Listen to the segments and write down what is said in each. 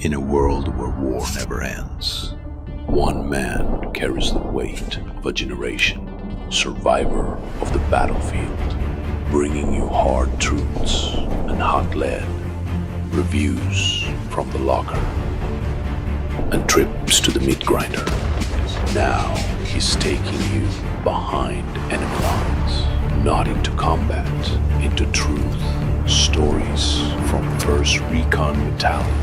In a world where war never ends, one man carries the weight of a generation, survivor of the battlefield, bringing you hard truths and hot lead, reviews from the locker, and trips to the meat grinder. Now he's taking you behind enemy lines, not into combat, into truth, stories from 1st Recon Battalion,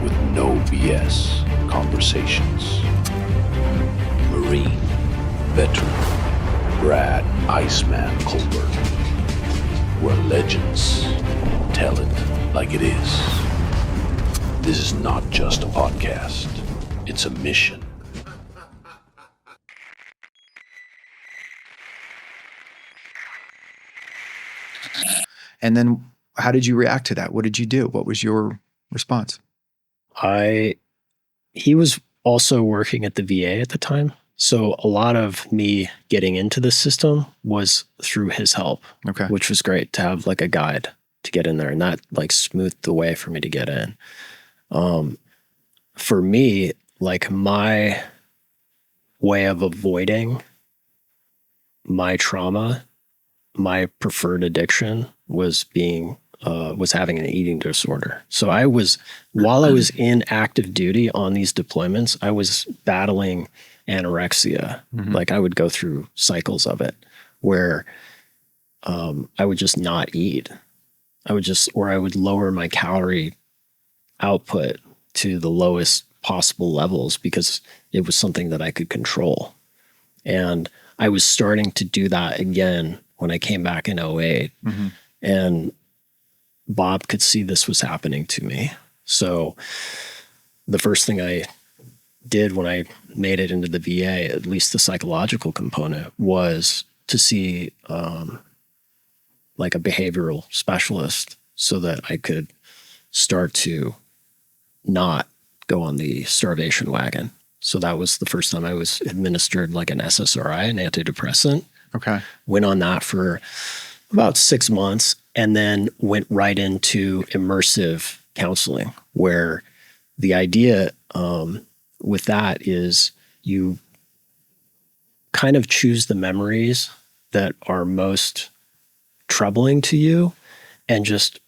with no BS conversations. Marine, veteran, Brad Iceman Colbert, where legends tell it like it is. This is not just a podcast, it's a mission. And then how did you react to that? What did you do? What was your response? He was also working at the VA at the time. So a lot of me getting into the system was through his help, Okay. which was great to have like a guide to get in there, and that like smoothed the way for me to get in. For me, like my way of avoiding my trauma, my preferred addiction was having an eating disorder. So while I was in active duty on these deployments, I was battling anorexia. Mm-hmm. Like I would go through cycles of it where I would just not eat. I would lower my calorie output to the lowest possible levels because it was something that I could control. And I was starting to do that again when I came back in 2008. Mm-hmm. And Bob could see this was happening to me. So the first thing I did when I made it into the VA, at least the psychological component, was to see like a behavioral specialist so that I could start to not go on the starvation wagon. So that was the first time I was administered like an SSRI, an antidepressant. Okay. Went on that for about 6 months and then went right into immersive counseling, where the idea with that is you kind of choose the memories that are most troubling to you and just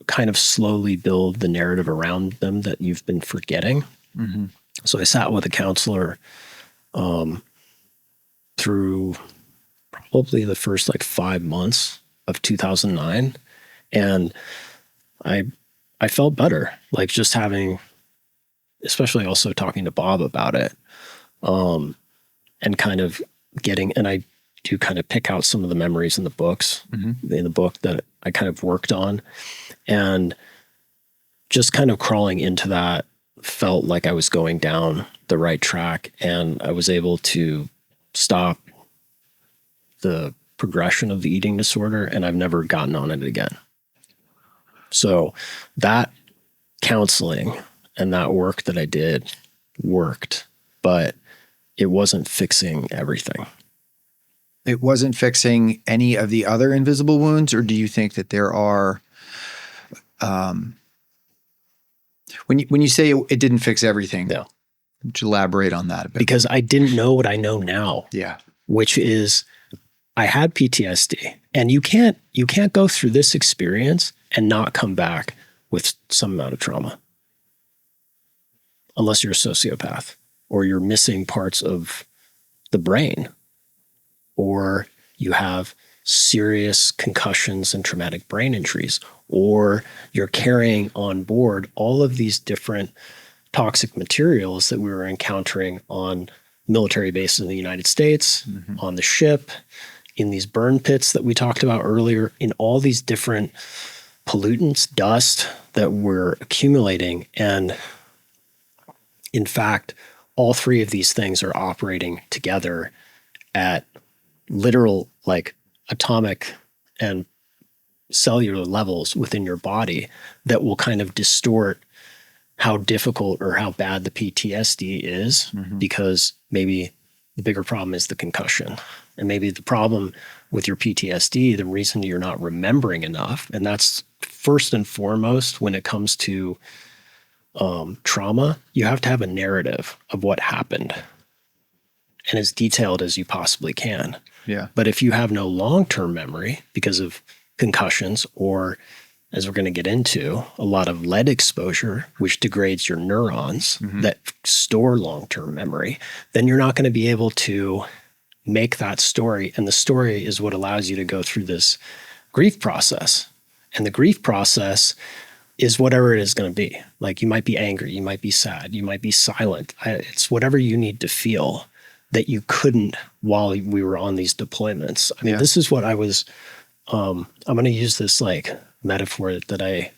kind of slowly build the narrative around them that you've been forgetting. Mm-hmm. So I sat with a counselor through probably the first like 5 months of 2009. And I felt better, like just having, especially also talking to Bob about it, and kind of getting, and I do kind of pick out some of the memories in the books, Mm-hmm. in the book that I kind of worked on, and just kind of crawling into that felt like I was going down the right track, and I was able to stop the progression of the eating disorder, and I've never gotten on it again. So that counseling and that work that I did worked, but it wasn't fixing everything. It wasn't fixing any of the other invisible wounds, or do you think that there are, when you say it didn't fix everything, Yeah. would you elaborate on that a bit? Because I didn't know what I know now, Yeah. which is I had PTSD, and you can't go through this experience and not come back with some amount of trauma unless you're a sociopath or you're missing parts of the brain or you have serious concussions and traumatic brain injuries, or you're carrying on board all of these different toxic materials that we were encountering on military bases in the United States, Mm-hmm. on the ship, in these burn pits that we talked about earlier, in all these different pollutants, dust that we're accumulating. And in fact, all three of these things are operating together at literal, like atomic and cellular levels within your body that will kind of distort how difficult or how bad the PTSD is, Mm-hmm. because maybe the bigger problem is the concussion. And maybe the problem with your PTSD, the reason you're not remembering enough, and that's first and foremost when it comes to trauma, you have to have a narrative of what happened and as detailed as you possibly can. Yeah. But if you have no long-term memory because of concussions or, as we're going to get into, a lot of lead exposure, which degrades your neurons that store long-term memory, then you're not going to be able to make that story. And the story is what allows you to go through this grief process. And the grief process is whatever it is going to be. Like, you might be angry, you might be sad, you might be silent. It's whatever you need to feel that you couldn't while we were on these deployments. I mean, this is what I was, I'm going to use this like metaphor that I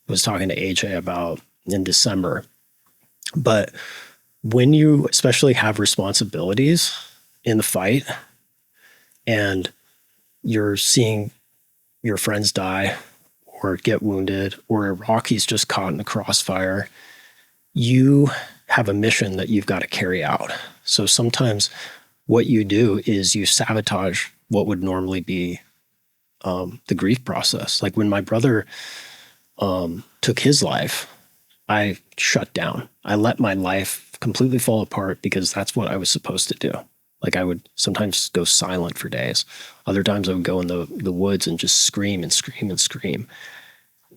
was talking to AJ about in December. But when you especially have responsibilities in the fight and you're seeing your friends die or get wounded, or Iraqis just caught in the crossfire, you have a mission that you've got to carry out. So sometimes what you do is you sabotage what would normally be the grief process. Like when my brother took his life, I shut down. I let my life completely fall apart because that's what I was supposed to do. Like, I would sometimes go silent for days. Other times I would go in the woods and just scream and scream and scream.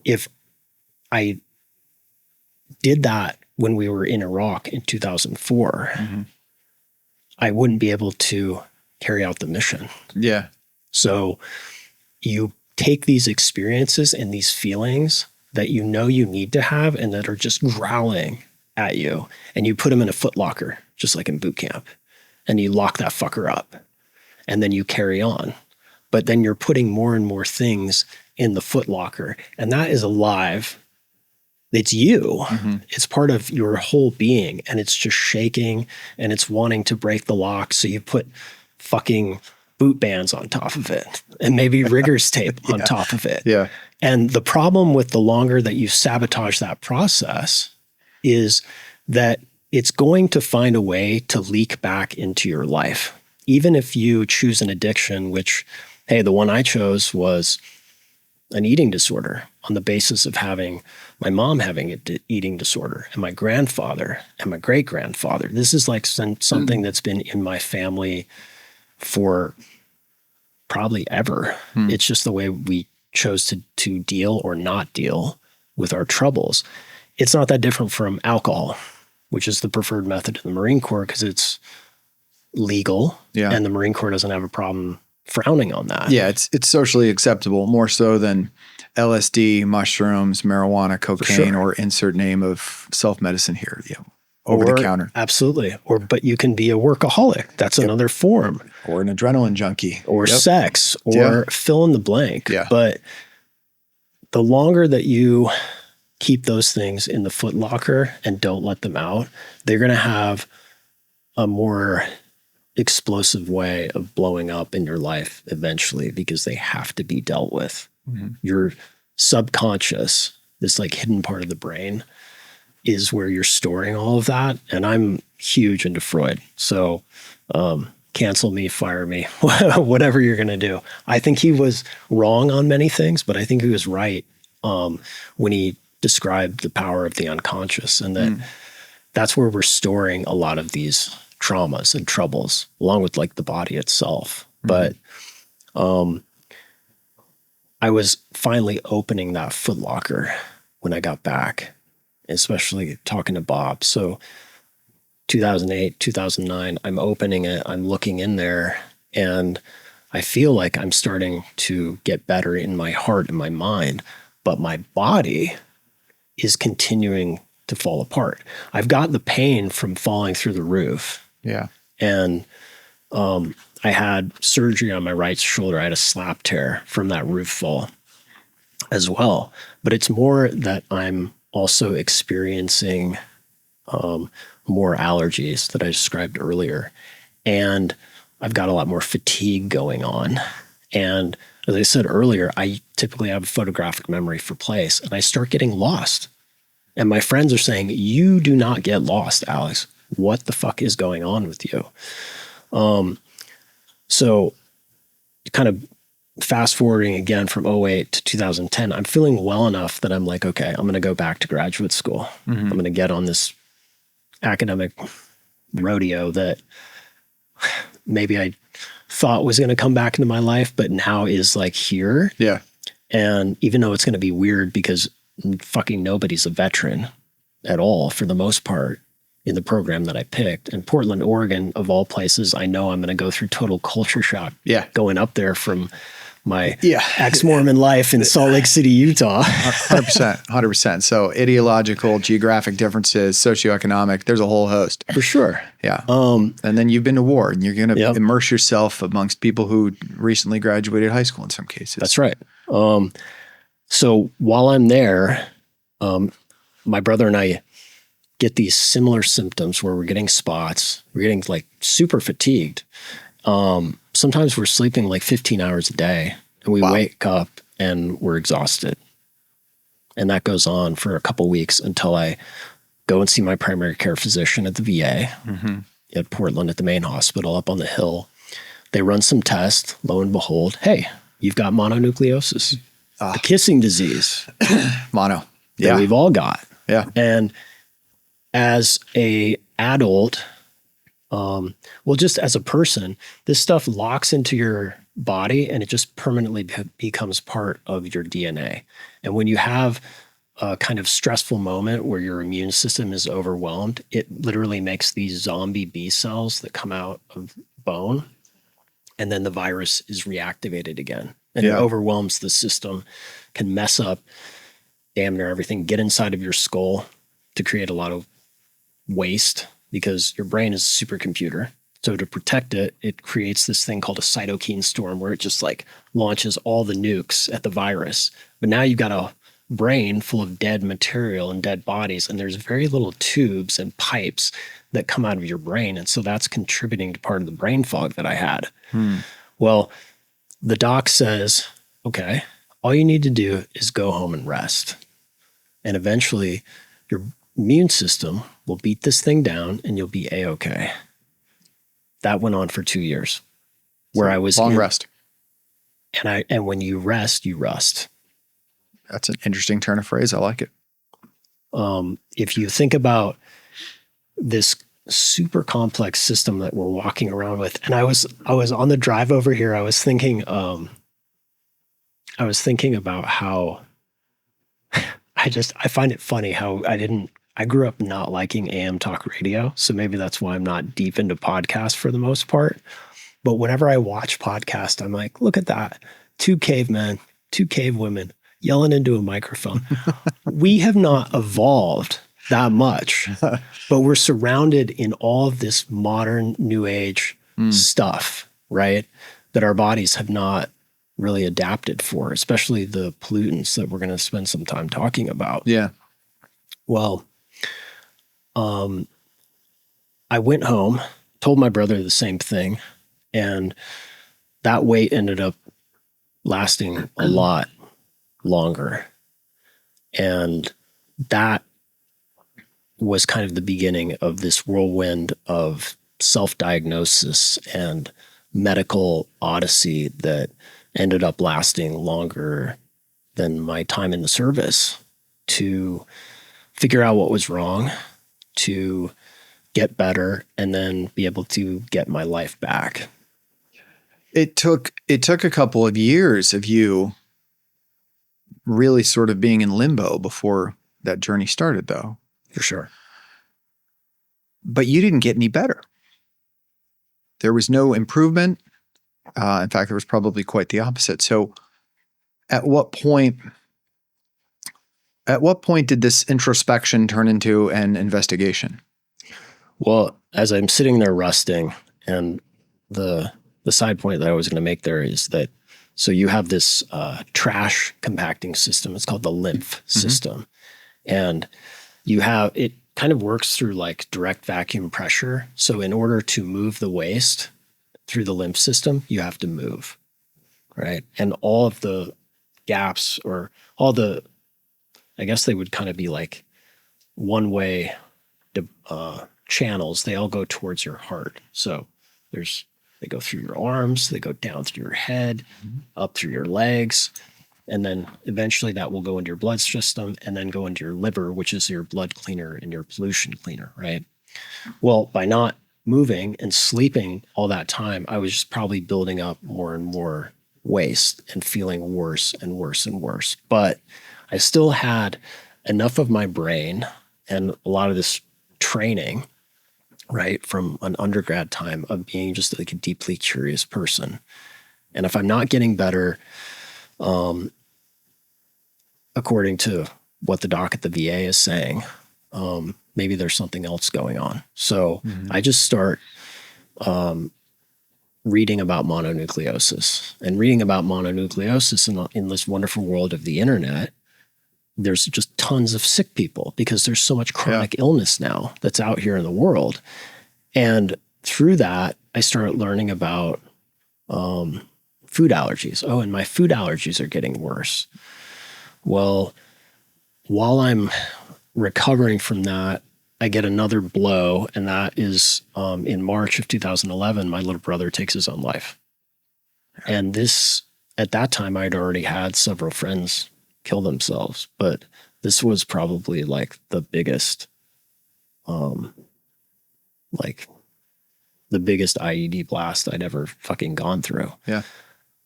If I did that when we were in Iraq in 2004, I wouldn't be able to carry out the mission. Yeah. So you take these experiences and these feelings that you know you need to have and that are just growling at you, and you put them in a footlocker, just like in boot camp, and you lock that fucker up, and then you carry on. But then you're putting more and more things in the footlocker, and that is alive. It's you. It's part of your whole being, and it's just shaking, and it's wanting to break the lock. So you put fucking boot bands on top of it, and maybe rigger's tape on top of it. Yeah. And the problem with the longer that you sabotage that process is that it's going to find a way to leak back into your life. Even if you choose an addiction, which, hey, the one I chose was an eating disorder on the basis of having my mom having an eating disorder and my grandfather and my great-grandfather. This is like something that's been in my family for probably ever. It's just the way we chose to deal or not deal with our troubles. It's not that different from alcohol, which is the preferred method in the Marine Corps because it's legal, and the Marine Corps doesn't have a problem frowning on that. Yeah, it's socially acceptable, more so than LSD, mushrooms, marijuana, cocaine, or insert name of self-medicine here. Over the counter. Absolutely. But you can be a workaholic. That's another form. Or an adrenaline junkie. Or sex, or fill in the blank. Yeah. But the longer that you keep those things in the footlocker and don't let them out, they're going to have a more explosive way of blowing up in your life eventually, because they have to be dealt with. Your subconscious, this like hidden part of the brain, is where you're storing all of that. And I'm huge into Freud. So cancel me, fire me, whatever you're going to do. I think he was wrong on many things, but I think he was right when he described the power of the unconscious, and that that's where we're storing a lot of these traumas and troubles, along with like the body itself. But I was finally opening that footlocker when I got back, especially talking to Bob. So 2008, 2009, I'm opening it, I'm looking in there, and I feel like I'm starting to get better in my heart and my mind, but my body is continuing to fall apart. I've got the pain from falling through the roof. Yeah. And I had surgery on my right shoulder. I had a slap tear from that roof fall as well. But it's more that I'm also experiencing more allergies that I described earlier. And I've got a lot more fatigue going on. And as I said earlier, I typically have a photographic memory for place, and I start getting lost. And my friends are saying, you do not get lost, Alex. What the fuck is going on with you? So to kind of fast forwarding again from '08 to 2010, I'm feeling well enough that I'm like, okay, I'm going to go back to graduate school. I'm going to get on this academic rodeo that maybe I thought was going to come back into my life, but now is like here. Yeah. And even though it's going to be weird because fucking nobody's a veteran at all for the most part in the program that I picked. And Portland, Oregon, of all places, I know I'm going to go through total culture shock going up there from my ex-Mormon life in Salt Lake City, Utah. 100%. So ideological, geographic differences, socioeconomic, there's a whole host. For sure. Yeah. And then you've been to war and you're going to immerse yourself amongst people who recently graduated high school in some cases. That's right. So while I'm there, my brother and I get these similar symptoms where we're getting spots, we're getting like super fatigued. Sometimes we're sleeping like 15 hours a day and we wake up and we're exhausted. And that goes on for a couple weeks until I go and see my primary care physician at the VA at Portland at the main hospital up on the hill. They run some tests. Lo and behold, hey, you've got mononucleosis, the kissing disease. Mono. That we've all got. Yeah. And as a adult, well, just as a person, this stuff locks into your body and it just permanently becomes part of your DNA. And when you have a kind of stressful moment where your immune system is overwhelmed, it literally makes these zombie B cells that come out of bone, and then the virus is reactivated again. And it overwhelms the system, can mess up damn near everything, get inside of your skull to create a lot of waste because your brain is a supercomputer. So to protect it, it creates this thing called a cytokine storm where it just like launches all the nukes at the virus. But now you've got a brain full of dead material and dead bodies, and there's very little tubes and pipes that come out of your brain. And so that's contributing to part of the brain fog that I had. Well, the doc says, okay, all you need to do is go home and rest. And eventually your immune system will beat this thing down and you'll be A-okay. That went on for 2 years where I was long rest. And when you rest, you rust. That's an interesting turn of phrase. I like it. If you think about this super complex system that we're walking around with, and I was on the drive over here, I was thinking about how I find it funny how I grew up not liking AM talk radio. So maybe that's why I'm not deep into podcasts for the most part. But whenever I watch podcasts, I'm like, look at that. 2 cavemen, 2 cave women yelling into a microphone. We have not evolved that much, but we're surrounded in all of this modern new age stuff, right? That our bodies have not really adapted for, especially the pollutants that we're going to spend some time talking about. Yeah. Well, I went home, told my brother the same thing, and that wait ended up lasting a lot longer. And that was kind of the beginning of this whirlwind of self-diagnosis and medical odyssey that ended up lasting longer than my time in the service to figure out what was wrong, to get better, and then be able to get my life back. It took a couple of years of you really sort of being in limbo before that journey started, though. For sure. But you didn't get any better. There was no improvement. In fact, there was probably quite the opposite. So at what point did this introspection turn into an investigation? Well, as I'm sitting there rusting, and the side point that I was going to make there is that, so you have this trash compacting system. It's called the lymph system. And it kind of works through like direct vacuum pressure. So in order to move the waste through the lymph system, you have to move, right? And all of the gaps, or all the, I guess they would kind of be like one-way channels. They all go towards your heart. So there's They go through your arms, they go down through your head, up through your legs, and then eventually that will go into your blood system and then go into your liver, which is your blood cleaner and your pollution cleaner, right? Well, by not moving and sleeping all that time, I was just probably building up more and more waste and feeling worse and worse and worse. But I still had enough of my brain and a lot of this training, right, from an undergrad time of being just like a deeply curious person. And if I'm not getting better, according to what the doc at the VA is saying, maybe there's something else going on. So I just start reading about mononucleosis and reading about mononucleosis in this wonderful world of the internet. There's just tons of sick people because there's so much chronic illness now that's out here in the world. And through that, I started learning about food allergies. Oh, and my food allergies are getting worse. Well, while I'm recovering from that, I get another blow, and that is in March of 2011, my little brother takes his own life. And this, at that time, I'd already had several friends kill themselves, but this was probably like the biggest, IED blast I'd ever fucking gone through. Yeah.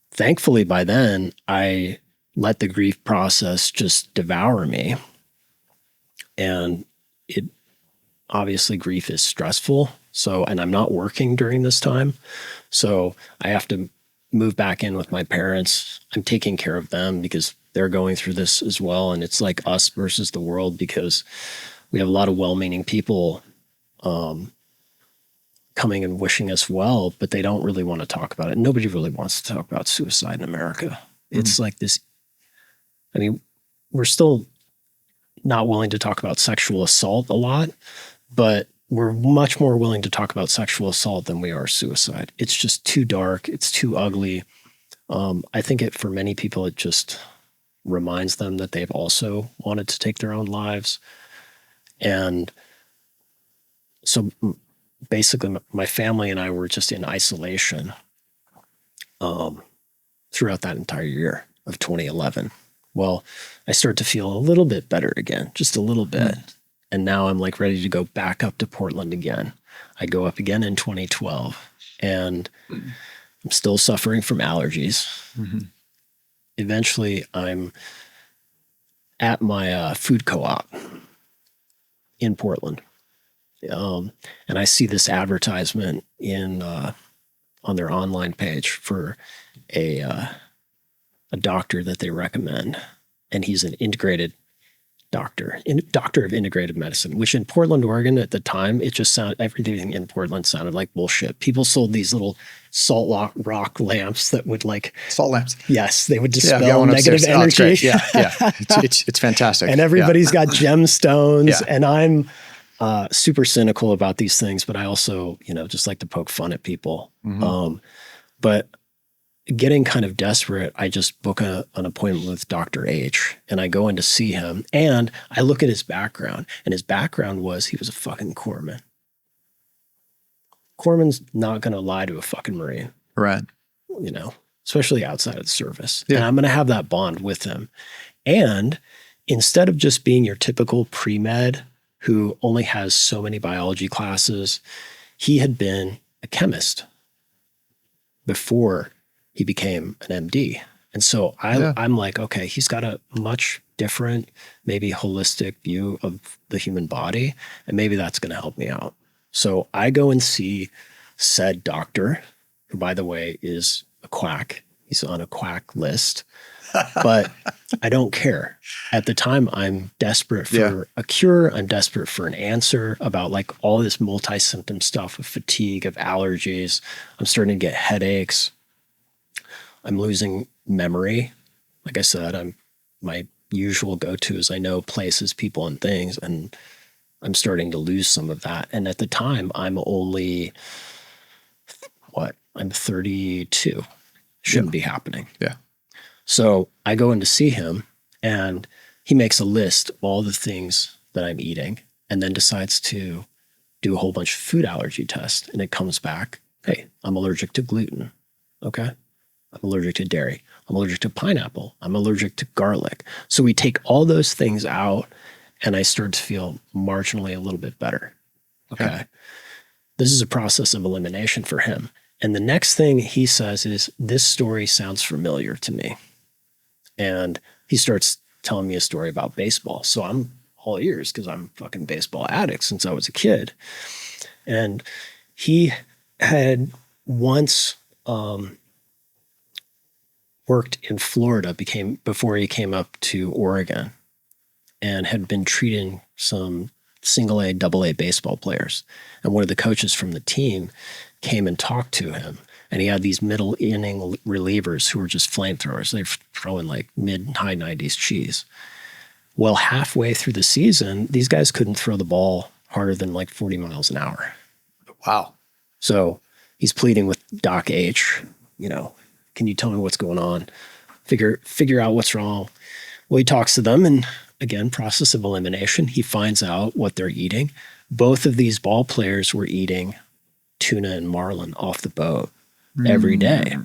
Thankfully, by then, I let the grief process just devour me. And it obviously, grief is stressful. So, and I'm not working during this time. So I have to move back in with my parents. I'm taking care of them because they're going through this as well. And it's like us versus the world because we have a lot of well-meaning people coming and wishing us well, but they don't really want to talk about it. Nobody really wants to talk about suicide in America. It's like this, I mean, we're still not willing to talk about sexual assault a lot, but we're much more willing to talk about sexual assault than we are suicide. It's just too dark. It's too ugly. I think for many people, it just reminds them that they've also wanted to take their own lives. And so basically my family and I were just in isolation throughout that entire year of 2011. Well, I start to feel a little bit better again, just a little bit. And now I'm like ready to go back up to Portland again. I go up again in 2012 and I'm still suffering from allergies. Eventually I'm at my food co-op in Portland. And I see this advertisement on their online page for a doctor that they recommend. And he's an integrated doctor of integrated medicine, which in Portland, Oregon at the time, it just sounded, everything in Portland sounded like bullshit. People sold these little salt rock lamps that would salt lamps. Yes, they would dispel negative energy. It's fantastic. And everybody's got gemstones. And I'm super cynical about these things, but I also, just like to poke fun at people. But getting kind of desperate, I just book an appointment with Dr. H and I go in to see him and I look at his background, and his background was he was a fucking corpsman. Corpsman's not going to lie to a fucking Marine. Right. Especially outside of the service. Yeah. And I'm going to have that bond with him. And instead of just being your typical pre-med who only has so many biology classes, he had been a chemist before he became an MD. And so I'm like, okay, he's got a much different, maybe holistic view of the human body, and maybe that's going to help me out. So I go and see said doctor, who, by the way, is a quack. He's on a quack list, but I don't care. At the time, I'm desperate for a cure. I'm desperate for an answer about like all this multi-symptom stuff of fatigue, of allergies. I'm starting to get headaches. I'm losing memory. Like I said, my usual go-to is I know places, people, and things, and I'm starting to lose some of that. And at the time, I'm only, I'm 32. Shouldn't be happening. Yeah. So I go in to see him, and he makes a list of all the things that I'm eating, and then decides to do a whole bunch of food allergy tests, and it comes back Hey, I'm allergic to gluten. Okay. I'm allergic to dairy. I'm allergic to pineapple. I'm allergic to garlic. So we take all those things out, and I start to feel marginally a little bit better. Okay. This is a process of elimination for him. And the next thing he says is, this story sounds familiar to me. And he starts telling me a story about baseball. So I'm all ears because I'm a fucking baseball addict since I was a kid. And he had once worked in Florida before he came up to Oregon, and had been treating some single A, double A baseball players. And one of the coaches from the team came and talked to him. And he had these middle inning relievers who were just flamethrowers. They were throwing like mid and high 90s cheese. Well, halfway through the season, these guys couldn't throw the ball harder than like 40 miles an hour. Wow. So he's pleading with Doc H, can you tell me what's going on? Figure out what's wrong. Well, he talks to them, and again, process of elimination. He finds out what they're eating. Both of these ball players were eating tuna and marlin off the boat every day.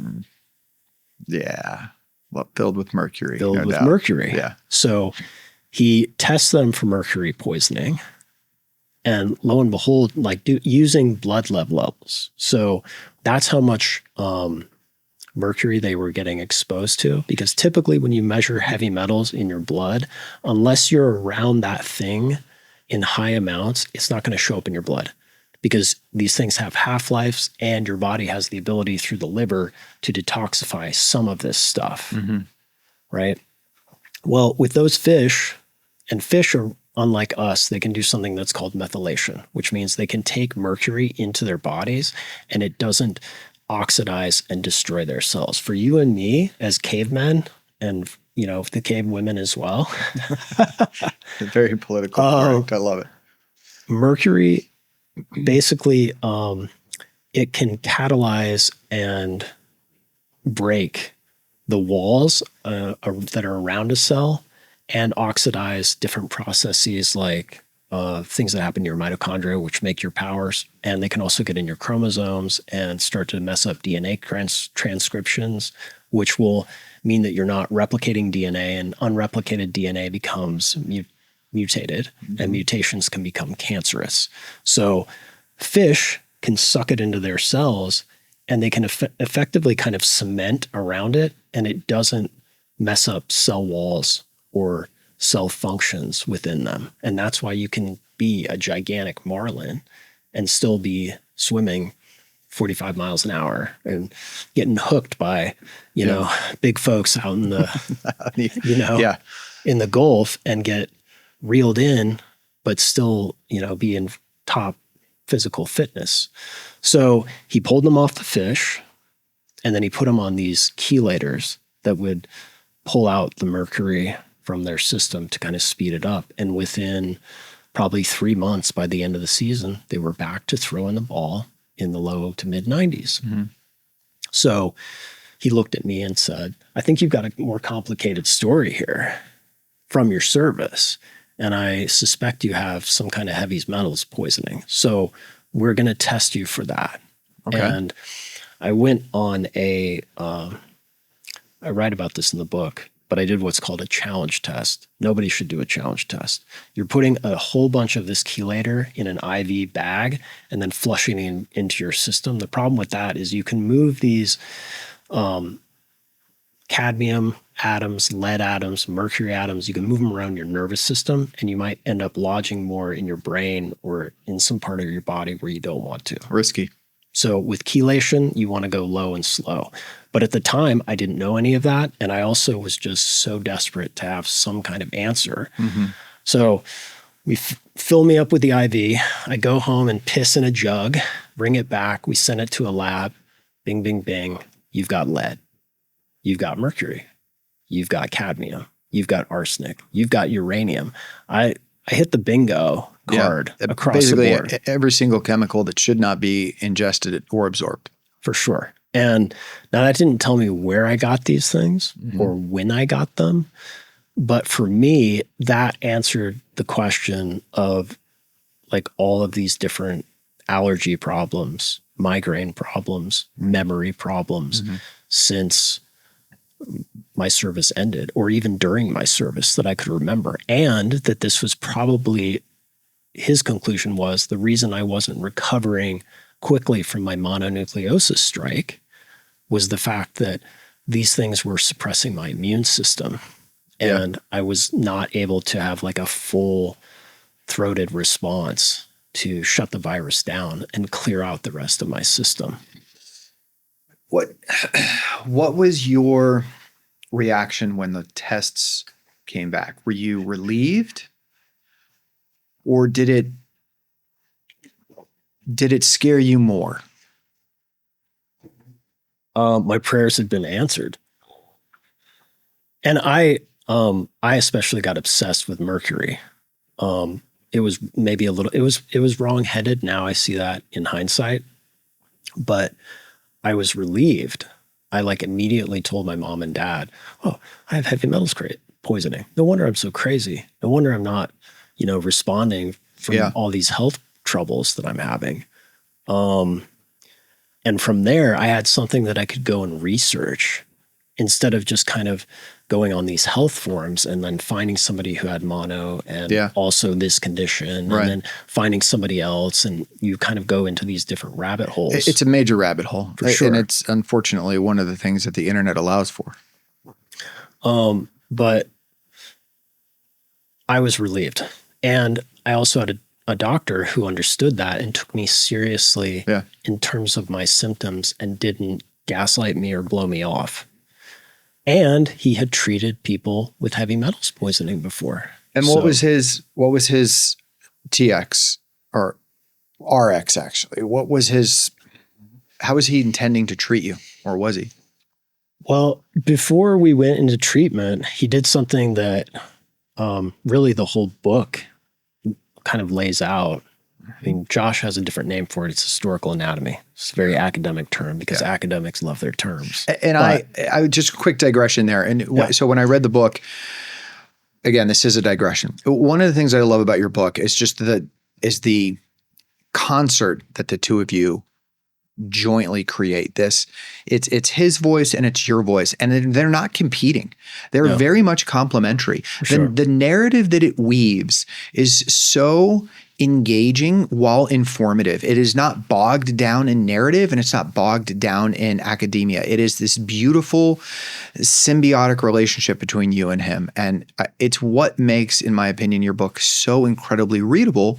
Yeah. Well, filled with mercury. Filled no with doubt. mercury. Yeah. So he tests them for mercury poisoning, and lo and behold, using blood lead levels. So that's how much mercury they were getting exposed to, because typically when you measure heavy metals in your blood, unless you're around that thing in high amounts, it's not going to show up in your blood, because these things have half-lives, and your body has the ability through the liver to detoxify some of this stuff, right? Well, with those fish, and fish are unlike us, they can do something that's called methylation, which means they can take mercury into their bodies and it doesn't oxidize and destroy their cells. For you and me as cavemen, and the cave women as well. Very political. Correct. I love it. Mercury, basically, it can catalyze and break the walls that are around a cell, and oxidize different processes like things that happen in your mitochondria, which make your powers. And they can also get in your chromosomes and start to mess up DNA transcriptions, which will mean that you're not replicating DNA, and unreplicated DNA becomes mutated, and mutations can become cancerous. So fish can suck it into their cells, and they can effectively kind of cement around it, and it doesn't mess up cell walls or cell functions within them. And that's why you can be a gigantic marlin and still be swimming 45 miles an hour and getting hooked by, big folks out in the, in the Gulf, and get reeled in, but still, be in top physical fitness. So he pulled them off the fish, and then he put them on these chelators that would pull out the mercury from their system to kind of speed it up. And within probably 3 months, by the end of the season, they were back to throwing the ball in the low to mid 90s. So he looked at me and said, I think you've got a more complicated story here from your service. And I suspect you have some kind of heavy metals poisoning. So we're going to test you for that. Okay. And I went on I write about this in the book, but I did what's called a challenge test. Nobody should do a challenge test. You're putting a whole bunch of this chelator in an IV bag and then flushing it into your system. The problem with that is you can move these cadmium atoms, lead atoms, mercury atoms. You can move them around your nervous system, and you might end up lodging more in your brain or in some part of your body where you don't want to. Risky. So with chelation, you want to go low and slow. But at the time, I didn't know any of that. And I also was just so desperate to have some kind of answer. So we fill me up with the IV. I go home and piss in a jug, bring it back. We send it to a lab. Bing, bing, bing. You've got lead. You've got mercury. You've got cadmium. You've got arsenic. You've got uranium. I hit the bingo card across basically the board. Every single chemical that should not be ingested or absorbed. For sure. And now that didn't tell me where I got these things or when I got them. But for me, that answered the question of like all of these different allergy problems migraine problems, memory problems since my service ended, or even during my service that I could remember. And that this was probably, his conclusion was, the reason I wasn't recovering quickly from my mononucleosis strike was the fact that these things were suppressing my immune system. And I was not able to have like a full-throated response to shut the virus down and clear out the rest of my system. What was your reaction when the tests came back? Were you relieved, or did it scare you more? My prayers had been answered. And I especially got obsessed with mercury. It was maybe a little, it was wrong-headed. Now I see that in hindsight, but I was relieved. I like immediately told my mom and dad, "Oh, I have heavy metals poisoning. No wonder I'm so crazy. No wonder I'm not, responding from all these health troubles that I'm having." And from there, I had something that I could go and research instead of just kind of going on these health forums and then finding somebody who had mono and also this condition, and then finding somebody else, and you kind of go into these different rabbit holes. It's a major rabbit hole. For sure. And it's unfortunately one of the things that the internet allows for. But I was relieved. And I also had a doctor who understood that and took me seriously in terms of my symptoms and didn't gaslight me or blow me off. And he had treated people with heavy metals poisoning before. And what was his TX or RX actually? How was he intending to treat you, or was he? Well, before we went into treatment, he did something that really the whole book kind of lays out. I mean, Josh has a different name for it. It's historical anatomy. It's a very academic term because academics love their terms. And I just quick digression there. And so when I read the book, again, this is a digression. One of the things I love about your book is just the concert that the two of you jointly create. It's his voice and it's your voice, and they're not competing. They're very much complementary. The narrative that it weaves is so engaging while informative. It is not bogged down in narrative, and it's not bogged down in academia. It is this beautiful symbiotic relationship between you and him. And it's what makes, in my opinion, your book so incredibly readable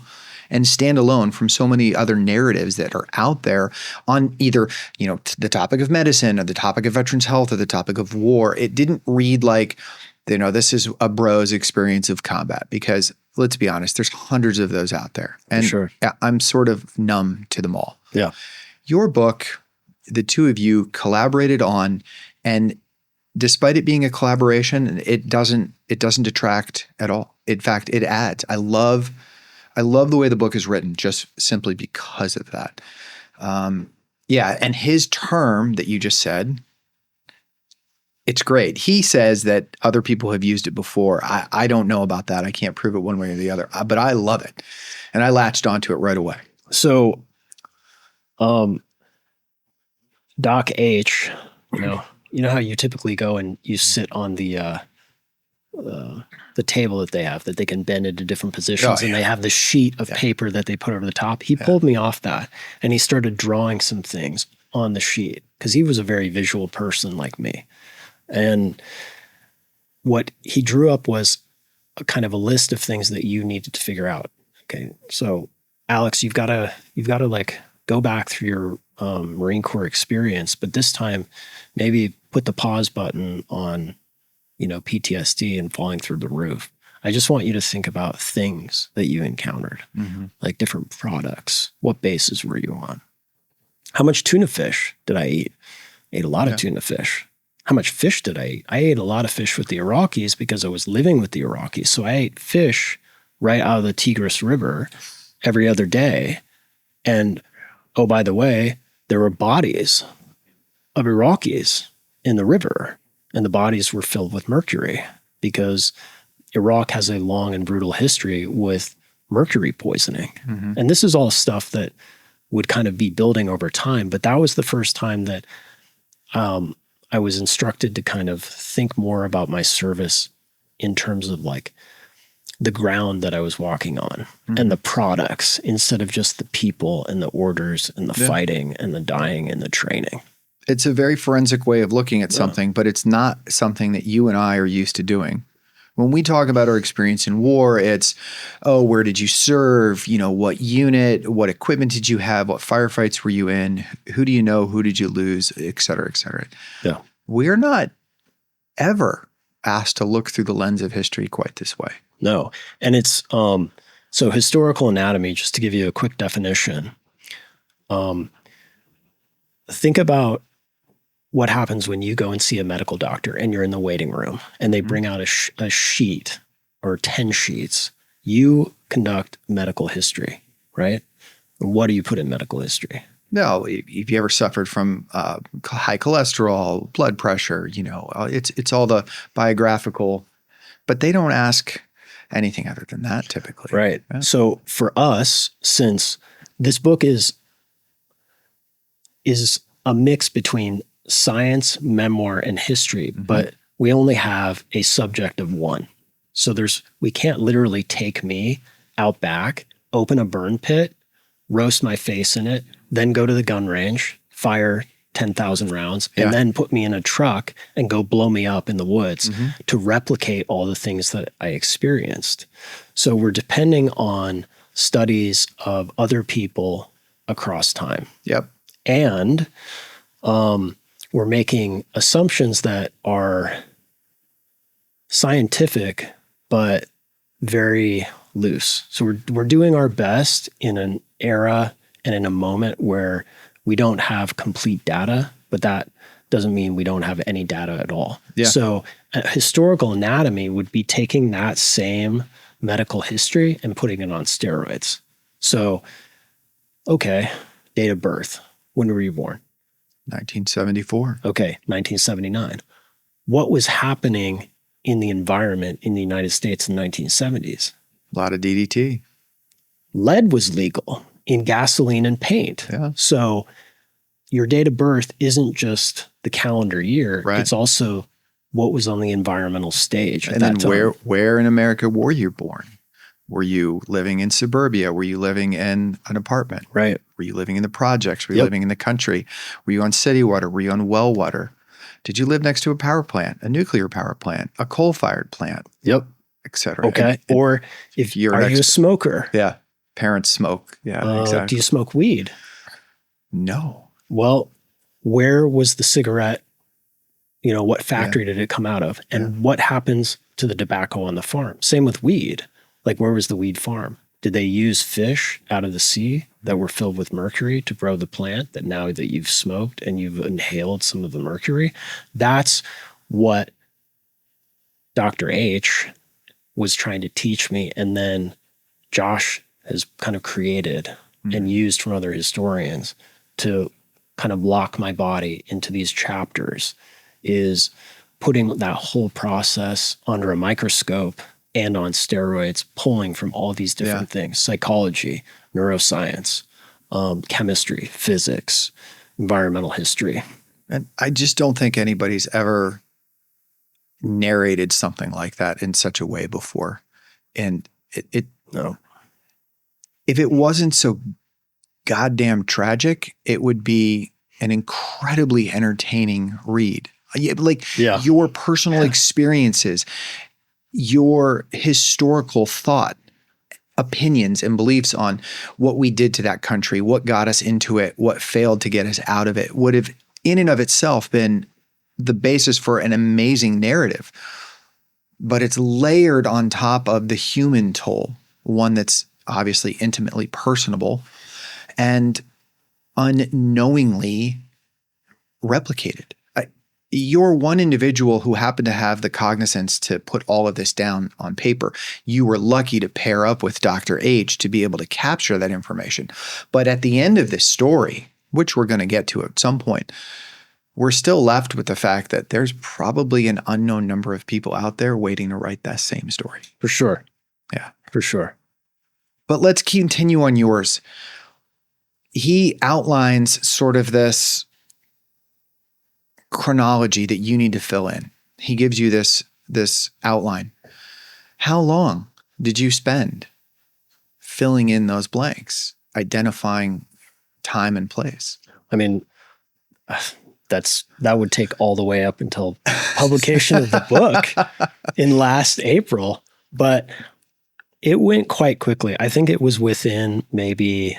and stand alone from so many other narratives that are out there on either, the topic of medicine or the topic of veterans health or the topic of war. It didn't read like, this is a bro's experience of combat, because let's be honest, there's hundreds of those out there. And I'm sort of numb to them all. Yeah. Your book, the two of you collaborated on, and despite it being a collaboration, it doesn't detract at all. In fact, it adds. I love the way the book is written just simply because of that. And his term that you just said, it's great. He says that other people have used it before. I don't know about that. I can't prove it one way or the other, but I love it. And I latched onto it right away. So, Doc H, you know how you typically go and you sit on the table that they can bend into different positions, and they have the sheet of paper that they put over the top. He pulled me off that, and he started drawing some things on the sheet because he was a very visual person like me. And what he drew up was a kind of a list of things that you needed to figure out. Okay, so Alex, you've got to like go back through your Marine Corps experience, but this time maybe put the pause button on, PTSD and falling through the roof. I just want you to think about things that you encountered, like different products. What bases were you on? How much tuna fish did I eat? I ate a lot of tuna fish. How much fish did I eat? I ate a lot of fish with the Iraqis because I was living with the Iraqis. So I ate fish right out of the Tigris River every other day. And, oh, by the way, there were bodies of Iraqis in the river, and the bodies were filled with mercury because Iraq has a long and brutal history with mercury poisoning. And this is all stuff that would kind of be building over time. But that was the first time that I was instructed to kind of think more about my service in terms of like the ground that I was walking on and the products instead of just the people and the orders and the fighting and the dying and the training. It's a very forensic way of looking at something, but it's not something that you and I are used to doing. When we talk about our experience in war, it's, oh, where did you serve? You know, what unit, what equipment did you have? What firefights were you in? Who do you know? Who did you lose? Et cetera, et cetera. Yeah. We're not ever asked to look through the lens of history quite this way. No. And it's, so historical anatomy, just to give you a quick definition, think about what happens when you go and see a medical doctor and you're in the waiting room and they bring out a sheet or 10 sheets. You conduct medical history, right? What do you put in medical history? No, if you ever suffered from high cholesterol, blood pressure, you know, it's all the biographical, but they don't ask anything other than that typically. Right. Yeah. So for us, since this book is a mix between science, memoir, and history, but we only have a subject of one. So we can't literally take me out back, open a burn pit, roast my face in it, then go to the gun range, fire 10,000 rounds, and then put me in a truck and go blow me up in the woods to replicate all the things that I experienced. So we're depending on studies of other people across time. Yep. And we're making assumptions that are scientific, but very loose. So we're doing our best in an era and in a moment where we don't have complete data, but that doesn't mean we don't have any data at all. Yeah. So historical anatomy would be taking that same medical history and putting it on steroids. So, okay, date of birth. When were you born? 1974. Okay, 1979. What was happening in the environment in the United States in the 1970s? A lot of DDT. Lead was legal in gasoline and paint. Yeah. So your date of birth isn't just the calendar year. Right. It's also what was on the environmental stage at and that then time. Where in America were you born? Were you living in suburbia? Were you living in an apartment? Right. Were you living in the projects? Were you living in the country? Were you on city water? Were you on well water? Did you live next to a power plant, a nuclear power plant, a coal-fired plant? Yep. Et cetera. Okay. Or if you are you a smoker? Yeah. Parents smoke. Yeah, exactly. Do you smoke weed? No. Well, where was the cigarette? You know, what factory did it come out of? And what happens to the tobacco on the farm? Same with weed. Like, where was the weed farm? Did they use fish out of the sea that were filled with mercury to grow the plant that now that you've smoked and you've inhaled some of the mercury? That's what Dr. H was trying to teach me. And then Josh has kind of created and used from other historians to kind of lock my body into these chapters, is putting that whole process under a microscope and on steroids, pulling from all these different things: psychology, neuroscience, chemistry, physics, environmental history. And I just don't think anybody's ever narrated something like that in such a way before. And No. If it wasn't so goddamn tragic, it would be an incredibly entertaining read. Your personal experiences, your historical thought, opinions and beliefs on what we did to that country, what got us into it, what failed to get us out of it, would have in and of itself been the basis for an amazing narrative. But it's layered on top of the human toll, one that's obviously intimately personable and unknowingly replicated. You're one individual who happened to have the cognizance to put all of this down on paper. You were lucky to pair up with Dr. H to be able to capture that information. But at the end of this story, which we're going to get to at some point, we're still left with the fact that there's probably an unknown number of people out there waiting to write that same story. For sure. Yeah. For sure. But let's continue on yours. he outlines sort of this chronology that you need to fill in. He gives you this outline. How long did you spend filling in those blanks, identifying time and place? I mean, that would take all the way up until publication of the book in last April, but it went quite quickly. I think it was within maybe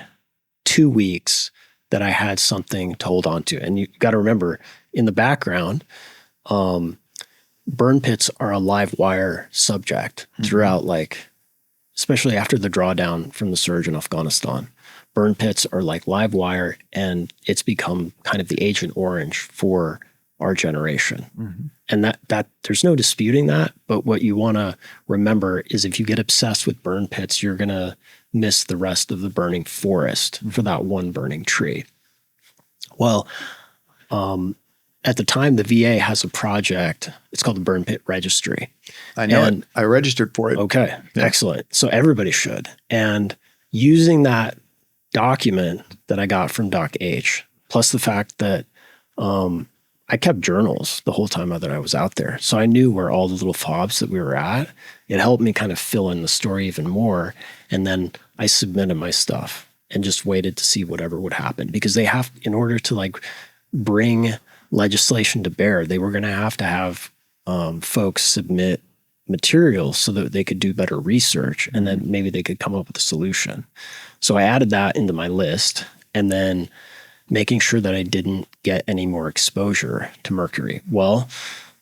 2 weeks that I had something to hold on to. And you got to remember, in the background, burn pits are a live wire subject throughout, like, especially after the drawdown from the surge in Afghanistan. Burn pits are like live wire, and it's become kind of the Agent Orange for our generation. And that there's no disputing that. But what you want to remember is if you get obsessed with burn pits, you're going to miss the rest of the burning forest for that one burning tree. Well, at the time, the VA has a project. It's called the Burn Pit Registry. I know it. I registered for it. Okay, excellent. So everybody should. And using that document that I got from Doc H, plus the fact that I kept journals the whole time that I was out there. So I knew where all the little fobs that we were at. It helped me kind of fill in the story even more. And then I submitted my stuff and just waited to see whatever would happen, because they have, in order to like bring legislation to bear, they were going to have folks submit materials so that they could do better research, and then maybe they could come up with a solution. So I added that into my list, and then making sure that I didn't get any more exposure to mercury. Well,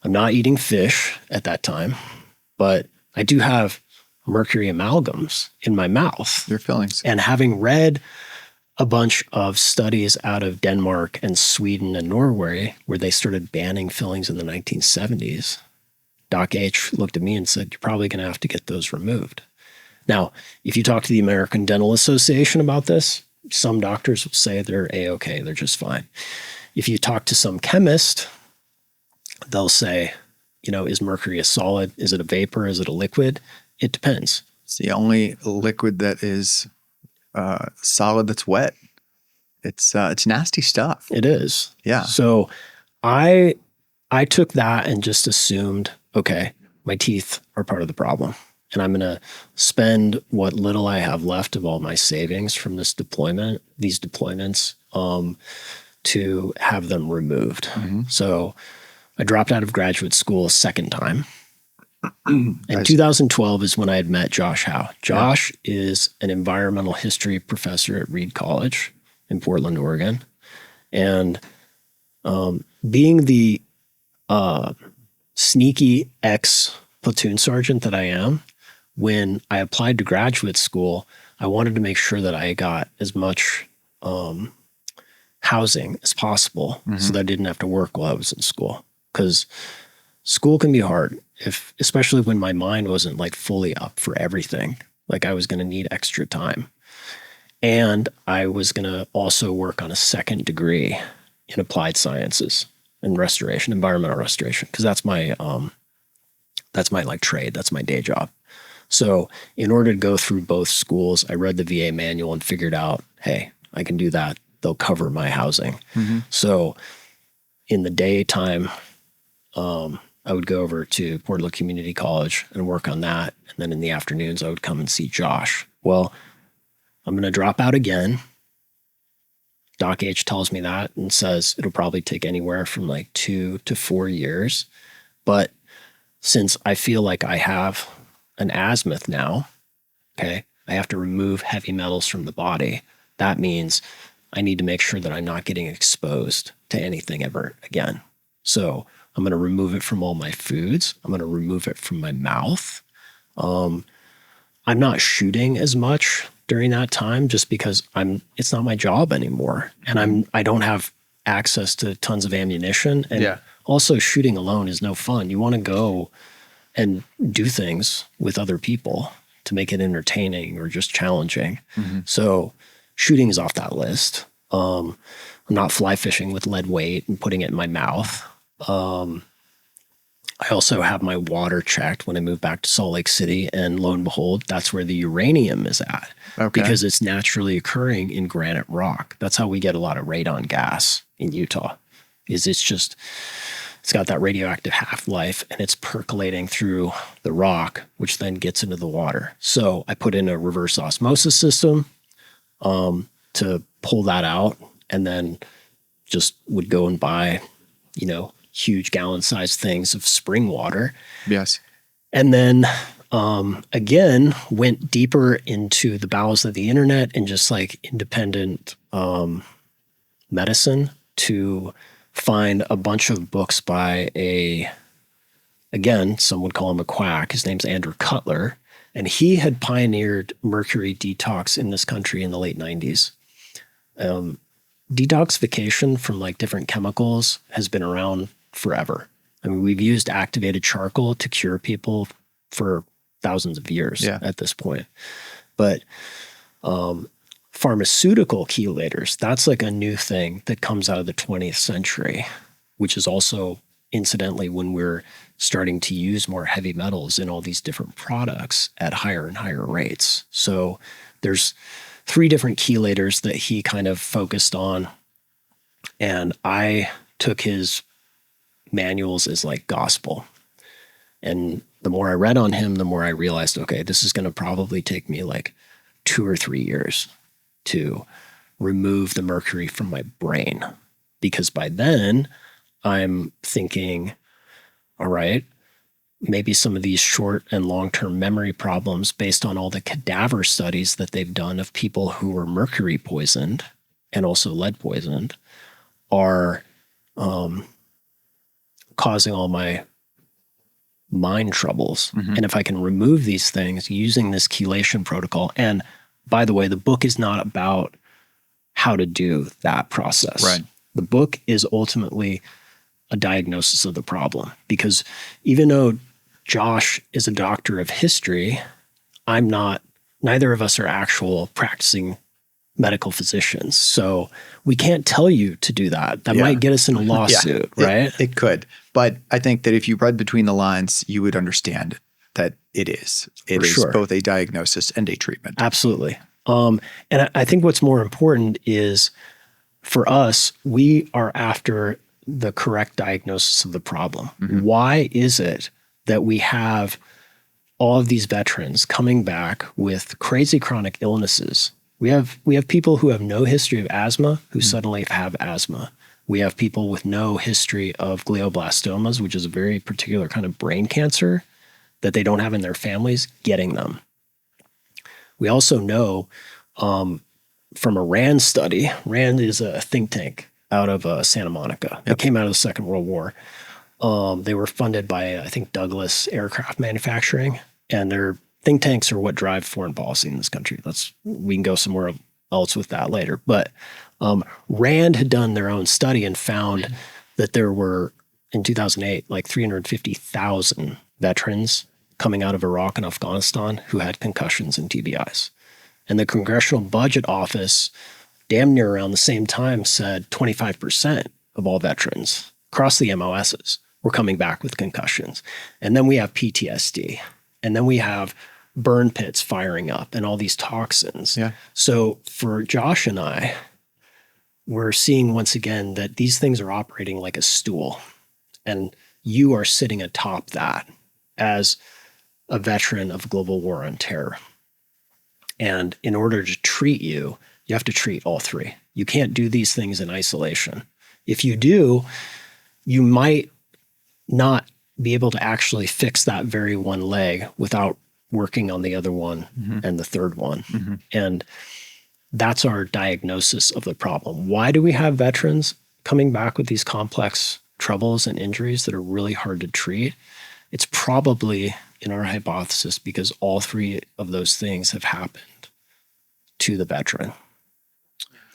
I'm not eating fish at that time, but I do have mercury amalgams in my mouth. Your fillings. And having read a bunch of studies out of Denmark and Sweden and Norway, where they started banning fillings in the 1970s, Doc H looked at me and said, "You're probably going to have to get those removed." Now, if you talk to the American Dental Association about this, some doctors will say they're A-okay, they're just fine. If you talk to some chemist, they'll say, is mercury a solid? Is it a vapor? Is it a liquid? It depends. It's the only liquid that is solid that's wet. It's nasty stuff. It is. Yeah. So I took that and just assumed, okay, my teeth are part of the problem, and I'm going to spend what little I have left of all my savings from these deployments, to have them removed. So I dropped out of graduate school a second time. And 2012 is when I had met Josh Howe. Josh is an environmental history professor at Reed College in Portland, Oregon. And being the sneaky ex-platoon sergeant that I am, when I applied to graduate school, I wanted to make sure that I got as much housing as possible so that I didn't have to work while I was in school. Because school can be hard, especially when my mind wasn't like fully up for everything. Like I was going to need extra time. And I was going to also work on a second degree in applied sciences and restoration, environmental restoration, because that's my like trade. That's my day job. So in order to go through both schools, I read the VA manual and figured out, hey, I can do that. They'll cover my housing. So in the daytime, I would go over to Portland Community College and work on that. And then in the afternoons, I would come and see Josh. Well, I'm going to drop out again. Doc H tells me that and says it'll probably take anywhere from like 2 to 4 years. But since I feel like I have an azimuth now, okay, I have to remove heavy metals from the body. That means I need to make sure that I'm not getting exposed to anything ever again. So I'm going to remove it from all my foods. I'm going to remove it from my mouth. I'm not shooting as much during that time just because it's not my job anymore. And I don't have access to tons of ammunition. And also shooting alone is no fun. You want to go and do things with other people to make it entertaining or just challenging. So shooting is off that list. I'm not fly fishing with lead weight and putting it in my mouth. I also have my water checked when I moved back to Salt Lake City, and lo and behold, that's where the uranium is at. Okay. Because it's naturally occurring in granite rock. That's how we get a lot of radon gas in Utah. It's got that radioactive half-life, and it's percolating through the rock, which then gets into the water. So I put in a reverse osmosis system to pull that out, and then just would go and buy, huge gallon-sized things of spring water. Yes. And then again, went deeper into the bowels of the internet and just like independent medicine to find a bunch of books by some would call him a quack. His name's Andrew Cutler. And he had pioneered mercury detox in this country in the late 90s. Detoxification from like different chemicals has been around forever. I mean, we've used activated charcoal to cure people for thousands of years at this point. But pharmaceutical chelators, that's like a new thing that comes out of the 20th century, which is also incidentally when we're starting to use more heavy metals in all these different products at higher and higher rates. So there's 3 different chelators that he kind of focused on. And I took his manuals as like gospel. And the more I read on him, the more I realized, okay, this is going to probably take me like 2 or 3 years to remove the mercury from my brain. Because by then I'm thinking, all right, maybe some of these short and long-term memory problems based on all the cadaver studies that they've done of people who were mercury poisoned and also lead poisoned are causing all my mind troubles. Mm-hmm. And if I can remove these things using this chelation protocol, and by the way, the book is not about how to do that process. Right. The book is ultimately a diagnosis of the problem, because even though Josh is a doctor of history, I'm not, neither of us are actual practicing medical physicians. So we can't tell you to do that. That might get us in a lawsuit, right? It could. But I think that if you read between the lines, you would understand that it is. It is both a diagnosis and a treatment. Absolutely. And I think what's more important is for us, we are after the correct diagnosis of the problem. Mm-hmm. Why is it that we have all of these veterans coming back with crazy chronic illnesses? We have people who have no history of asthma who suddenly have asthma. We have people with no history of glioblastomas, which is a very particular kind of brain cancer that they don't have in their families, getting them. We also know from a RAND study, RAND is a think tank out of Santa Monica. It came out of the Second World War. They were funded by, I think, Douglas Aircraft Manufacturing, and their think tanks are what drive foreign policy in this country. We can go somewhere else with that later. But RAND had done their own study and found that there were, in 2008, like 350,000 veterans coming out of Iraq and Afghanistan who had concussions and TBIs. And the Congressional Budget Office, damn near around the same time, said 25% of all veterans across the MOSs were coming back with concussions. And then we have PTSD. And then we have burn pits firing up and all these toxins. Yeah. So for Josh and I, we're seeing once again that these things are operating like a stool. And you are sitting atop that as a veteran of global war on terror. And in order to treat you, you have to treat all 3. You can't do these things in isolation. If you do, you might not be able to actually fix that very one leg without working on the other one and the third one. Mm-hmm. And that's our diagnosis of the problem. Why do we have veterans coming back with these complex troubles and injuries that are really hard to treat? It's probably, in our hypothesis, because all 3 of those things have happened to the veteran.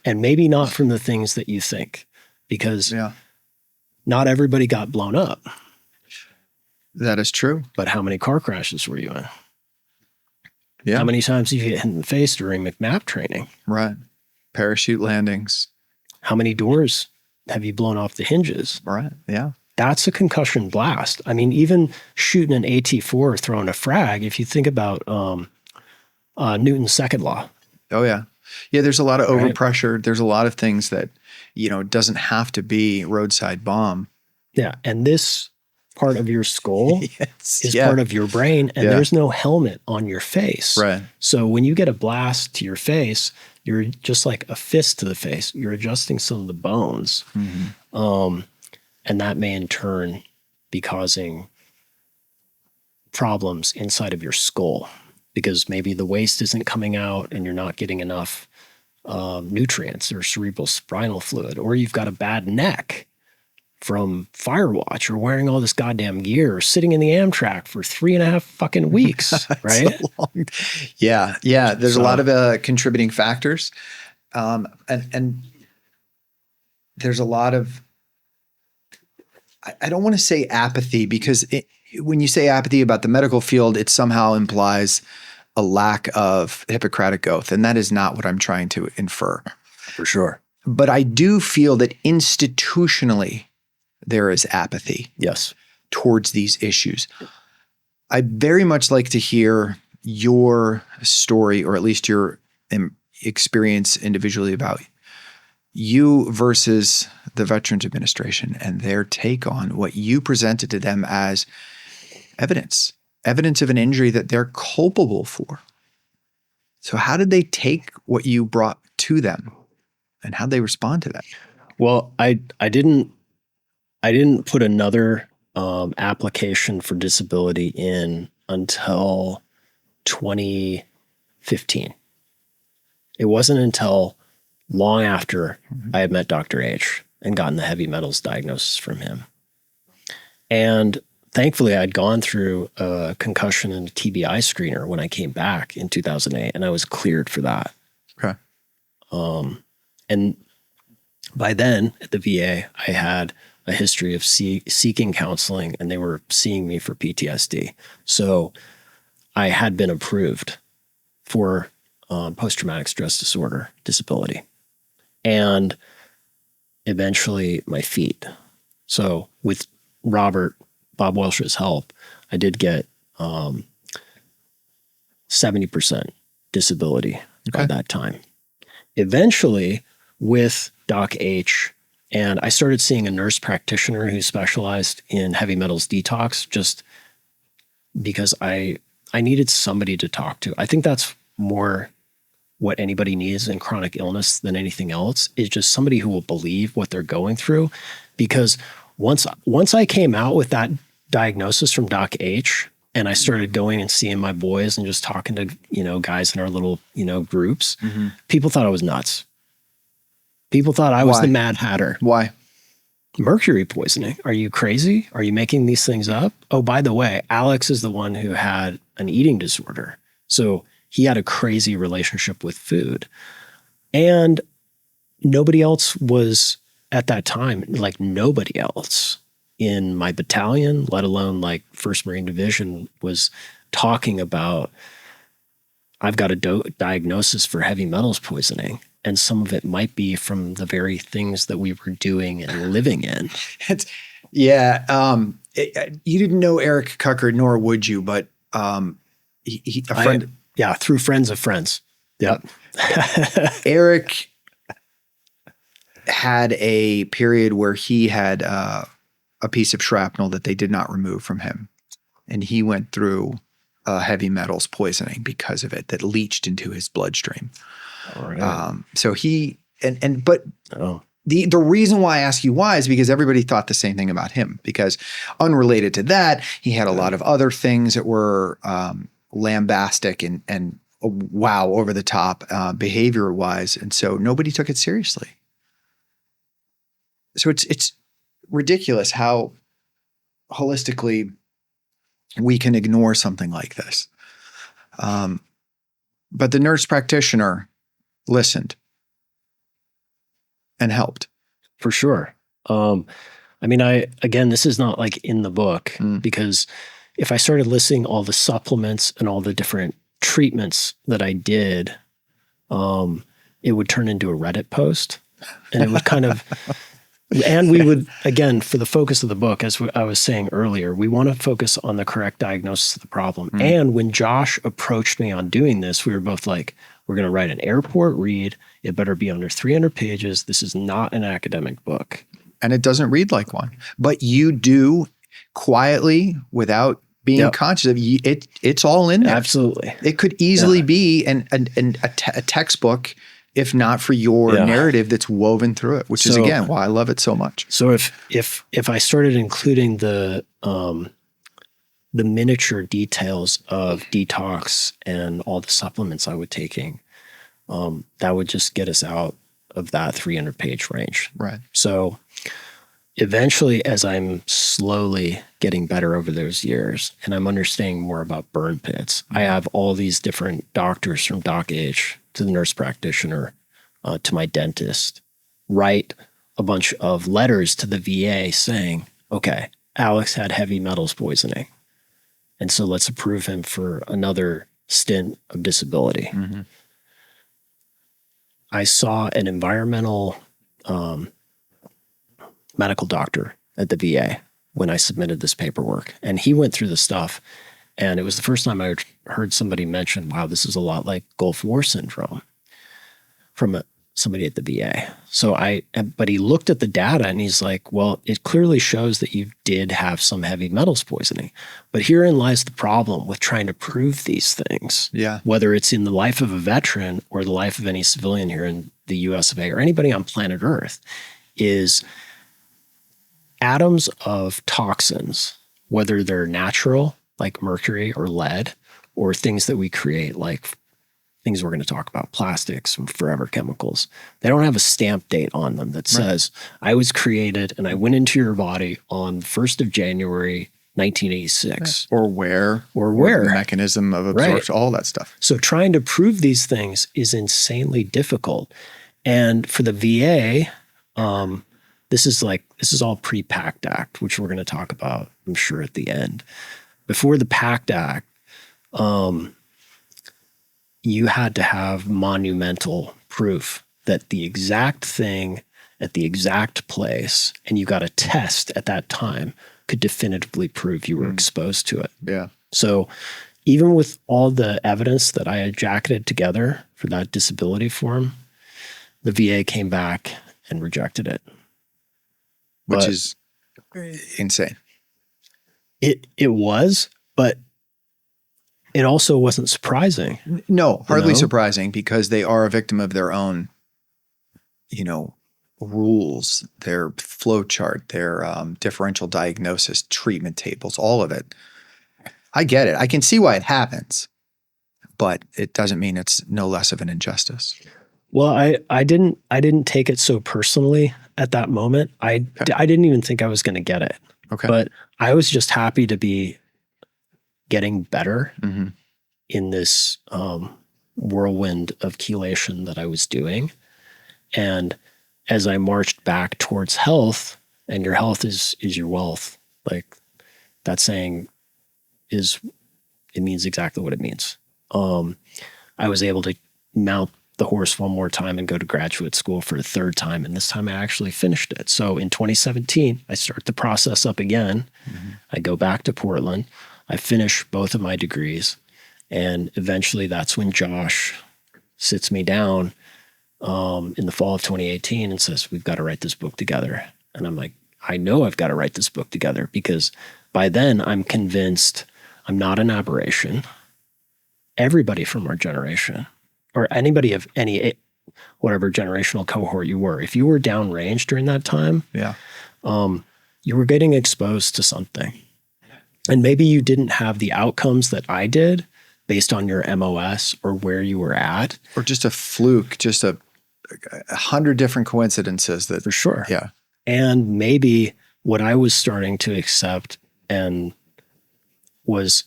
And maybe not from the things that you think, because not everybody got blown up. That is true. But how many car crashes were you in? Yeah. How many times did you get hit in the face during McMAP training? Right. Parachute landings. How many doors have you blown off the hinges? Right. Yeah. that's a concussion blast. I mean, even shooting an AT-4 throwing a frag, if you think about Newton's second law. Oh, yeah. Yeah, there's a lot of Right. overpressure. There's a lot of things that, doesn't have to be roadside bomb. Yeah. And this part of your skull Yes. is Yeah. part of your brain, and Yeah. there's no helmet on your face. Right. So when you get a blast to your face, you're just like a fist to the face. You're adjusting some of the bones. And that may in turn be causing problems inside of your skull because maybe the waste isn't coming out and you're not getting enough nutrients or cerebral spinal fluid, or you've got a bad neck from Firewatch or wearing all this goddamn gear or sitting in the Amtrak for 3.5 fucking weeks, right? Yeah. Yeah. There's a lot of contributing factors. And there's a lot of, I don't want to say apathy because when you say apathy about the medical field, it somehow implies a lack of Hippocratic oath. And that is not what I'm trying to infer. For sure. But I do feel that institutionally there is apathy. Yes. Towards these issues. I'd very much like to hear your story, or at least your experience individually about you versus the Veterans Administration and their take on what you presented to them as evidence of an injury that they're culpable for. So how did they take what you brought to them and how'd they respond to that? Well, I didn't put another application for disability in until 2015. It wasn't until long after I had met Dr. H and gotten the heavy metals diagnosis from him. And thankfully, I'd gone through a concussion and a TBI screener when I came back in 2008, and I was cleared for that. Okay. And by then at the VA, I had a history of seeking counseling, and they were seeing me for PTSD. So I had been approved for post-traumatic stress disorder disability. And eventually my feet. So with Bob Welsh's help, I did get 70% disability by that time. Eventually with Doc H, and I started seeing a nurse practitioner who specialized in heavy metals detox just because I needed somebody to talk to. I think that's more what anybody needs in chronic illness than anything else, is just somebody who will believe what they're going through. Because once I came out with that diagnosis from Doc H, and I started going and seeing my boys and just talking to, guys in our little, groups, people thought I was nuts. People thought I was the Mad Hatter. Why? Mercury poisoning. Are you crazy? Are you making these things up? Oh, by the way, Alex is the one who had an eating disorder. So he had a crazy relationship with food. And nobody else was at that time, like nobody else in my battalion, let alone like 1st Marine Division, was talking about, I've got a diagnosis for heavy metals poisoning. And some of it might be from the very things that we were doing and living in. You didn't know Eric Cucker, nor would you, but a friend. Through friends of friends. Yep. Eric had a period where he had a piece of shrapnel that they did not remove from him. And he went through heavy metals poisoning because of it that leached into his bloodstream. All right. So he, the reason why I ask you why is because everybody thought the same thing about him, because unrelated to that, he had a lot of other things that were lambastic and wow, over the top behavior wise. And so nobody took it seriously. So it's ridiculous how holistically we can ignore something like this. But the nurse practitioner listened and helped. For sure. This is not like in the book, because if I started listing all the supplements and all the different treatments that I did, it would turn into a Reddit post, and it would kind of And we would, again, for the focus of the book, as I was saying earlier, we want to focus on the correct diagnosis of the problem. And when Josh approached me on doing this, we were both like, we're going to write an airport read. It better be under 300 pages. This is not an academic book. And it doesn't read like one. But you do quietly, without being conscious of it, it's all in there. Absolutely. It could easily be a textbook, if not for your narrative that's woven through it, which is, again, why I love it so much. So if I started including the miniature details of detox and all the supplements I was taking, that would just get us out of that 300-page range. Right. So eventually, as I'm slowly getting better over those years and I'm understanding more about burn pits, I have all these different doctors, from doc age to the nurse practitioner to my dentist, write a bunch of letters to the VA saying, okay, Alex had heavy metals poisoning, and so let's approve him for another stint of disability. Mm-hmm. I saw an environmental medical doctor at the VA when I submitted this paperwork, and he went through the stuff, and it was the first time I heard somebody mention, wow, this is a lot like Gulf War syndrome from somebody at the VA. But he looked at the data and he's like, well, it clearly shows that you did have some heavy metals poisoning. But herein lies the problem with trying to prove these things. Yeah. Whether it's in the life of a veteran or the life of any civilian here in the US of A or anybody on planet Earth, is atoms of toxins, whether they're natural, like mercury or lead, or things that we create, like things we're going to talk about, plastics and forever chemicals. They don't have a stamp date on them that says, I was created and I went into your body on 1st of January, 1986. Or where. Or where. The mechanism of absorption, all that stuff. So trying to prove these things is insanely difficult. And for the VA, this is all pre-PACT Act, which we're going to talk about, I'm sure, at the end. Before the PACT Act, you had to have monumental proof that the exact thing at the exact place, and you got a test at that time, could definitively prove you were exposed to it. Yeah. So even with all the evidence that I had jacketed together for that disability form, the VA came back and rejected it. Which is insane. It was, but it also wasn't surprising. No, hardly surprising, because they are a victim of their own, rules, their flow chart, their differential diagnosis, treatment tables, all of it. I get it. I can see why it happens, but it doesn't mean it's no less of an injustice. Well, I didn't take it so personally at that moment. I didn't even think I was going to get it. Okay. But I was just happy to be getting better in this whirlwind of chelation that I was doing. And as I marched back towards health, and your health is your wealth, like that saying it means exactly what it means. I was able to mount the horse one more time and go to graduate school for a third time. And this time I actually finished it. So in 2017, I start the process up again. I go back to Portland. I finish both of my degrees. And eventually that's when Josh sits me down in the fall of 2018 and says, we've got to write this book together. And I'm like, I know I've got to write this book together, because by then I'm convinced I'm not an aberration. Everybody from our generation, or anybody of any, whatever generational cohort you were, if you were downrange during that time, you were getting exposed to something. And maybe you didn't have the outcomes that I did based on your MOS or where you were at. Or just a fluke, just a 100 different coincidences that. For sure. Yeah. And maybe what I was starting to accept was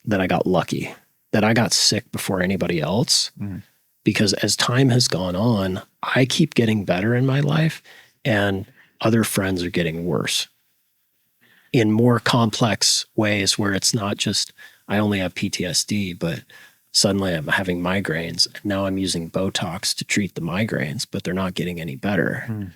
that I got lucky, that I got sick before anybody else, because as time has gone on, I keep getting better in my life and other friends are getting worse in more complex ways, where it's not just, I only have PTSD, but suddenly I'm having migraines and now I'm using Botox to treat the migraines, but they're not getting any better.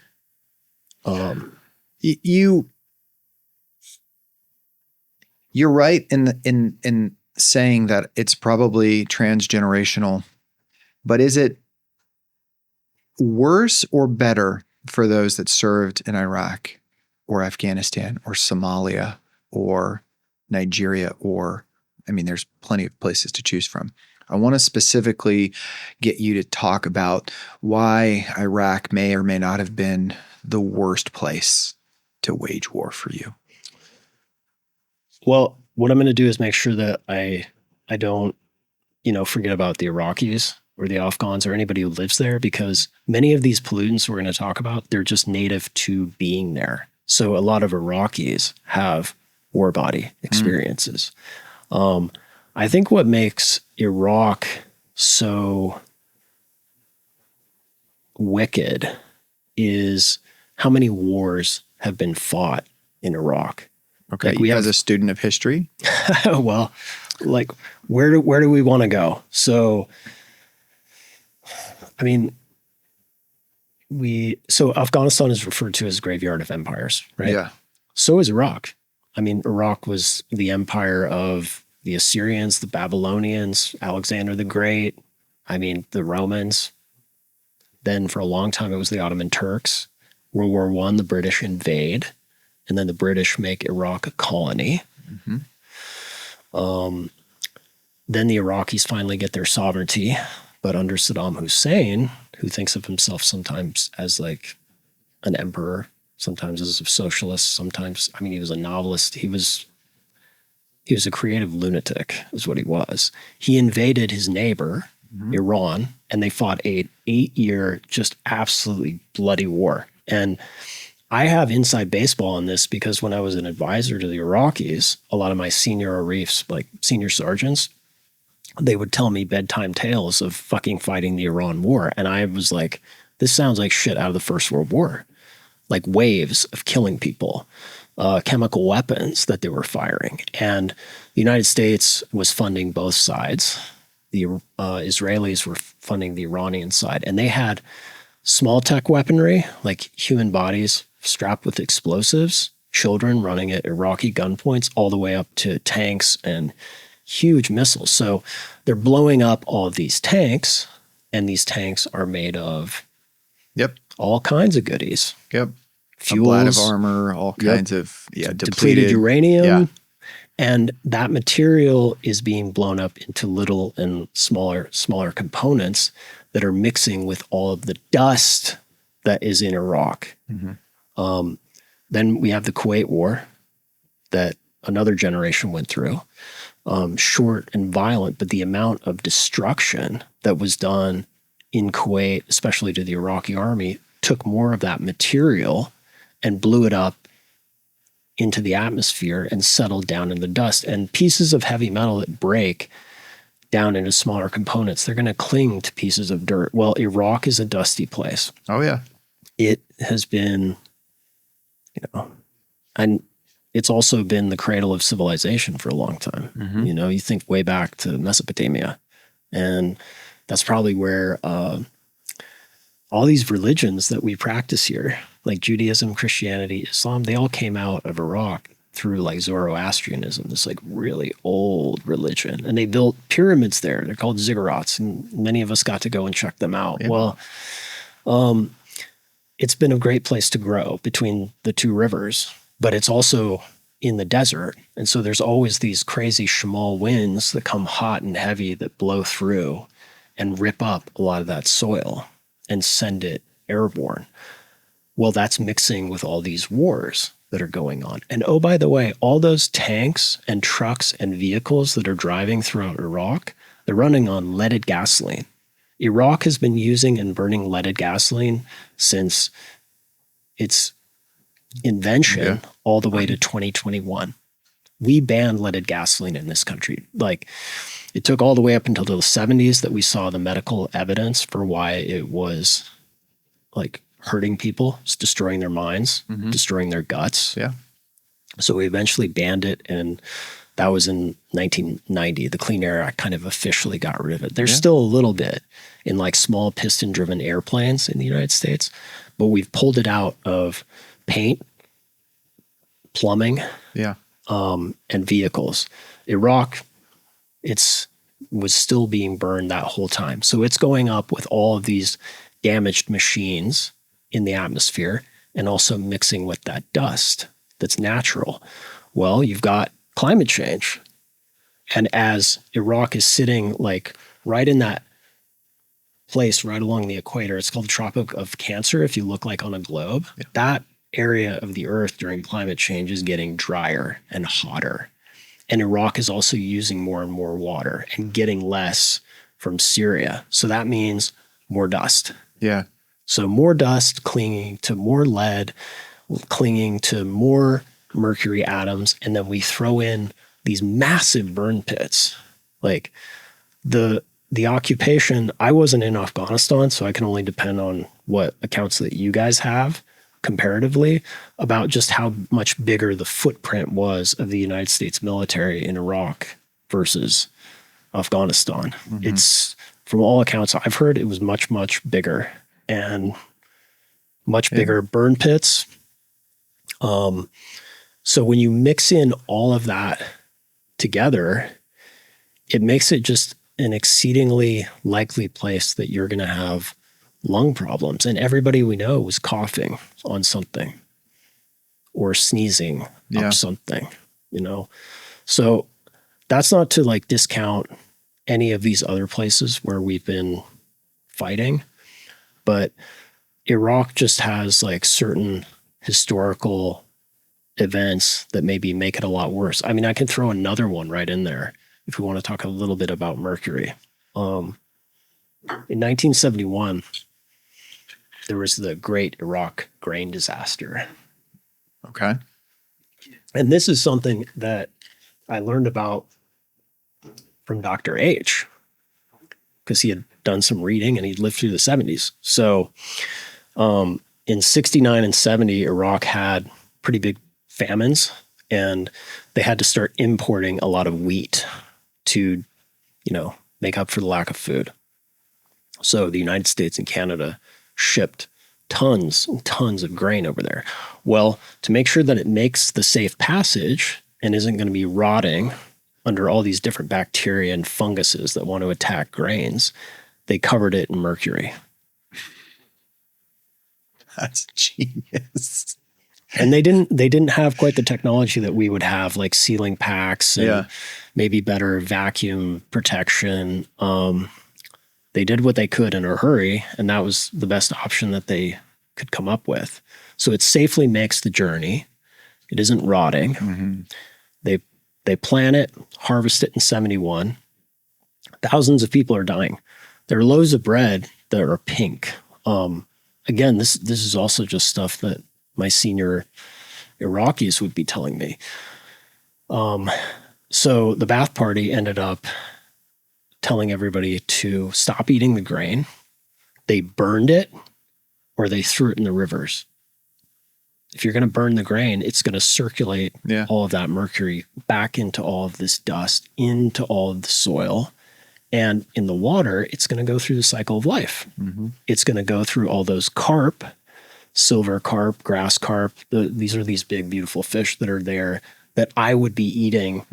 You're right in saying that it's probably transgenerational, but is it worse or better for those that served in Iraq or Afghanistan or Somalia or Nigeria there's plenty of places to choose from. I want to specifically get you to talk about why Iraq may or may not have been the worst place to wage war for you. Well, what I'm going to do is make sure that I don't, forget about the Iraqis or the Afghans or anybody who lives there, because many of these pollutants we're going to talk about, they're just native to being there. So a lot of Iraqis have warbody experiences. I think what makes Iraq so wicked is how many wars have been fought in Iraq. Okay, like as a student of history? Well, like where do we want to go? So, Afghanistan is referred to as graveyard of empires, right? Yeah. So is Iraq. Iraq was the empire of the Assyrians, the Babylonians, Alexander the Great, the Romans. Then for a long time, it was the Ottoman Turks. World War I, the British invade, and then the British make Iraq a colony. Mm-hmm. Then the Iraqis finally get their sovereignty, but under Saddam Hussein, who thinks of himself sometimes as like an emperor, sometimes as a socialist, sometimes, he was a novelist. He was a creative lunatic, is what he was. He invaded his neighbor, Iran, and they fought an 8-year, just absolutely bloody war. And I have inside baseball on this because when I was an advisor to the Iraqis, a lot of my senior Arifs, like senior sergeants, they would tell me bedtime tales of fucking fighting the Iran war. And I was like, this sounds like shit out of the First World War. Like waves of killing people, chemical weapons that they were firing. And the United States was funding both sides. The Israelis were funding the Iranian side. And they had small tech weaponry, like human bodies strapped with explosives, children running at Iraqi gunpoints, all the way up to tanks and huge missiles. So they're blowing up all of these tanks, and these tanks are made of all kinds of goodies. Fuels, a blat of armor, all kinds of depleted uranium. Yeah. And that material is being blown up into little and smaller components that are mixing with all of the dust that is in Iraq. Mm-hmm. Then we have the Kuwait War that another generation went through. Short and violent, but the amount of destruction that was done in Kuwait, especially to the Iraqi army, took more of that material and blew it up into the atmosphere and settled down in the dust. And pieces of heavy metal that break down into smaller components, they're going to cling to pieces of dirt. Well, Iraq is a dusty place. Oh, yeah. It has been, and it's also been the cradle of civilization for a long time. Mm-hmm. You think way back to Mesopotamia, and that's probably where all these religions that we practice here, like Judaism, Christianity, Islam, they all came out of Iraq through like Zoroastrianism, this like really old religion. And they built pyramids there. They're called ziggurats, and many of us got to go and check them out. Yeah. Well, it's been a great place to grow between the two rivers, but it's also in the desert. And so there's always these crazy Shamal winds that come hot and heavy that blow through and rip up a lot of that soil and send it airborne. Well, that's mixing with all these wars that are going on. And oh, by the way, all those tanks and trucks and vehicles that are driving throughout Iraq, they're running on leaded gasoline. Iraq has been using and burning leaded gasoline since its invention all the way to 2021. We banned leaded gasoline in this country. Like, it took all the way up until the 70s that we saw the medical evidence for why it was like hurting people, it's destroying their minds, destroying their guts. Yeah. So we eventually banned it, and that was in 1990. The Clean Air Act kind of officially got rid of it. There's still a little bit in like small piston-driven airplanes in the United States, but we've pulled it out of paint, plumbing, Yeah. and vehicles. Iraq, was still being burned that whole time. So it's going up with all of these damaged machines in the atmosphere and also mixing with that dust that's natural. Well, you've got climate change. And as Iraq is sitting like right in that place right along the equator, it's called the Tropic of Cancer. If you look like on a globe, that area of the earth during climate change is getting drier and hotter. And Iraq is also using more and more water and getting less from Syria. So that means more dust. Yeah. So more dust clinging to more lead, clinging to more mercury atoms. And then we throw in these massive burn pits. Like the occupation, I wasn't in Afghanistan, so I can only depend on what accounts that you guys have comparatively about just how much bigger the footprint was of the United States military in Iraq versus Afghanistan. Mm-hmm. It's, from all accounts I've heard, it was much, much bigger and much bigger burn pits. So when you mix in all of that together, it makes it just an exceedingly likely place that you're going to have lung problems. And everybody we know was coughing on something or sneezing up something, you know? So that's not to like discount any of these other places where we've been fighting, but Iraq just has like certain historical events that maybe make it a lot worse. I mean, I can throw another one right in there if we want to talk a little bit about mercury. In 1971, there was the Great Iraq Grain Disaster. Okay. And this is something that I learned about from Dr. H, because he had done some reading and he'd lived through the 70s. So in 69 and 70, Iraq had pretty big famines, and they had to start importing a lot of wheat to, make up for the lack of food. So the United States and Canada shipped tons and tons of grain over there. Well, to make sure that it makes the safe passage and isn't going to be rotting under all these different bacteria and funguses that want to attack grains, they covered it in mercury. That's genius. And they didn't have quite the technology that we would have, like sealing packs and maybe better vacuum protection. They did what they could in a hurry, and that was the best option that they could come up with. So it safely makes the journey. It isn't rotting. Mm-hmm. They plant it, harvest it in 71. Thousands of people are dying. There are loaves of bread that are pink. Again, this is also just stuff that my senior Iraqis would be telling me. So the Ba'ath Party ended up telling everybody to stop eating the grain. They burned it, or they threw it in the rivers. If you're going to burn the grain, it's going to circulate all of that mercury back into all of this dust, into all of the soil. And in the water, it's going to go through the cycle of life. Mm-hmm. It's going to go through all those carp, silver carp, grass carp. These are these big, beautiful fish that are there that I would be eating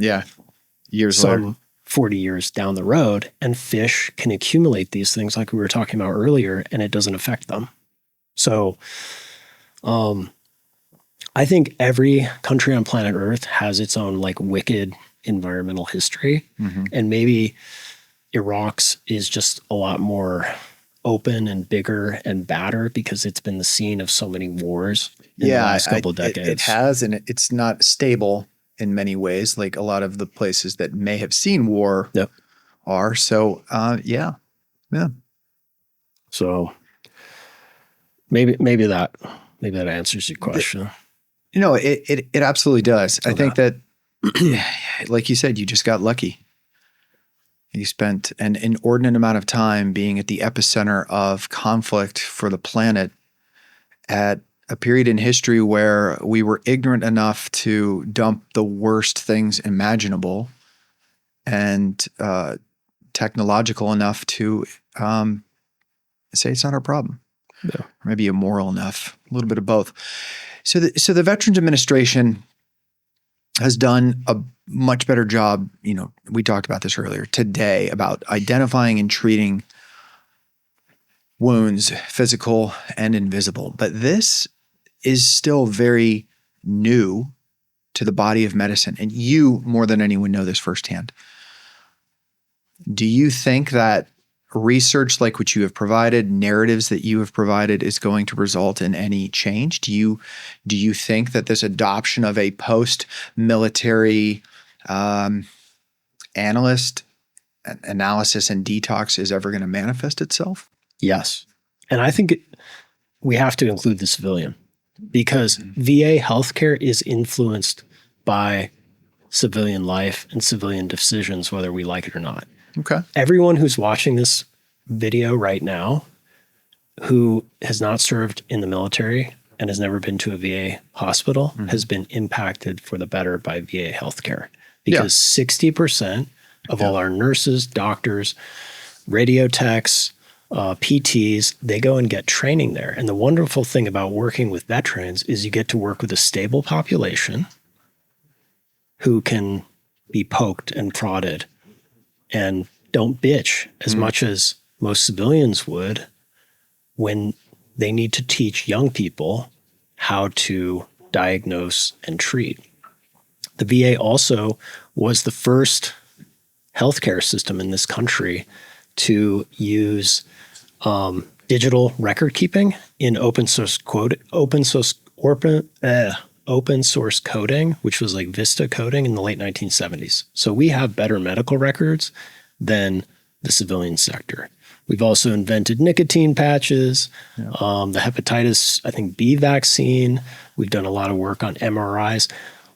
years later. 40 years down the road. And fish can accumulate these things like we were talking about earlier, and it doesn't affect them. So I think every country on planet Earth has its own like wicked environmental history. Mm-hmm. And maybe Iraq's is just a lot more open and bigger and badder because it's been the scene of so many wars in the last couple of decades. It has, and it's not stable in many ways, like a lot of the places that may have seen war are. So, yeah. So maybe that answers your question. It absolutely does. I think that, like you said, you just got lucky. You spent an inordinate amount of time being at the epicenter of conflict for the planet at a period in history where we were ignorant enough to dump the worst things imaginable and technological enough to say it's not our problem. maybe immoral enough, a little bit of both. So the Veterans Administration has done a much better job. We talked about this earlier today about identifying and treating wounds, physical and invisible. But this is still very new to the body of medicine. And you, more than anyone, know this firsthand. Do you think that research like what you have provided, narratives that you have provided, is going to result in any change? Do you think that this adoption of a post-military analysis and detox is ever going to manifest itself? Yes. And I think we have to include the civilian, because VA healthcare is influenced by civilian life and civilian decisions, whether we like it or not. Okay. Everyone who's watching this video right now who has not served in the military and has never been to a VA hospital has been impacted for the better by VA healthcare, because 60% of all our nurses, doctors, radio techs, PTs, they go and get training there. And the wonderful thing about working with veterans is you get to work with a stable population who can be poked and prodded and don't bitch as much as most civilians would when they need to teach young people how to diagnose and treat. The VA also was the first healthcare system in this country to use digital record keeping in open source coding, which was like Vista coding in the late 1970s. So we have better medical records than the civilian sector. We've also invented nicotine patches, the hepatitis, I think, B vaccine. We've done a lot of work on MRIs.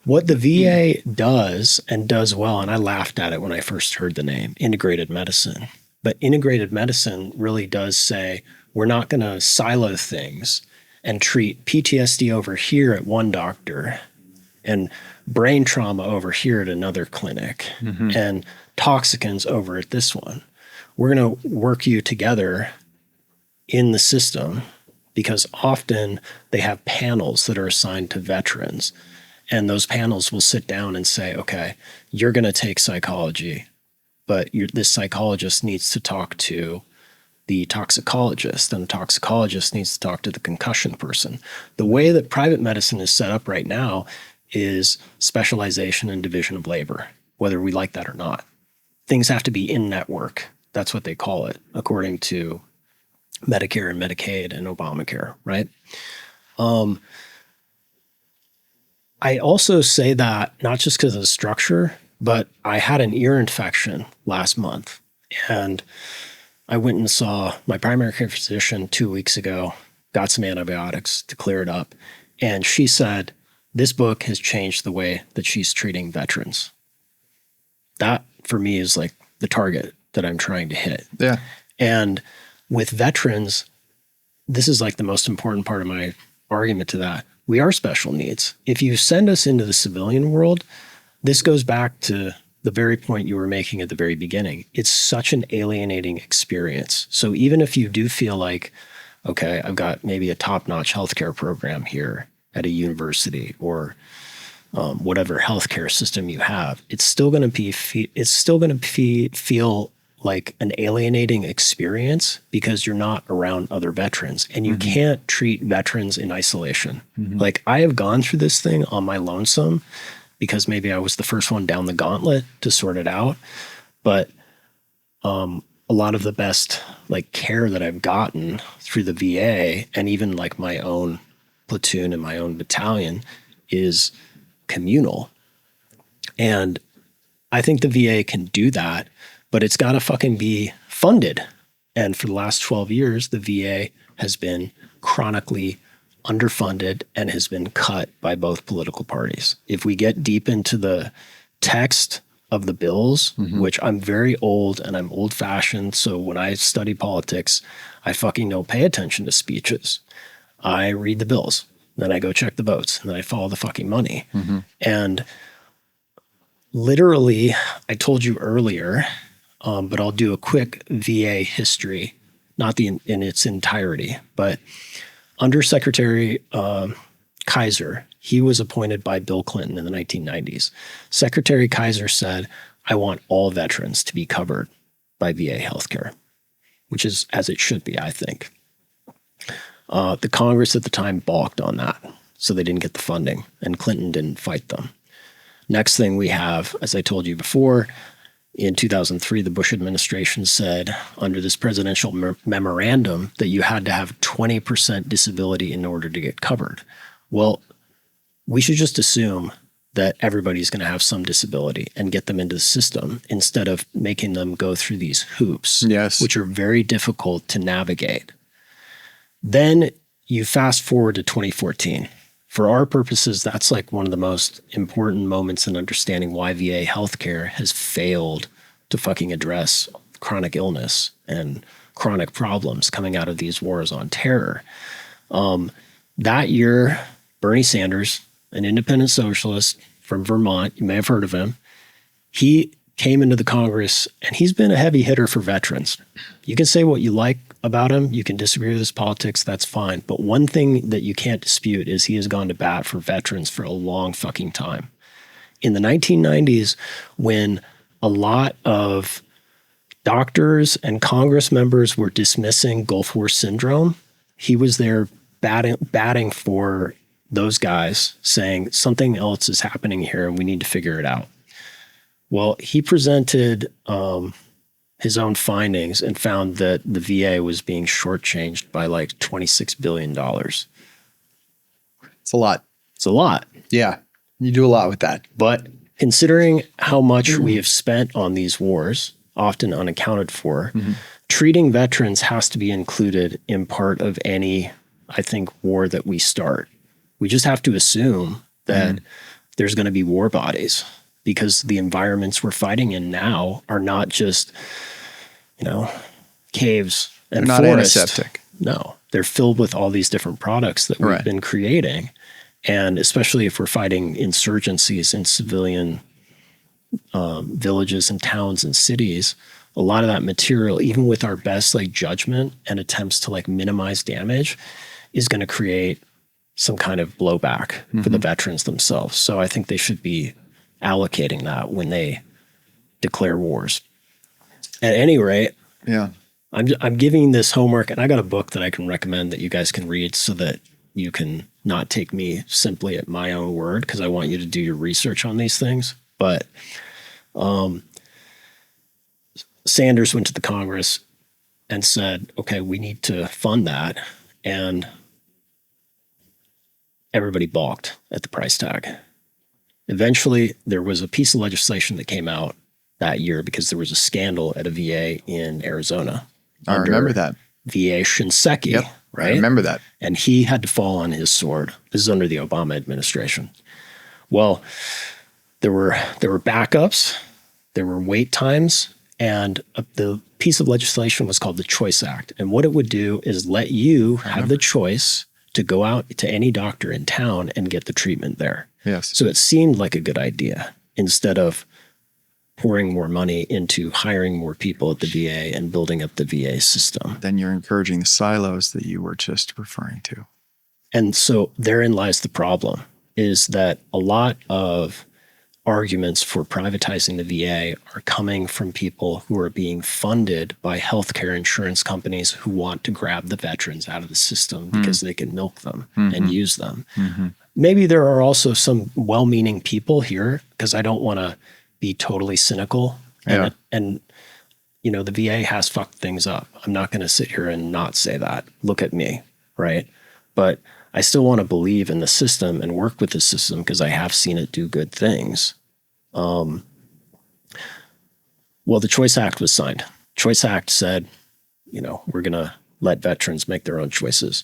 What the VA does, and does well, and I laughed at it when I first heard the name, integrated medicine. But integrated medicine really does say, we're not going to silo things and treat PTSD over here at one doctor and brain trauma over here at another clinic and toxicants over at this one. We're going to work you together in the system, because often they have panels that are assigned to veterans. And those panels will sit down and say, okay, you're going to take psychology, but this psychologist needs to talk to the toxicologist, and the toxicologist needs to talk to the concussion person. The way that private medicine is set up right now is specialization and division of labor, whether we like that or not. Things have to be in network. That's what they call it, according to Medicare and Medicaid and Obamacare, right? I also say that not just because of the structure, but I had an ear infection last month, and I went and saw my primary care physician 2 weeks ago, got some antibiotics to clear it up, and she said, this book has changed the way that she's treating veterans. That, for me, is like the target that I'm trying to hit. Yeah. And with veterans, this is like the most important part of my argument to that. We are special needs. If you send us into the civilian world, this goes back to the very point you were making at the very beginning. It's such an alienating experience. So even if you do feel like, okay, I've got maybe a top-notch healthcare program here at a university or whatever healthcare system you have, it's still going to feel like an alienating experience because you're not around other veterans, and you can't treat veterans in isolation. Like, I have gone through this thing on my lonesome because maybe I was the first one down the gauntlet to sort it out. But a lot of the best like care that I've gotten through the VA, and even like my own platoon and my own battalion, is communal. And I think the VA can do that, but it's got to fucking be funded. And for the last 12 years, the VA has been chronically underfunded and has been cut by both political parties. If we get deep into the text of the bills, which I'm very old and I'm old fashioned. So when I study politics, I fucking don't pay attention to speeches. I read the bills, then I go check the votes, and then I follow the fucking money. And literally, I told you earlier, but I'll do a quick VA history not in its entirety, but under Secretary Kaiser, he was appointed by Bill Clinton in the 1990s. Secretary Kaiser said, I want all veterans to be covered by VA healthcare, which is as it should be, I think. The Congress at the time balked on that, so they didn't get the funding, and Clinton didn't fight them. Next thing we have, as I told you before, in 2003, the Bush administration said under this presidential memorandum that you had to have 20% disability in order to get covered. Well, we should just assume that everybody's going to have some disability and get them into the system instead of making them go through these hoops, yes, which are very difficult to navigate. Then you fast forward to 2014. For our purposes, that's like one of the most important moments in understanding why VA healthcare has failed to fucking address chronic illness and chronic problems coming out of these wars on terror. That year, Bernie Sanders, an independent socialist from Vermont, you may have heard of him, he came into the Congress and he's been a heavy hitter for veterans. You can say what you like about him. You can disagree with his politics. That's fine. But one thing that you can't dispute is he has gone to bat for veterans for a long fucking time. In the 1990s, when a lot of doctors and Congress members were dismissing Gulf War syndrome, he was there batting for those guys, saying something else is happening here and we need to figure it out. Well, he presented his own findings and found that the VA was being shortchanged by like $26 billion. It's a lot. It's a lot. Yeah. You do a lot with that. But considering how much we have spent on these wars, often unaccounted for, treating veterans has to be included in part of any, I think, war that we start. We just have to assume that there's going to be war bodies, because the environments we're fighting in now are not just, caves and they're not forests. antiseptic. No, they're filled with all these different products that we've been creating. And especially if we're fighting insurgencies in civilian villages and towns and cities, a lot of that material, even with our best judgment and attempts to minimize damage, is going to create some kind of blowback for the veterans themselves. So I think they should be allocating that when they declare wars. At any rate, I'm giving this homework, and I got a book that I can recommend that you guys can read so that you can not take me simply at my own word, because I want you to do your research on these things. But Sanders went to the Congress and said, okay, we need to fund that. And everybody balked at the price tag. Eventually, there was a piece of legislation that came out that year because there was a scandal at a VA in Arizona. I remember that. VA Shinseki, right? I remember that. And he had to fall on his sword. This is under the Obama administration. Well, there were backups, there were wait times, and the piece of legislation was called the Choice Act. And what it would do is let you have the choice to go out to any doctor in town and get the treatment there. Yes. So it seemed like a good idea instead of pouring more money into hiring more people at the VA and building up the VA system. Then you're encouraging the silos that you were just referring to. And so therein lies the problem, is that a lot of arguments for privatizing the VA are coming from people who are being funded by healthcare insurance companies who want to grab the veterans out of the system because they can milk them and use them. Maybe there are also some well-meaning people here, because I don't want to be totally cynical. And the VA has fucked things up. I'm not going to sit here and not say that. Look at me, right? But I still want to believe in the system and work with the system because I have seen it do good things. Well, the Choice Act was signed. Choice Act said, we're going to let veterans make their own choices.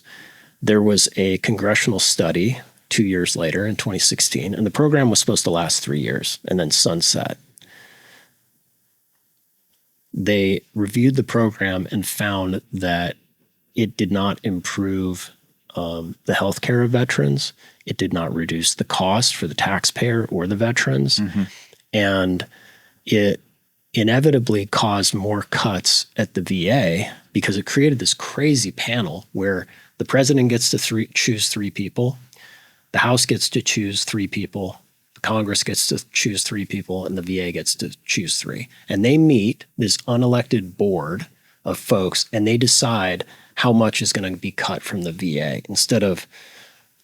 There was a congressional study 2 years later in 2016, and the program was supposed to last 3 years and then sunset. They reviewed the program and found that it did not improve the health care of veterans. It did not reduce the cost for the taxpayer or the veterans. And it inevitably caused more cuts at the VA because it created this crazy panel where the president gets to choose 3 people, the House gets to choose 3 people, the Congress gets to choose 3 people, and the VA gets to choose 3. And they meet this unelected board of folks, and they decide how much is going to be cut from the VA instead of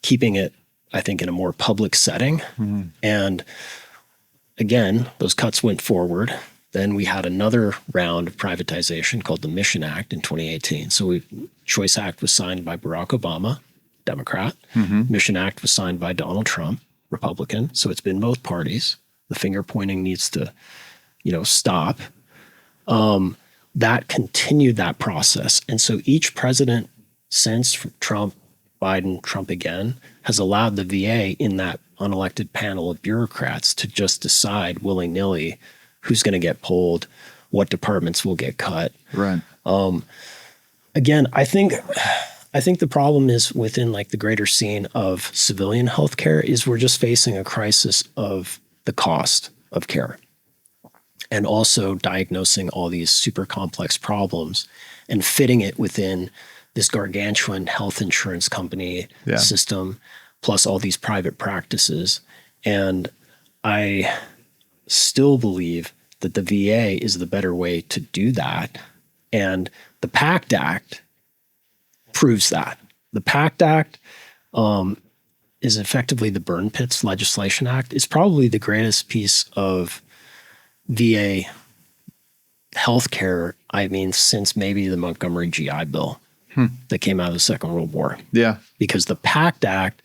keeping it, I think, in a more public setting. And again, those cuts went forward. Then we had another round of privatization called the Mission Act in 2018. So Choice Act was signed by Barack Obama, Democrat. Mission Act was signed by Donald Trump, Republican. So it's been both parties. The finger pointing needs to, stop. That continued that process. And so each president since Trump, Biden, Trump again, has allowed the VA in that unelected panel of bureaucrats to just decide willy-nilly who's going to get pulled, what departments will get cut. Right. Again, I think the problem is within like the greater scene of civilian healthcare is we're just facing a crisis of the cost of care and also diagnosing all these super complex problems and fitting it within this gargantuan health insurance company system, plus all these private practices. And I still believe that the VA is the better way to do that. And the PACT Act proves that. The PACT Act is effectively the Burn Pits Legislation Act. It's probably the greatest piece of VA healthcare, since maybe the Montgomery GI Bill that came out of the Second World War. Yeah. Because the PACT Act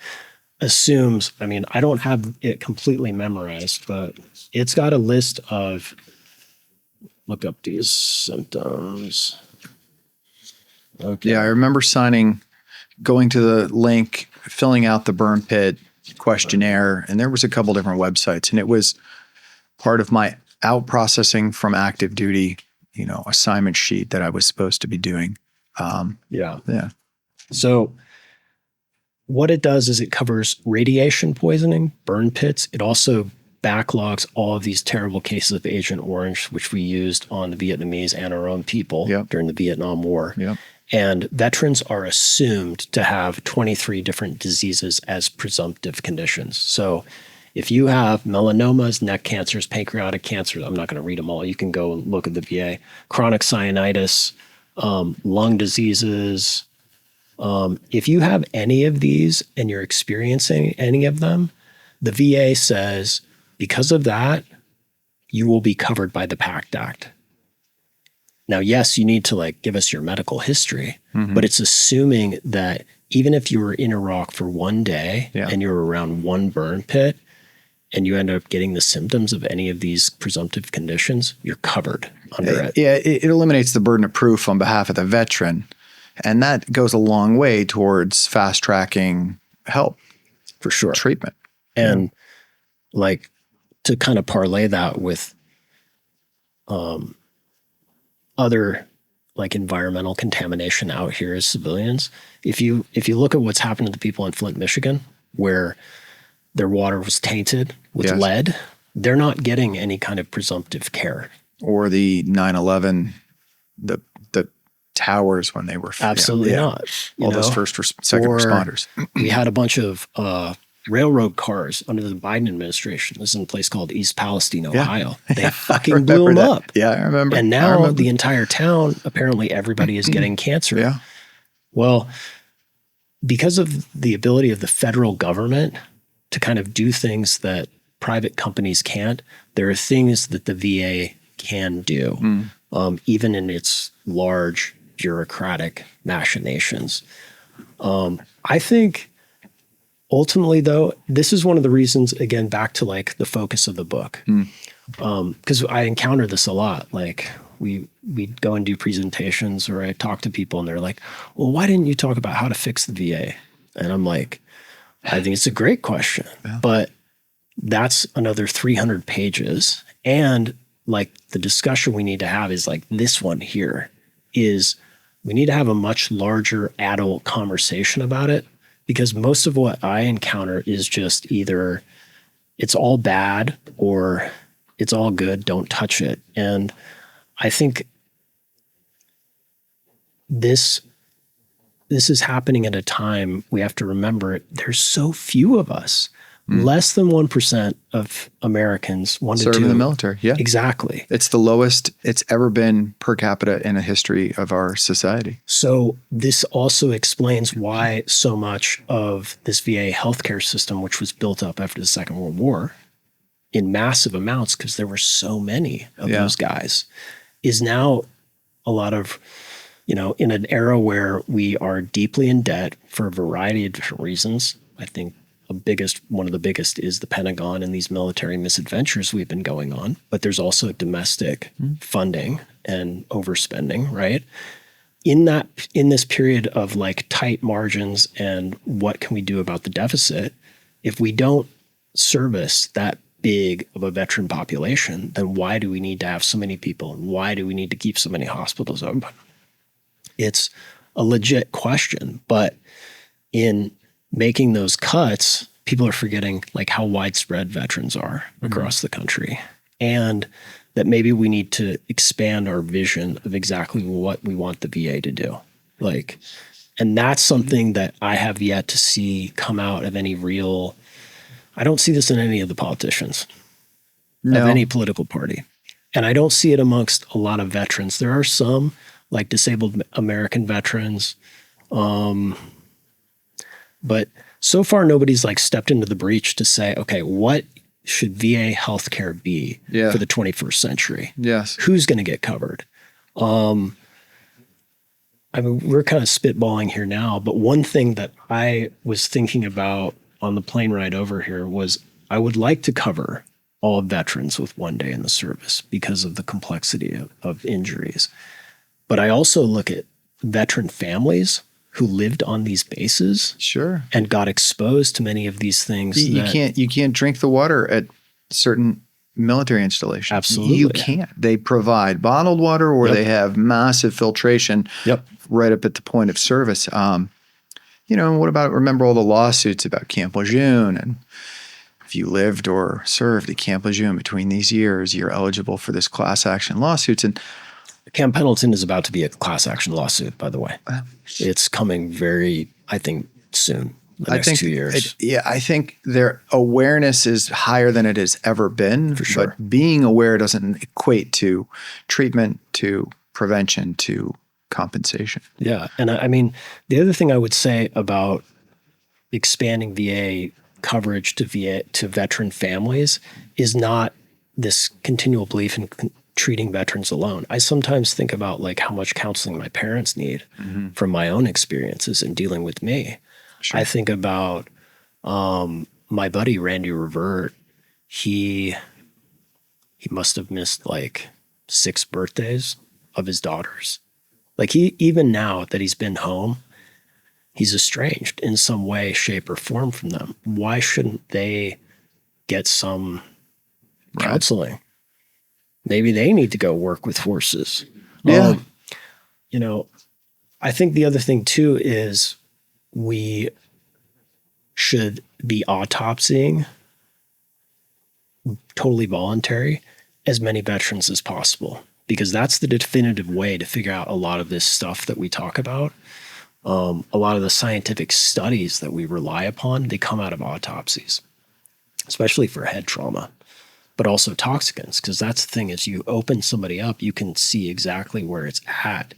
assumes, I don't have it completely memorized, but it's got a list of, look up these symptoms. Okay. Yeah, I remember going to the link, filling out the burn pit questionnaire, and there was a couple different websites, and it was part of my out processing from active duty, assignment sheet that I was supposed to be doing. Yeah. So what it does is it covers radiation poisoning, burn pits. It also backlogs all of these terrible cases of Agent Orange, which we used on the Vietnamese and our own people during the Vietnam War. Yep. And veterans are assumed to have 23 different diseases as presumptive conditions. So if you have melanomas, neck cancers, pancreatic cancers, I'm not going to read them all. You can go and look at the VA. Chronic sinusitis, lung diseases. If you have any of these and you're experiencing any of them, the VA says, because of that, you will be covered by the PACT Act. Now, yes, you need to give us your medical history, but it's assuming that even if you were in Iraq for one day and you were around one burn pit and you end up getting the symptoms of any of these presumptive conditions, you're covered under it. Yeah, it eliminates the burden of proof on behalf of the veteran. And that goes a long way towards fast tracking help. For sure. Treatment. And to kind of parlay that with other environmental contamination out here as civilians, if you look at what's happened to the people in Flint, Michigan, where their water was tainted with lead, they're not getting any kind of presumptive care. Or the 9/11, the towers when they were absolutely not. All those second responders. We had a bunch of railroad cars under the Biden administration. This is in a place called East Palestine, Ohio. They fucking blew them up. Yeah, I remember. And now the entire town, apparently everybody is getting cancer. Yeah. Well, because of the ability of the federal government to kind of do things that private companies can't, there are things that the VA can do, even in its large bureaucratic machinations. I think ultimately, though, this is one of the reasons, again, back to the focus of the book, because I encounter this a lot. We'd go and do presentations, or I talk to people and they're like, well, why didn't you talk about how to fix the VA? And I'm like, I think it's a great question, but that's another 300 pages. And the discussion we need to have is this one here is we need to have a much larger adult conversation about it, because most of what I encounter is just either it's all bad or It's all good. Don't touch it. And I think this is happening at a time we have to remember there's so few of us. Less than 1% of Americans want to serve in the military. Yeah, exactly. It's the lowest it's ever been per capita in a history of our society. So this also explains why so much of this VA healthcare system, which was built up after the Second World War in massive amounts because there were so many of those guys, is now a lot of, in an era where we are deeply in debt for a variety of different reasons. I think one of the biggest is the Pentagon and these military misadventures we've been going on. But there's also domestic funding and overspending, right? In this period of like tight margins and what can we do about the deficit, if we don't service that big of a veteran population, then why do we need to have so many people? And why do we need to keep so many hospitals open? It's a legit question, but in making those cuts, people are forgetting like how widespread veterans are across the country, and that maybe we need to expand our vision of exactly what we want the VA to do. And that's something that I have yet to see come out of any real, I don't see this in any of the politicians of any political party. And I don't see it amongst a lot of veterans. There are some like disabled American veterans, but so far, nobody's like stepped into the breach to say, okay, what should VA healthcare be for the 21st century? Yes. Who's going to get covered? I mean, we're kind of spitballing here now, but one thing that I was thinking about on the plane ride over here was I would like to cover all veterans with 1 day in the service because of the complexity of injuries. But I also look at veteran families who lived on these bases, and got exposed to many of these things. You can't drink the water at certain military installations. Absolutely, you can't. They provide bottled water, or they have massive filtration. Right up at the point of service. What about remember all the lawsuits about Camp Lejeune, and if you lived or served at Camp Lejeune between these years, you're eligible for this class action lawsuits. And Camp Pendleton is about to be a class action lawsuit, by the way. It's coming very, I think, soon, the next 2 years. I think their awareness is higher than it has ever been. For sure. But being aware doesn't equate to treatment, to prevention, to compensation. Yeah. And I mean, the other thing I would say about expanding VA coverage to veteran families is not this continual belief in treating veterans alone. I sometimes think about like how much counseling my parents need from my own experiences in dealing with me. Sure. I think about my buddy Randy Revert. He must have missed like 6 birthdays of his daughters. Like even now that he's been home, he's estranged in some way, shape, or form from them. Why shouldn't they get some counseling? Maybe they need to go work with forces. Yeah. I think the other thing too is we should be autopsying totally voluntary as many veterans as possible, because that's the definitive way to figure out a lot of this stuff that we talk about. A lot of the scientific studies that we rely upon, they come out of autopsies, especially for head trauma. But also toxicants, because that's the thing is you open somebody up, you can see exactly where it's at.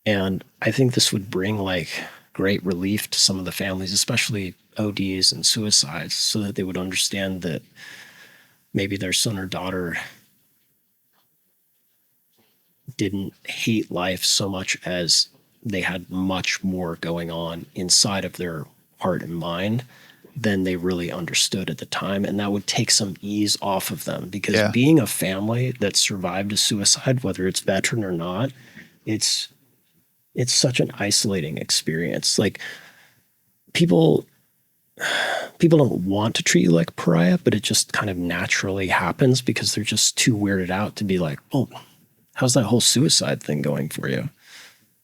And I think this would bring like great relief to some of the families, especially ODs and suicides, so that they would understand that maybe their son or daughter didn't hate life so much as they had much more going on inside of their heart and mind than they really understood at the time. And that would take some ease off of them, because being a family that survived a suicide, whether it's veteran or not, it's such an isolating experience. Like people don't want to treat you like a pariah, but it just kind of naturally happens because they're just too weirded out to be like, oh, how's that whole suicide thing going for you?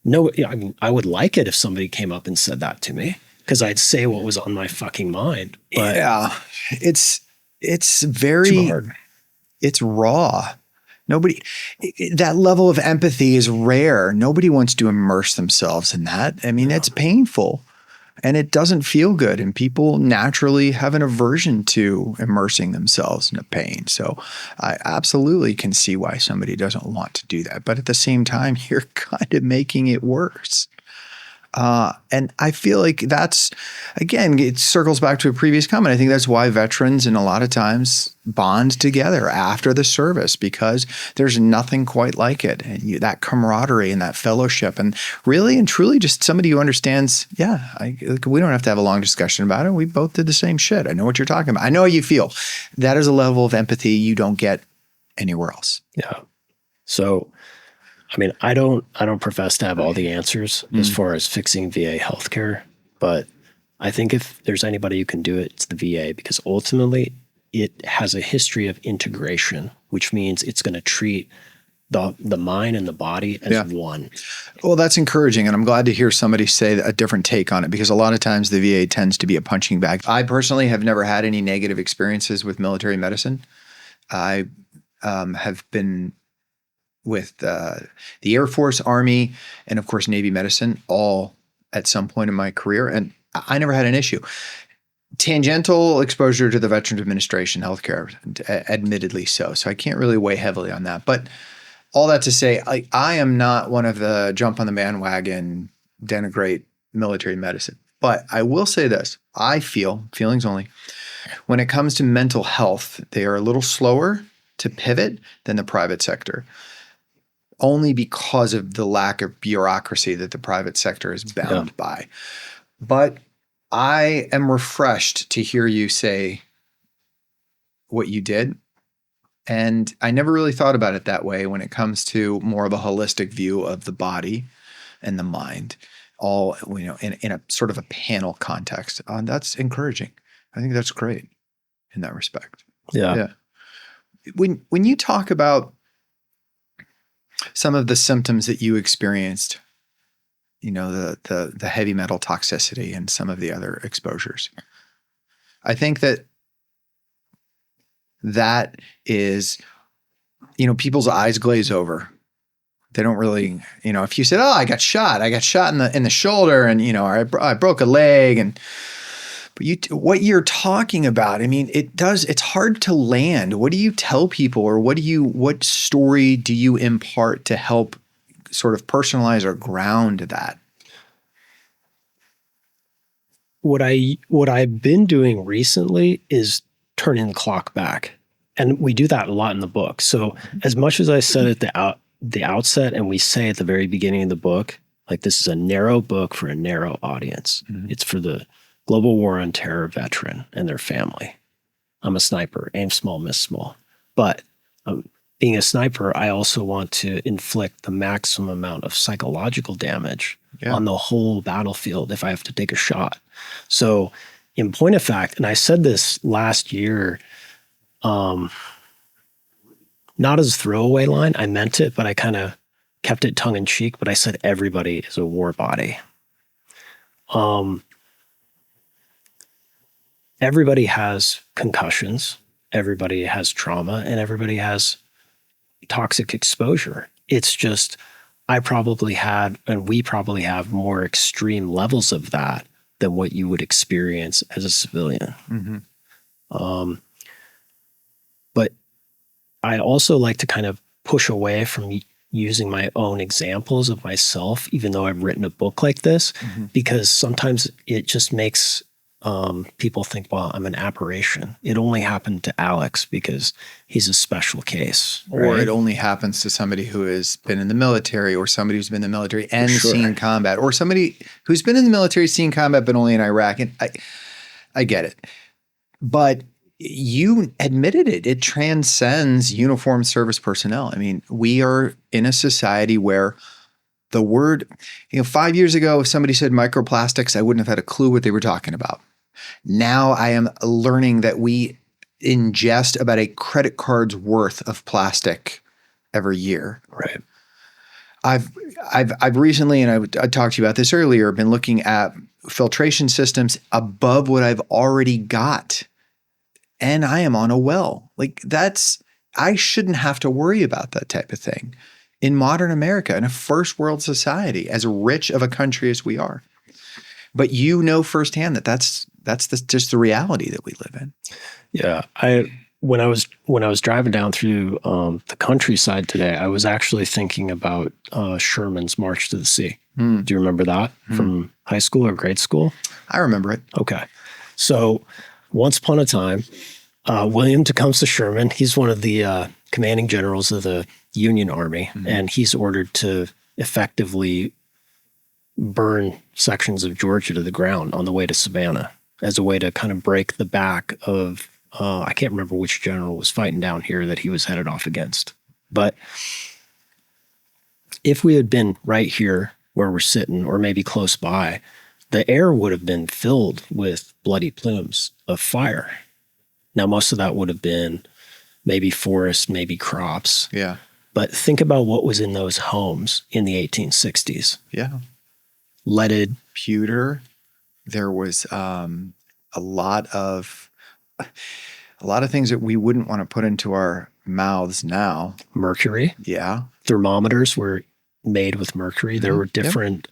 No, I mean, I would like it if somebody came up and said that to me, because I'd say what was on my fucking mind. But it's it's hard. it's raw. That level of empathy is rare. Nobody wants to immerse themselves in that. I mean, it's painful and it doesn't feel good. And people naturally have an aversion to immersing themselves in a pain. So I absolutely can see why somebody doesn't want to do that. But at the same time, you're kind of making it worse. And I feel like that's, again, it circles back to a previous comment. I think that's why veterans and a lot of times bond together after the service, because there's nothing quite like it. And that camaraderie and that fellowship and really and truly just somebody who understands, we don't have to have a long discussion about it. We both did the same shit. I know what you're talking about. I know how you feel. That is a level of empathy you don't get anywhere else. Yeah. So I mean, I don't profess to have all the answers as far as fixing VA healthcare, but I think if there's anybody who can do it, it's the VA, because ultimately it has a history of integration, which means it's going to treat the mind and the body as one. Well, that's encouraging, and I'm glad to hear somebody say a different take on it, because a lot of times the VA tends to be a punching bag. I personally have never had any negative experiences with military medicine. I have been with the Air Force, Army, and of course, Navy medicine, all at some point in my career. And I never had an issue. Tangential exposure to the Veterans Administration healthcare, admittedly so. So I can't really weigh heavily on that. But all that to say, I am not one of the jump on the bandwagon, denigrate military medicine. But I will say this, I feel, feelings only, when it comes to mental health, they are a little slower to pivot than the private sector, only because of the lack of bureaucracy that the private sector is bound by. But I am refreshed to hear you say what you did. And I never really thought about it that way when it comes to more of a holistic view of the body and the mind, all, in a sort of a panel context. That's encouraging. I think that's great in that respect. Yeah. When you talk about some of the symptoms that you experienced, the heavy metal toxicity and some of the other exposures, I think that is, people's eyes glaze over. They don't really, if you said, "Oh, I got shot in the shoulder, and I broke a leg," but what you're talking about, I mean, it's hard to land. What do you tell people, or what story do you impart to help sort of personalize or ground that? What I've been doing recently is turning the clock back. And we do that a lot in the book. So as much as I said at the outset, and we say at the very beginning of the book, like, this is a narrow book for a narrow audience. Mm-hmm. It's for the global war on terror veteran and their family. I'm a sniper, aim small, miss small. But being a sniper, I also want to inflict the maximum amount of psychological damage on the whole battlefield if I have to take a shot. So in point of fact, and I said this last year, not as a throwaway line, I meant it, but I kind of kept it tongue in cheek, but I said everybody is a warbody. Everybody has concussions, everybody has trauma, and everybody has toxic exposure. It's just, I probably had, and we probably have, more extreme levels of that than what you would experience as a civilian. Mm-hmm. But I also like to kind of push away from using my own examples of myself, even though I've written a book like this, because sometimes it just makes people think, well, I'm an aberration. It only happened to Alex because he's a special case. Right? Or it only happens to somebody who has been in the military, or somebody who's been in the military and seen combat, or somebody who's been in the military, seen combat, but only in Iraq. And I get it. But you admitted it. It transcends uniformed service personnel. I mean, we are in a society where the word, 5 years ago, if somebody said microplastics, I wouldn't have had a clue what they were talking about. Now I am learning that we ingest about a credit card's worth of plastic every year. Right. I've recently, and I talked to you about this earlier, been looking at filtration systems above what I've already got and I am on a well. Like I shouldn't have to worry about that type of thing in modern America, in a first world society, as rich of a country as we are. But you know firsthand that's just the reality that we live in. Yeah. When I was driving down through the countryside today, I was actually thinking about Sherman's March to the Sea. Do you remember that from high school or grade school? I remember it. Okay. So once upon a time, William Tecumseh Sherman, he's one of the commanding generals of the Union Army, and he's ordered to effectively burn sections of Georgia to the ground on the way to Savannah as a way to kind of break the back of, I can't remember which general was fighting down here that he was headed off against. But if we had been right here where we're sitting, or maybe close by, the air would have been filled with bloody plumes of fire. Now, most of that would have been maybe forest, maybe crops. Yeah. But think about what was in those homes in the 1860s. Yeah. Leaded. Pewter. There was a lot of things that we wouldn't want to put into our mouths now. Mercury. Yeah. Thermometers were made with mercury. There were different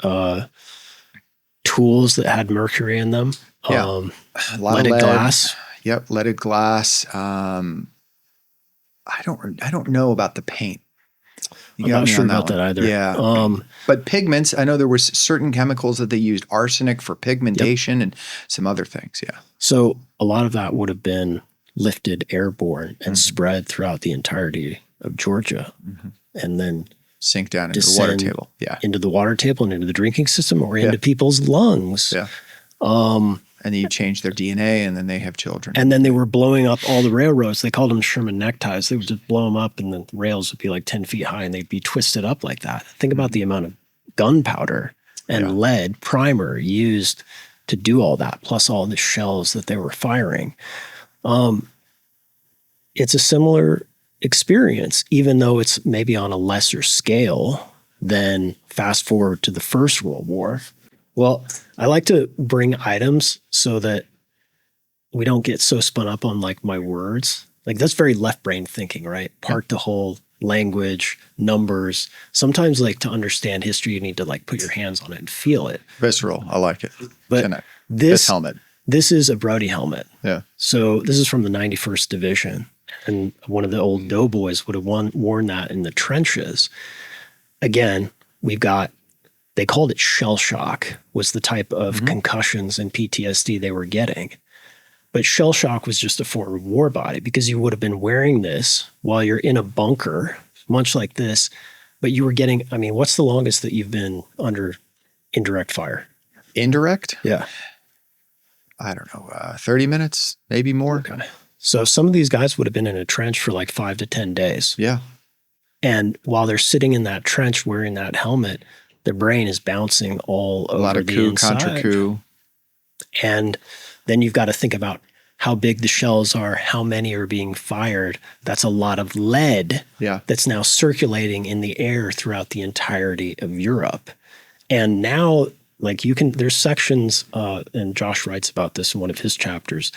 tools that had mercury in them. Yeah. A lot leaded of lead. glass. Yep, leaded glass. I don't know about the paint. I'm not sure about that either. Yeah. But pigments, I know there were certain chemicals that they used, arsenic for pigmentation and some other things. Yeah. So a lot of that would have been lifted airborne and spread throughout the entirety of Georgia, and then sink down into the water table. Yeah. Into the water table and into the drinking system, or into people's lungs. Yeah. And then you change their DNA, and then they have children. And then they were blowing up all the railroads. They called them Sherman neckties. They would just blow them up, and the rails would be like 10 feet high, and they'd be twisted up like that. Think about the amount of gunpowder and lead primer used to do all that, plus all the shells that they were firing. It's a similar experience, even though it's maybe on a lesser scale than fast forward to the First World War. Well, I like to bring items so that we don't get so spun up on like my words. Like that's very left brain thinking, right? Part the whole, language, numbers. Sometimes like to understand history, you need to like put your hands on it and feel it. Visceral. I like it. But this helmet. This is a Brody helmet. Yeah. So this is from the 91st Division. And one of the old doughboys would have worn that in the trenches. Again, we've got, they called it shell shock, was the type of concussions and PTSD they were getting. But shell shock was just a form of warbody, because you would have been wearing this while you're in a bunker, much like this, but you were getting, I mean, what's the longest that you've been under indirect fire? Indirect? Yeah. I don't know, 30 minutes, maybe more. Okay. So some of these guys would have been in a trench for like 5 to 10 days. Yeah. And while they're sitting in that trench wearing that helmet, their brain is bouncing all over the inside. A lot of coup, contra coup. And then you've got to think about how big the shells are, how many are being fired. That's a lot of lead that's now circulating in the air throughout the entirety of Europe. And now, like there's sections, and Josh writes about this in one of his chapters,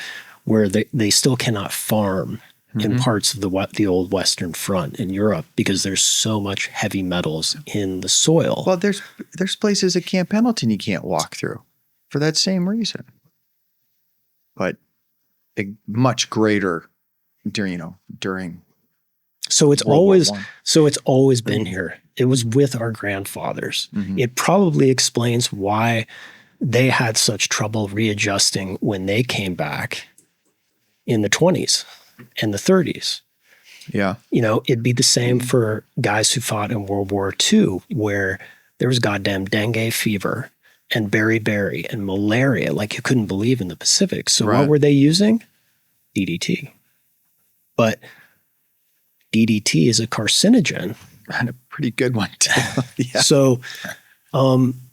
where they still cannot farm in parts of the old Western Front in Europe because there's so much heavy metals in the soil. Well, there's places at Camp Pendleton you can't walk through for that same reason. But much greater during So it's always been here. It was with our grandfathers. It probably explains why they had such trouble readjusting when they came back in the 20s and the 30s. Yeah. It'd be the same for guys who fought in World War II, where there was goddamn dengue fever and beriberi and malaria like you couldn't believe in the Pacific. So what were they using? DDT. But DDT is a carcinogen. And a pretty good one too. Yeah. So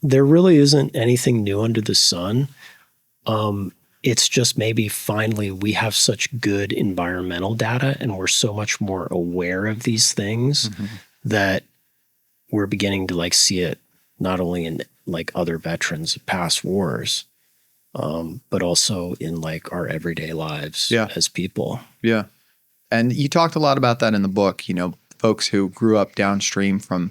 there really isn't anything new under the sun. It's just maybe finally we have such good environmental data and we're so much more aware of these things that we're beginning to like see it not only in like other veterans of past wars, but also in like our everyday lives Yeah. as people. Yeah. And you talked a lot about that in the book, folks who grew up downstream from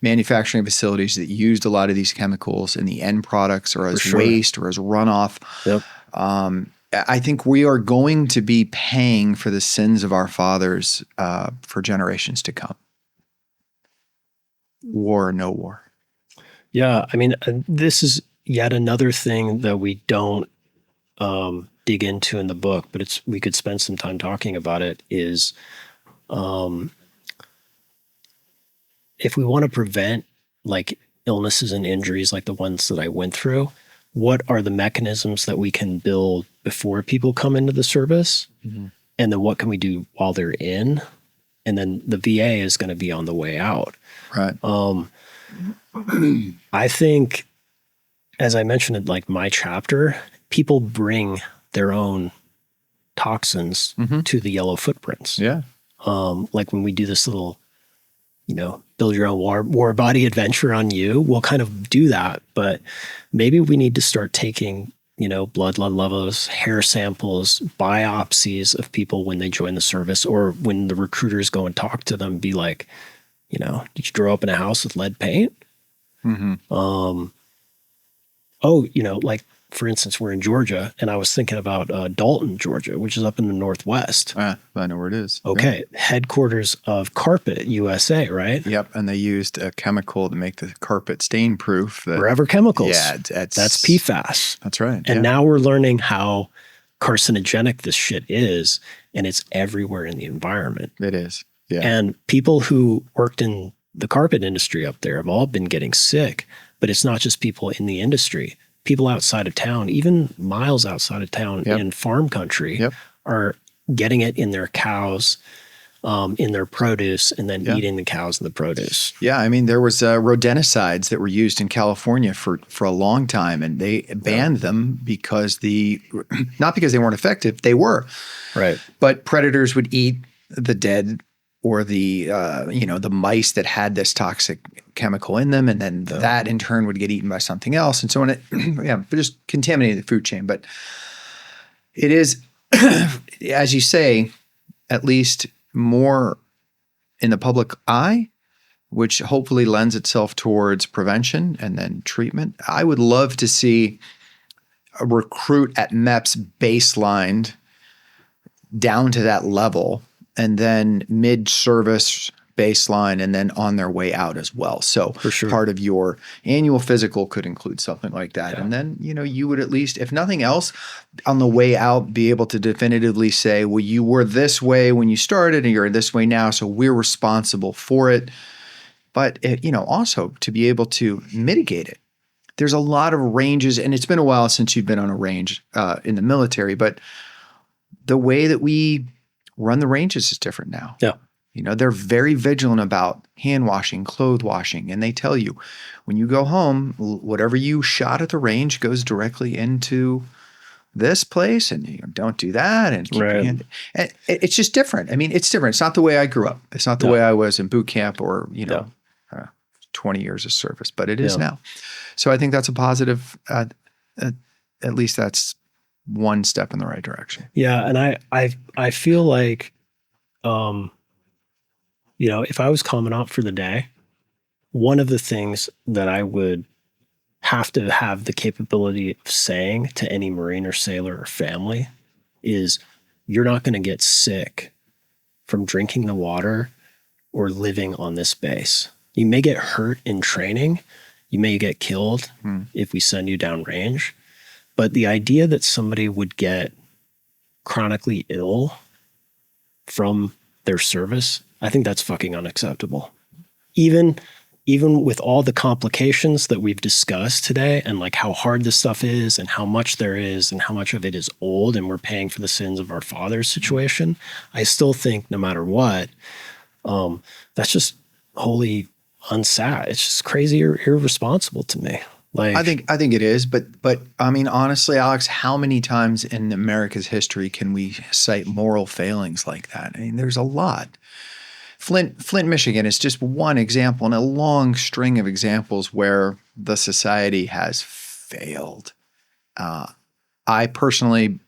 manufacturing facilities that used a lot of these chemicals in the end products or as waste or as runoff. Yep. I think we are going to be paying for the sins of our fathers for generations to come. War or no war. Yeah. I mean, this is yet another thing that we don't dig into in the book, but we could spend some time talking about it, is if we want to prevent like illnesses and injuries like the ones that I went through, what are the mechanisms that we can build before people come into the service? Mm-hmm. And then what can we do while they're in? And then the VA is going to be on the way out. Right. I think, as I mentioned in like my chapter, people bring their own toxins to the yellow footprints. Yeah. Like when we do this little, build your own Warbody adventure on you, we'll kind of do that. But maybe we need to start taking, blood levels, hair samples, biopsies of people when they join the service, or when the recruiters go and talk to them, be like, did you grow up in a house with lead paint? Mm-hmm. Like, for instance, we're in Georgia, and I was thinking about Dalton, Georgia, which is up in the Northwest. I know where it is. Okay. Yeah. Headquarters of Carpet USA, right? Yep. And they used a chemical to make the carpet stain proof. Forever Chemicals. Yeah. That's PFAS. That's right. And now we're learning how carcinogenic this shit is, and it's everywhere in the environment. It is. Yeah. And people who worked in the carpet industry up there have all been getting sick, but it's not just people in the industry. People outside of town, even miles outside of town in farm country, are getting it in their cows, in their produce, and then eating the cows and the produce. Yeah, I mean, there was rodenticides that were used in California for a long time, and they banned them because not because they weren't effective, they were. Right. But predators would eat the dead or the mice that had this toxic chemical in them, and then that in turn would get eaten by something else, and so on. Just contaminating the food chain. But it is, as you say, at least more in the public eye, which hopefully lends itself towards prevention and then treatment. I would love to see a recruit at MEPS baselined down to that level, and then mid-service baseline, and then on their way out as well. So for sure, part of your annual physical could include something like that. Yeah. And then, you would at least, if nothing else, on the way out, be able to definitively say, well, you were this way when you started and you're this way now, so we're responsible for it. But, also to be able to mitigate it. There's a lot of ranges, and it's been a while since you've been on a range in the military, but the way that we run the ranges is different now. Yeah. They're very vigilant about hand washing, clothes washing, and they tell you when you go home, whatever you shot at the range goes directly into this place, and don't do that. And keep your hand. And it's just different. I mean, it's different. It's not the way I grew up. It's not the way I was in boot camp or 20 years of service, but it is now. So I think that's a positive. At least that's one step in the right direction. Yeah, and I feel like, if I was coming up for the day, one of the things that I would have to have the capability of saying to any Marine or sailor or family is, you're not going to get sick from drinking the water or living on this base. You may get hurt in training. You may get killed if we send you downrange. But the idea that somebody would get chronically ill from their service, I think that's fucking unacceptable. Even with all the complications that we've discussed today, and like how hard this stuff is and how much there is and how much of it is old and we're paying for the sins of our fathers situation, I still think no matter what, that's just wholly unsad. It's just crazy or irresponsible to me. Like, I think it is, but I mean, honestly, Alex, how many times in America's history can we cite moral failings like that? I mean, there's a lot. Flint, Michigan is just one example in a long string of examples where the society has failed. I personally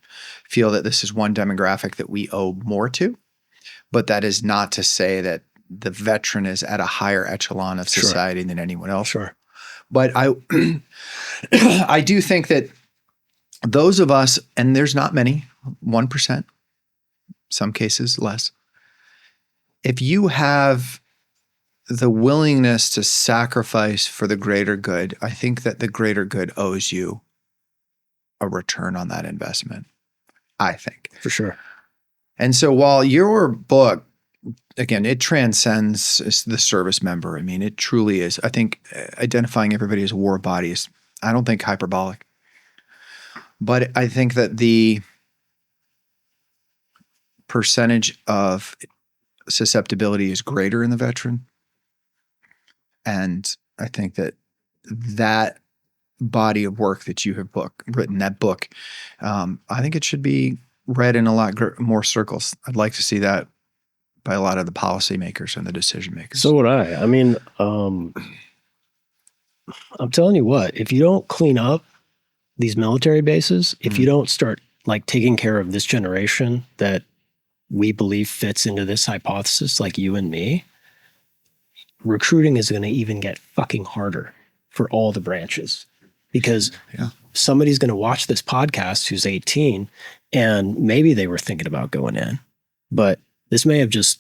feel that this is one demographic that we owe more to, but that is not to say that the veteran is at a higher echelon of society than anyone else. Sure. But I do think that those of us, and there's not many, 1%, some cases less, if you have the willingness to sacrifice for the greater good, I think that the greater good owes you a return on that investment, I think. For sure. And so while your book, again, it transcends the service member. I mean, it truly is. I think identifying everybody as war bodies, I don't think hyperbolic. But I think that the percentage of susceptibility is greater in the veteran. And I think that that body of work that you have written, that book, I think it should be read in a lot more circles. I'd like to see that by a lot of the policymakers and the decision makers. So would I. I mean, I'm telling you what, if you don't clean up these military bases, if you don't start like taking care of this generation that we believe fits into this hypothesis, like you and me, recruiting is going to even get fucking harder for all the branches, because somebody's going to watch this podcast who's 18 and maybe they were thinking about going in, but this may have just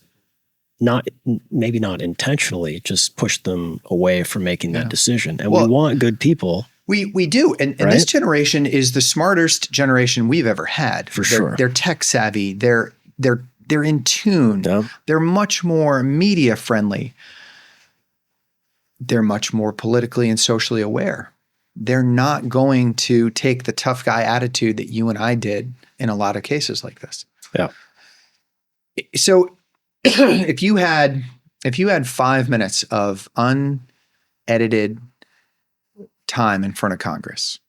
maybe not intentionally just pushed them away from making that decision. And we want good people. We do. And right? this generation is the smartest generation we've ever had. For sure. They're tech savvy. They're in tune. Yeah. They're much more media friendly. They're much more politically and socially aware. They're not going to take the tough guy attitude that you and I did in a lot of cases like this. Yeah. So if you had 5 minutes of unedited time in front of Congress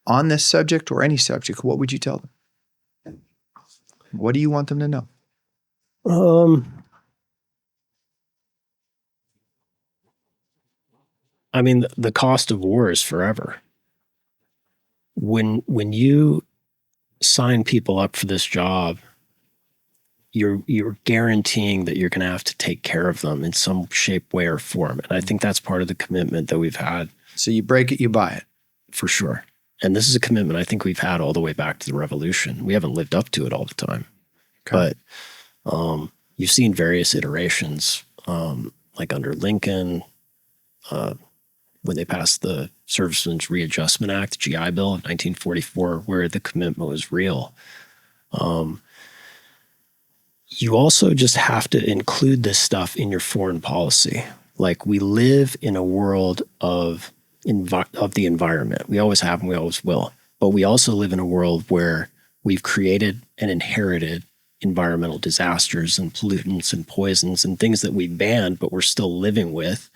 on this subject or any subject, what would you tell them? What do you want them to know? I mean, the cost of war is forever. When you sign people up for this job, you're guaranteeing that you're going to have to take care of them in some shape, way, or form. And I think that's part of the commitment that we've had. So you break it, you buy it. For sure. And this is a commitment I think we've had all the way back to the revolution. We haven't lived up to it all the time. Okay. But you've seen various iterations, like under Lincoln, when they passed the Servicemen's Readjustment Act, GI Bill of 1944, where the commitment was real. You also just have to include this stuff in your foreign policy. Like, we live in a world of the environment. We always have and we always will. But we also live in a world where we've created and inherited environmental disasters and pollutants and poisons and things that we banned, but we're still living with.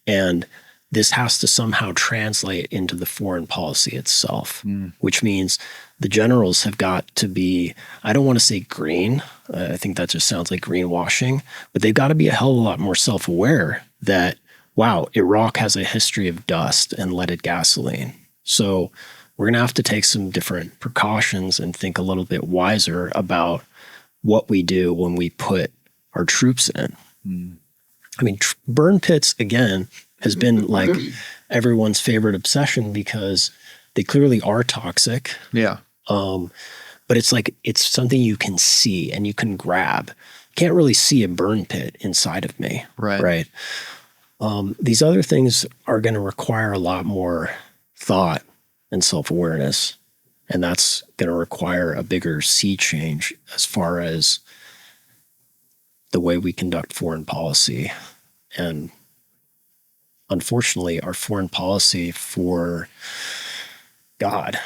And this has to somehow translate into the foreign policy itself, which means the generals have got to be, I don't want to say green. I think that just sounds like greenwashing, but they've got to be a hell of a lot more self-aware that, wow, Iraq has a history of dust and leaded gasoline. So we're going to have to take some different precautions and think a little bit wiser about what we do when we put our troops in. I mean, burn pits, again, has been like everyone's favorite obsession because they clearly are toxic. Yeah. But it's like, it's something you can see and you can grab. Can't really see a burn pit inside of me. Right. Right. These other things are going to require a lot more thought and self-awareness. And that's going to require a bigger sea change as far as the way we conduct foreign policy. And unfortunately, our foreign policy for, God,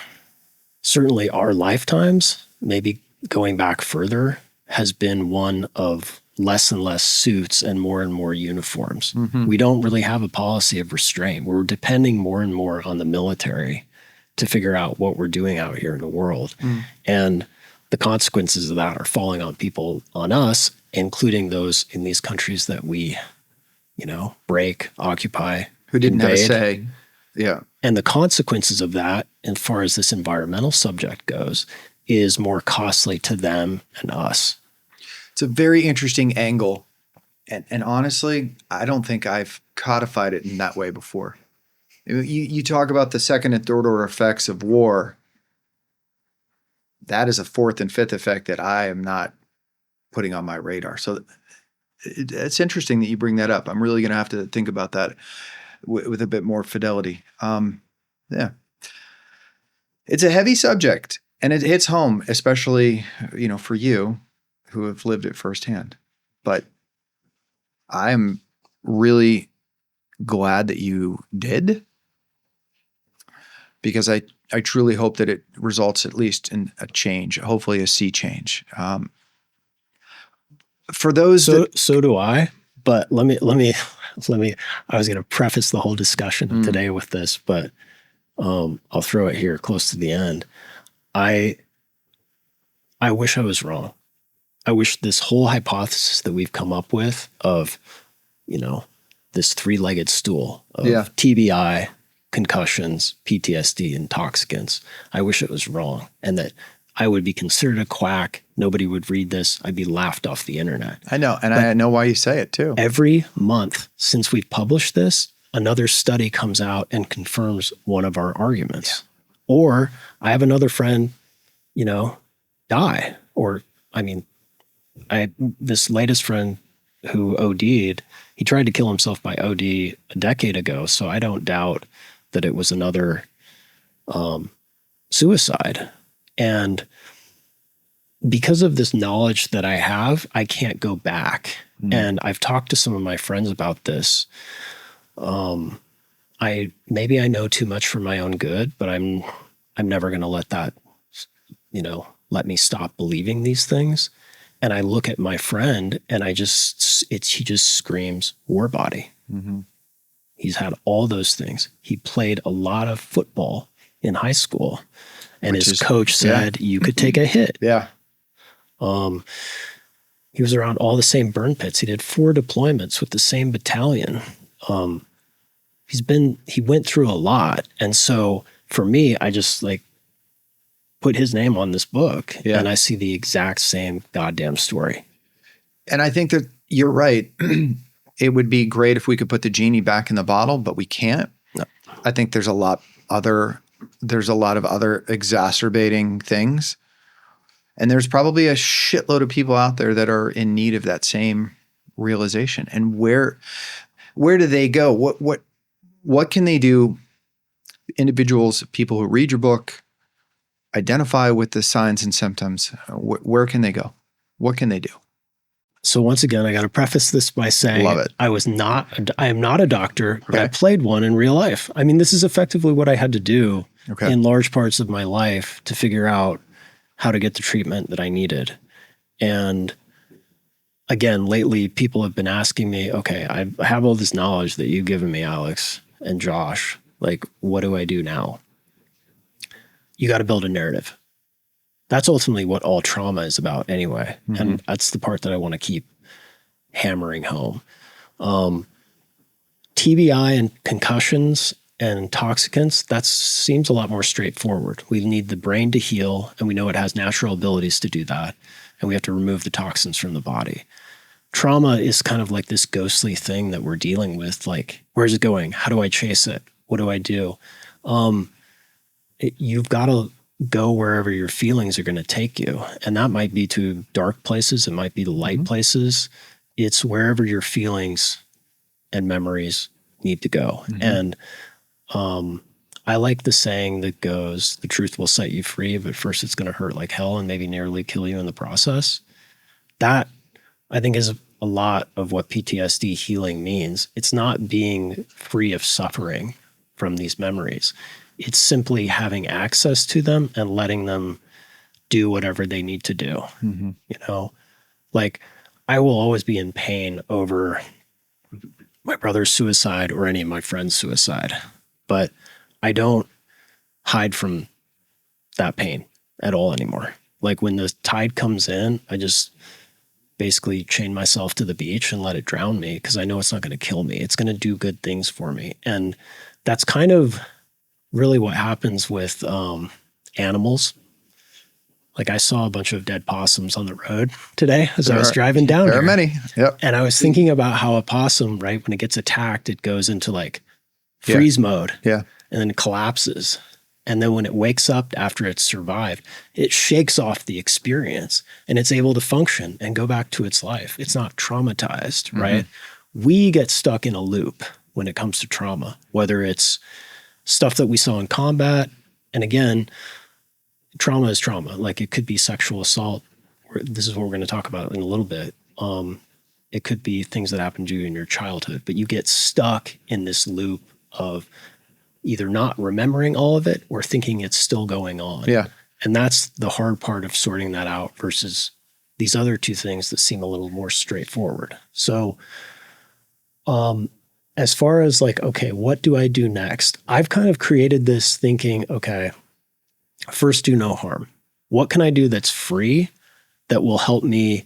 certainly our lifetimes, maybe going back further, has been one of less and less suits and more uniforms. We don't really have a policy of restraint. We're depending more and more on the military to figure out what we're doing out here in the world. And the consequences of that are falling on people, on us, including those in these countries that we, break, occupy, who didn't invade. have a say. Yeah. And the consequences of that, as far as this environmental subject goes, is more costly to them and us. It's a very interesting angle. And honestly, I don't think I've codified it in that way before. You talk about the second and third order effects of war. That is a fourth and fifth effect that I am not putting on my radar. So it's interesting that you bring that up. I'm really going to have to think about that with a bit more fidelity. Yeah. It's a heavy subject, and it hits home, especially, for you who have lived it firsthand. But I'm really glad that you did, because I truly hope that it results at least in a change, hopefully a sea change. For those so do I, but let me, I was going to preface the whole discussion today with this, but I'll throw it here close to the end. I wish I was wrong. I wish this whole hypothesis that we've come up with of, this three-legged stool of TBI, concussions, PTSD, intoxicants. I wish it was wrong, and that I would be considered a quack. Nobody would read this. I'd be laughed off the internet. I know, and I know why you say it too. Every month since we've published this, another study comes out and confirms one of our arguments. Yeah. Or I have another friend, die. Or, this latest friend who OD'd, he tried to kill himself by OD a decade ago. So I don't doubt that it was another suicide. And because of this knowledge that I have, I can't go back. And I've talked to some of my friends about this. Maybe I know too much for my own good, but I'm never going to let that, let me stop believing these things. And I look at my friend and he just screams Warbody. Mm-hmm. He's had all those things. He played a lot of football in high school, and his coach said you could take a hit. Yeah. He was around all the same burn pits. He did 4 deployments with the same battalion. He went through a lot. And so for me, I just put his name on this book, and I see the exact same goddamn story. And I think that you're right. It would be great if we could put the genie back in the bottle, but we can't. No. I think there's a lot of other exacerbating things. And there's probably a shitload of people out there that are in need of that same realization. And where do they go? What can they do? Individuals, people who read your book, identify with the signs and symptoms. Where can they go? What can they do? So once again, I got to preface this by saying, love it. I am not a doctor, but I played one in real life. I mean, this is effectively what I had to do in large parts of my life to figure out how to get the treatment that I needed. And again, lately people have been asking me, okay, I have all this knowledge that you've given me, Alex and Josh, what do I do now? You got to build a narrative. That's ultimately what all trauma is about anyway. Mm-hmm. And that's the part that I want to keep hammering home. TBI and concussions and intoxicants, that seems a lot more straightforward. We need the brain to heal, and we know it has natural abilities to do that. And we have to remove the toxins from the body. Trauma is kind of like this ghostly thing that we're dealing with. Where's it going? How do I chase it? What do I do? You've got to go wherever your feelings are going to take you. And that might be to dark places. It might be to light places. It's wherever your feelings and memories need to go. Mm-hmm. And I like the saying that goes, the truth will set you free, but first it's going to hurt like hell and maybe nearly kill you in the process. That, I think, is a lot of what PTSD healing means. It's not being free of suffering from these memories. It's simply having access to them and letting them do whatever they need to do. Mm-hmm. I will always be in pain over my brother's suicide or any of my friends' suicide, but I don't hide from that pain at all anymore. When the tide comes in, I just basically chain myself to the beach and let it drown me, because I know it's not going to kill me. It's going to do good things for me. And that's kind of really what happens with animals. Like I saw a bunch of dead possums on the road today as I was driving down There here. are many. Yep. And I was thinking about how a possum, right, when it gets attacked, it goes into like freeze mode. Yeah. And then it collapses. And then when it wakes up after it's survived, it shakes off the experience and it's able to function and go back to its life. It's not traumatized, right? We get stuck in a loop when it comes to trauma, whether it's stuff that we saw in combat. And again, trauma is trauma. Like it could be sexual assault. This is what we're going to talk about in a little bit. It could be things that happened to you in your childhood, but you get stuck in this loop of either not remembering all of it or thinking it's still going on. Yeah. And that's the hard part of sorting that out versus these other two things that seem a little more straightforward. So, as far as like, okay, what do I do next? I've kind of created this thinking, okay, first do no harm. What can I do that's free that will help me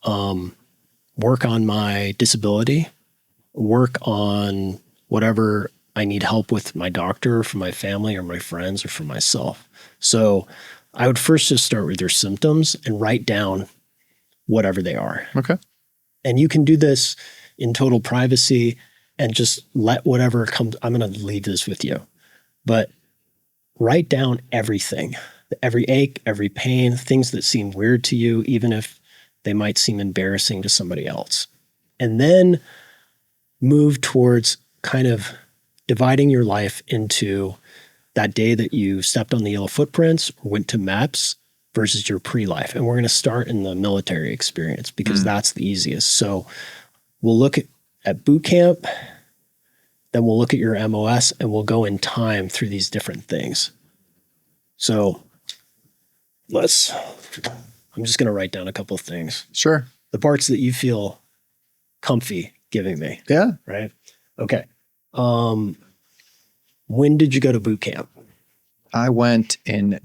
work on my disability, work on whatever I need help with my doctor, for my family or my friends or for myself. So I would first just start with your symptoms and write down whatever they are. Okay. And you can do this in total privacy and just let whatever comes. I'm going to leave this with you, but write down everything, every ache, every pain, things that seem weird to you, even if they might seem embarrassing to somebody else. And then move towards kind of dividing your life into that day that you stepped on the yellow footprints or went to MEPS versus your pre-life. And we're going to start in the military experience because that's the easiest. So we'll look at boot camp, then we'll look at your MOS, and we'll go in time through these different things. So I'm just going to write down a couple of things. Sure. The parts that you feel comfy giving me. Yeah. Right? Okay. When did you go to boot camp? I went in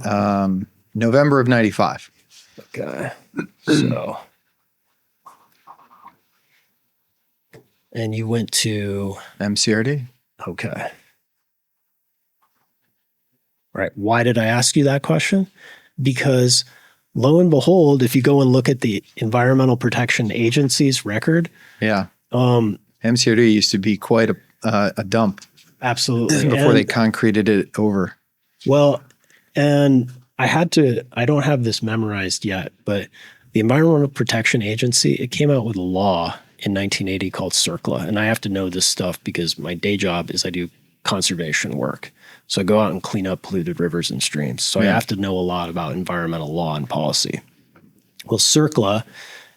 November of 95. Okay. So, and you went to MCRD. Okay. Right. Why did I ask you that question? Because lo and behold, if you go and look at the Environmental Protection Agency's record. Yeah. MCRD used to be quite a dump. Absolutely. Before they concreted it over. Well, and I don't have this memorized yet, but the Environmental Protection Agency, it came out with a law in 1980 called CERCLA. And I have to know this stuff because my day job is I do conservation work. So I go out and clean up polluted rivers and streams. So I have to know a lot about environmental law and policy. Well, CERCLA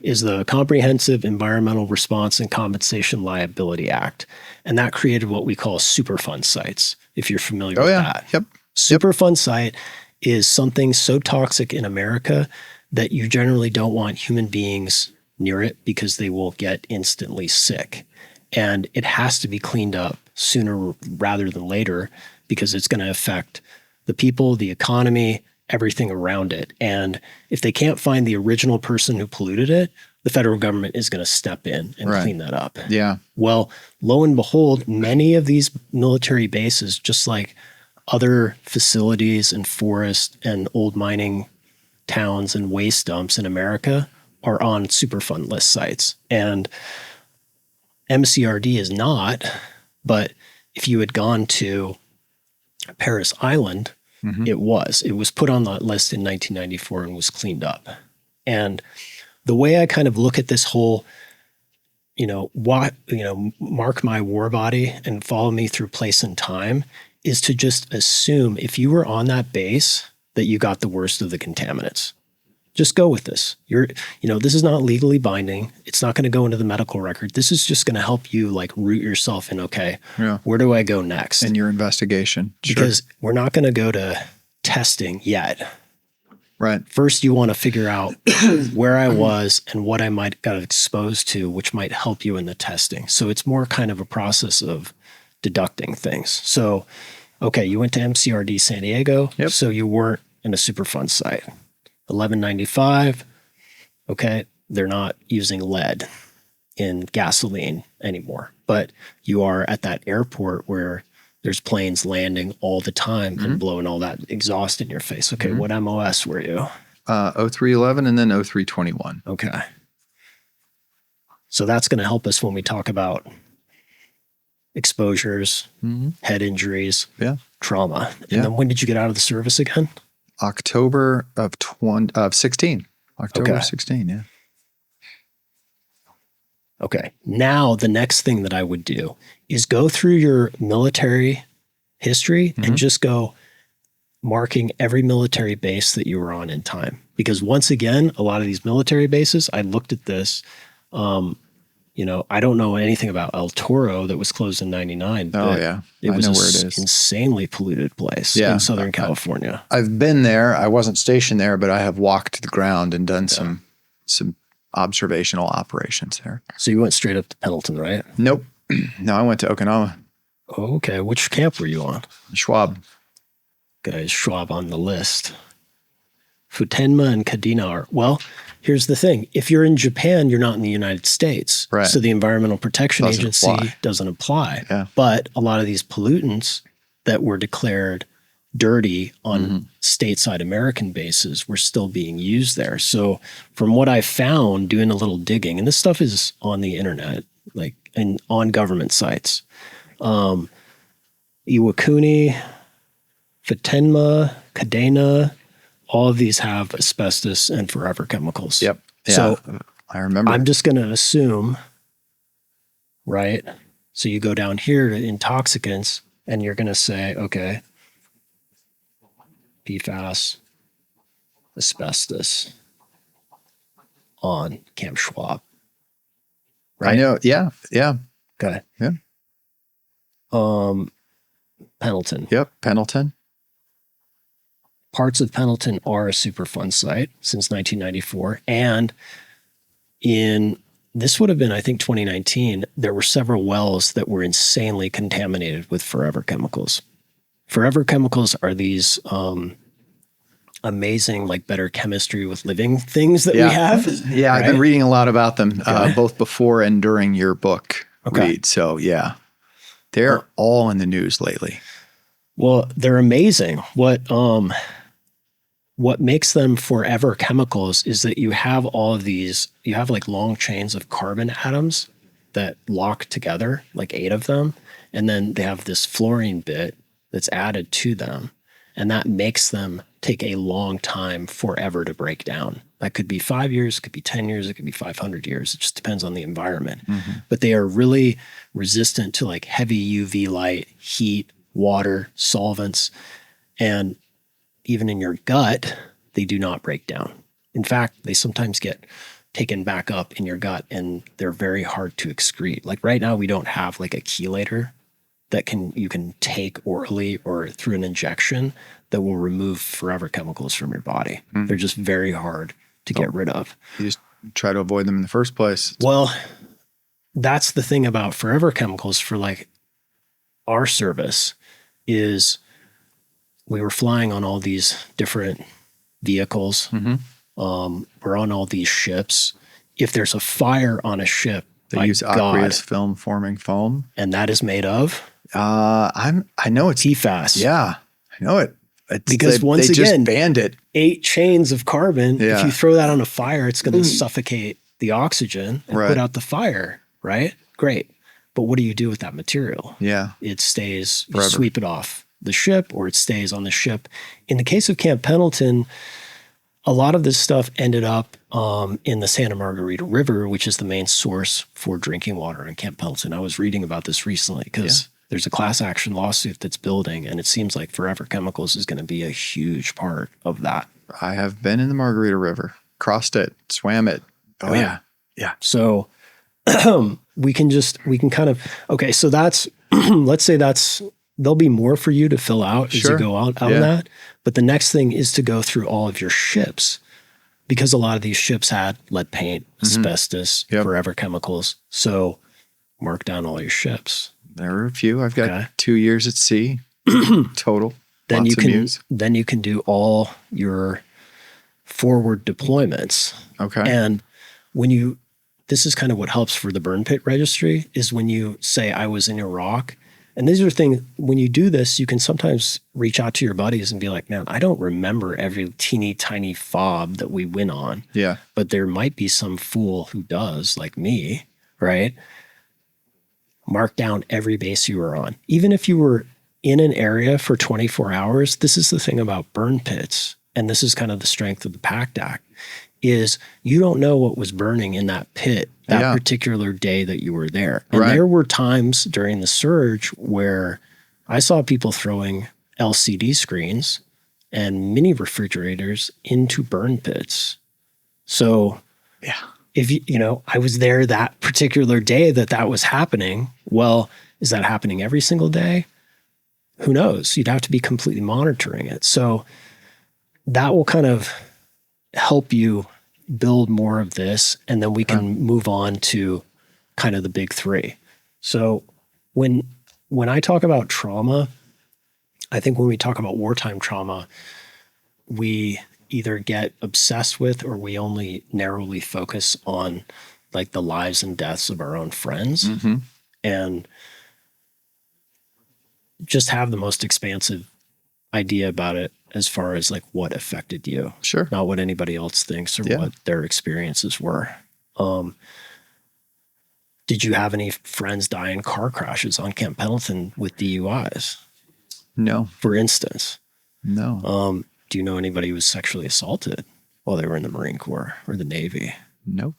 is the Comprehensive Environmental Response and Compensation Liability Act. And that created what we call Superfund sites, if you're familiar with that. Yep. Superfund site is something so toxic in America that you generally don't want human beings near it because they will get instantly sick. And it has to be cleaned up sooner rather than later because it's going to affect the people, the economy, everything around it. And if they can't find the original person who polluted it, the federal government is going to step in and clean that up. Yeah. Well, lo and behold, many of these military bases, just like other facilities and forests and old mining towns and waste dumps in America, are on Superfund list sites. And MCRD is not, but if you had gone to Paris Island, it was put on that list in 1994 and was cleaned up. And the way I kind of look at this whole, mark my Warbody and follow me through place and time is to just assume if you were on that base that you got the worst of the contaminants. Just go with this. This is not legally binding. It's not going to go into the medical record. This is just going to help you like root yourself in, where do I go next? In your investigation. Because we're not going to go to testing yet. Right. First, you want to figure out where I was and what I might got exposed to, which might help you in the testing. So it's more kind of a process of deducting things. So, okay, you went to MCRD San Diego. Yep. So you weren't in a Superfund site. 1195, okay, they're not using lead in gasoline anymore, but you are at that airport where there's planes landing all the time and blowing all that exhaust in your face. Okay, what MOS were you? 0311 and then 0321. Okay. So that's going to help us when we talk about exposures, head injuries, trauma. And then when did you get out of the service again? October of 16. October 16, yeah. Okay. Now, the next thing that I would do is go through your military history and just go marking every military base that you were on in time. Because once again, a lot of these military bases, I looked at this, I don't know anything about El Toro that was closed in 99. Oh, yeah. It was where it is. Insanely polluted place in Southern California. I've been there. I wasn't stationed there, but I have walked the ground and done some observational operations there. So you went straight up to Pendleton, right? Nope. No, I went to Okinawa. Okay. Which camp were you on? Schwab. Guys, Schwab on the list. Futenma and Kadena are, well, here's the thing. If you're in Japan, you're not in the United States. Right. So the Environmental Protection Agency doesn't apply. Yeah. But a lot of these pollutants that were declared dirty on stateside American bases were still being used there. So from what I found doing a little digging, and this stuff is on the internet, like and on government sites, Iwakuni, Futenma, Kadena, all of these have asbestos and forever chemicals. Yep. Yeah, so I remember. I'm just going to assume, right? So you go down here to intoxicants and you're going to say, okay, PFAS, asbestos on Camp Schwab. Right? I know. Yeah. Yeah. Okay. Yeah. Pendleton. Yep. Pendleton. Parts of Pendleton are a Superfund site since 1994. And this would have been, I think, 2019, there were several wells that were insanely contaminated with forever chemicals. Forever chemicals are these amazing, like better chemistry with living things that we have. Yeah, right? I've been reading a lot about them, both before and during your book read. So yeah, they're all in the news lately. Well, they're amazing. What makes them forever chemicals is that you have all of these, you have like long chains of carbon atoms that lock together, like 8 of them. And then they have this fluorine bit that's added to them. And that makes them take a long time forever to break down. That could be 5 years, it could be 10 years, it could be 500 years. It just depends on the environment. But they are really resistant to like heavy UV light, heat, water, solvents, and even in your gut, they do not break down. In fact, they sometimes get taken back up in your gut and they're very hard to excrete. Like right now, we don't have like a chelator that you can take orally or through an injection that will remove forever chemicals from your body. They're just very hard to get rid of. You just try to avoid them in the first place. Well, that's the thing about forever chemicals for like our service is we were flying on all these different vehicles. We're on all these ships. If there's a fire on a ship, They use aqueous film forming foam. And that is made of? I know it's PFAS. Yeah, I know it. Because once they again, just banned it. 8 chains of carbon. Yeah. If you throw that on a fire, it's going to suffocate the oxygen and Right. put out the fire, right? Great. But what do you do with that material? Yeah. It stays, you Forever. sweep it off the ship or it stays on the ship. In the case of Camp Pendleton, a lot of this stuff ended up in the Santa Margarita River, which is the main source for drinking water in Camp Pendleton. I was reading about this recently because there's a class action lawsuit that's building, and it seems like Forever Chemicals is going to be a huge part of that. I have been in the Margarita River, crossed it, swam it. Oh yeah. Yeah. So we can kind of, okay, so that's, let's say there'll be more for you to fill out as you go out on that. But the next thing is to go through all of your ships, because a lot of these ships had lead paint, asbestos, forever chemicals. So mark down all your ships. There are a few. I've got 2 years at sea total. Then Lots you of can news. then you can do all your forward deployments. Okay. And this is kind of what helps for the burn pit registry, is when you say I was in Iraq, And these are things, when you do this, you can sometimes reach out to your buddies and be like, man, I don't remember every teeny tiny fob that we went on. Yeah. But there might be some fool who does, like me, right? Mark down every base you were on. Even if you were in an area for 24 hours, this is the thing about burn pits, and this is kind of the strength of the PACT Act, is you don't know what was burning in that pit that particular day that you were there. And there were times during the surge where I saw people throwing LCD screens and mini refrigerators into burn pits. So if I was there that particular day that was happening, well, is that happening every single day? Who knows? You'd have to be completely monitoring it. So that will kind of help you build more of this, and then we can move on to kind of the big three. So when I talk about trauma, I think when we talk about wartime trauma, we either get obsessed with or we only narrowly focus on like the lives and deaths of our own friends and just have the most expansive idea about it as far as like what affected you. Sure. Not what anybody else thinks or what their experiences were. Did you have any friends die in car crashes on Camp Pendleton with DUIs? No. For instance? No. Do you know anybody who was sexually assaulted while they were in the Marine Corps or the Navy? Nope.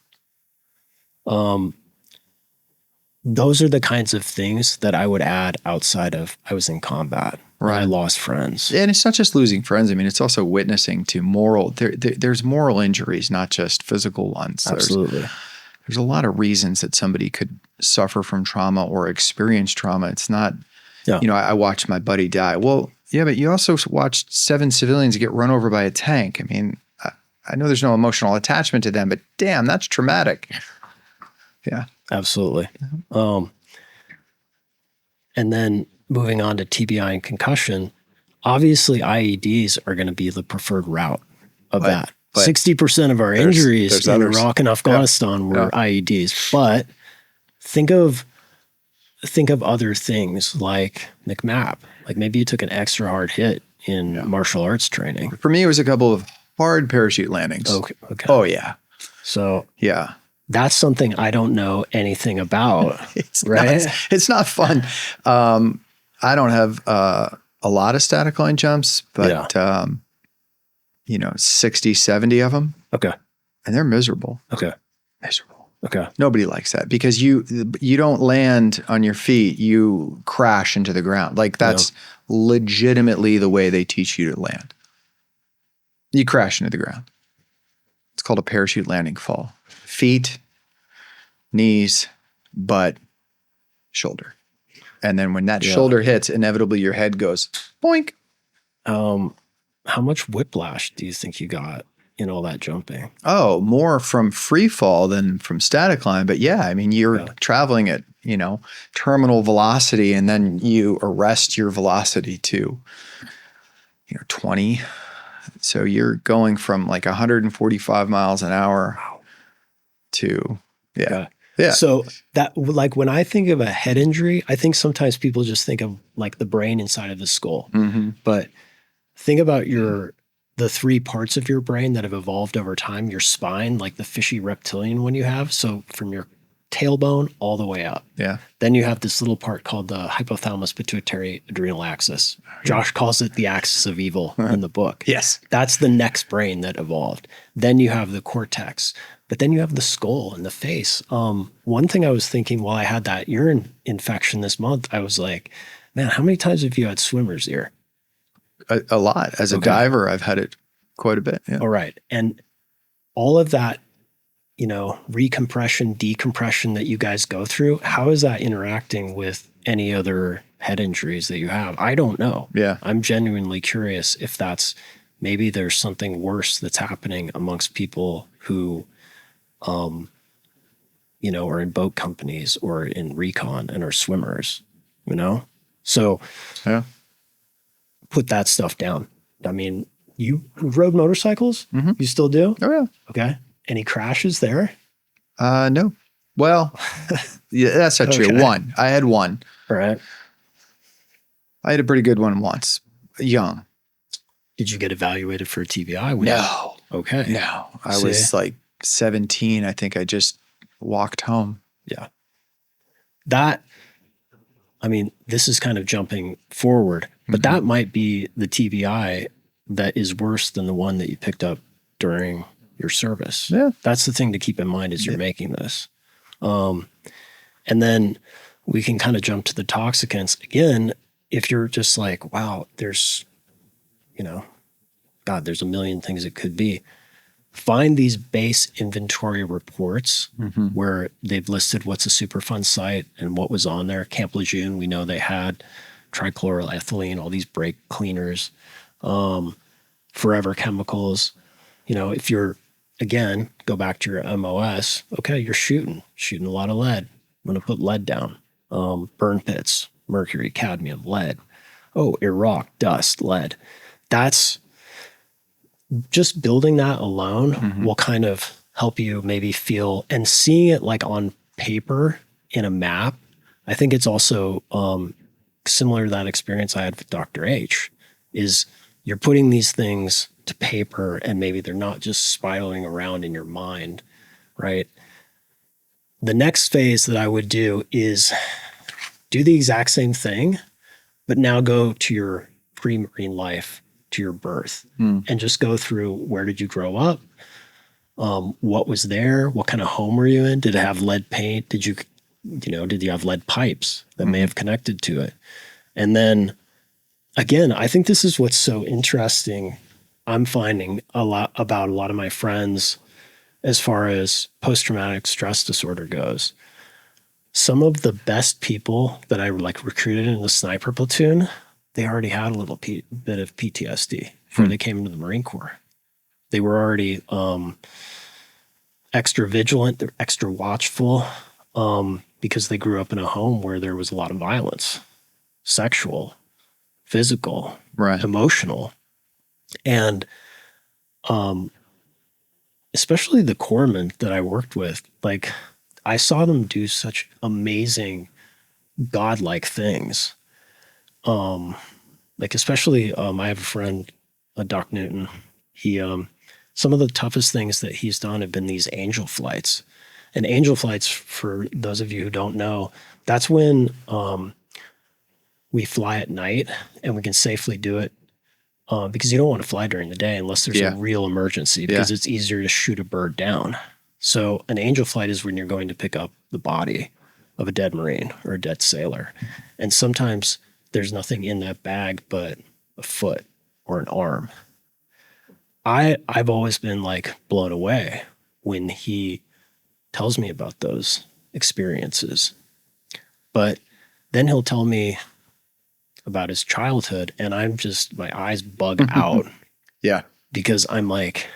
Those are the kinds of things that I would add outside of I was in combat. Right. I lost friends. And it's not just losing friends. I mean, it's also witnessing to moral, there's moral injuries, not just physical ones. Absolutely. There's a lot of reasons that somebody could suffer from trauma or experience trauma. It's not, I watched my buddy die. Well, yeah, but you also watched 7 civilians get run over by a tank. I mean, I know there's no emotional attachment to them, but damn, that's traumatic. Yeah. Absolutely. And then moving on to TBI and concussion, obviously IEDs are going to be the preferred route of that. 60% of our injuries in Iraq and Afghanistan were IEDs. But think of other things like McMap. Like maybe you took an extra hard hit in martial arts training. For me, it was a couple of hard parachute landings. Okay. Oh, yeah. So yeah. That's something I don't know anything about, right? It's not fun. I don't have a lot of static line jumps, but 60, 70 of them. Okay. And they're miserable. Okay. Miserable. Okay. Nobody likes that because you don't land on your feet, you crash into the ground. Like that's legitimately the way they teach you to land. You crash into the ground. It's called a parachute landing fall. Feet, knees, butt, shoulder. And then when that shoulder hits, inevitably your head goes boink. How much whiplash do you think you got in all that jumping? Oh, more from free fall than from static line. But yeah, I mean, you're traveling at, terminal velocity, and then you arrest your velocity to, 20. So you're going from like 145 miles an hour to, yeah. So that, like when I think of a head injury, I think sometimes people just think of like the brain inside of the skull. But think about the 3 parts of your brain that have evolved over time, your spine, like the fishy reptilian one you have. So from your tailbone all the way up. Yeah. Then you have this little part called the hypothalamus pituitary adrenal axis. Josh calls it the axis of evil in the book. Yes. That's the next brain that evolved. Then you have the cortex, but then you have the skull and the face. One thing I was thinking while I had that urine infection this month, I was like, man, how many times have you had swimmer's ear? A lot. As a diver, I've had it quite a bit. Yeah. All right. And all of that, recompression, decompression that you guys go through, how is that interacting with any other head injuries that you have? I don't know. Yeah. I'm genuinely curious if that's maybe there's something worse that's happening amongst people who, are in boat companies or in recon and are swimmers, So put that stuff down. I mean, you rode motorcycles? You still do? Oh, yeah. Okay. Any crashes there? No. Well, yeah, that's not true. One. I had one. All right. I had a pretty good one once, young. Did you get evaluated for a TBI? No. Okay. No. I was like 17. I think I just walked home. Yeah. This is kind of jumping forward, but that might be the TBI that is worse than the one that you picked up during your service. Yeah. That's the thing to keep in mind as you're making this. And then we can kind of jump to the toxicants. Again, if you're just like, wow, there's a million things it could be. Find these base inventory reports where they've listed what's a Superfund site and what was on there. Camp Lejeune, we know they had trichloroethylene, all these brake cleaners, forever chemicals. If you're, again, go back to your MOS, okay, you're shooting a lot of lead. I'm going to put lead down. Burn pits, mercury, cadmium, lead. Oh, Iraq, dust, lead. That's just building that alone will kind of help you maybe feel, and seeing it like on paper in a map. I think it's also similar to that experience I had with Dr. H, is you're putting these things to paper and maybe they're not just spiraling around in your mind, right? The next phase that I would do is do the exact same thing, but now go to your pre-marine life, to your birth, and just go through, where did you grow up? What was there? What kind of home were you in? Did it have lead paint? Did you have lead pipes that may have connected to it? And then again, I think this is what's so interesting. I'm finding a lot of my friends as far as post-traumatic stress disorder goes. Some of the best people that I recruited in the sniper platoon, they already had a little bit of PTSD before they came into the Marine Corps. They were already extra vigilant, they're extra watchful, because they grew up in a home where there was a lot of violence, sexual, physical, emotional. And especially the corpsmen that I worked with, I saw them do such amazing, godlike things. Especially, I have a friend, Doc Newton. He, some of the toughest things that he's done have been these angel flights. And angel flights, for those of you who don't know, that's when we fly at night and we can safely do it because you don't want to fly during the day unless there's a real emergency, because it's easier to shoot a bird down. So an angel flight is when you're going to pick up the body of a dead Marine or a dead sailor. And sometimes there's nothing in that bag but a foot or an arm. I've always been blown away when he tells me about those experiences. But then he'll tell me about his childhood and my eyes bug out. Yeah. Because I'm like,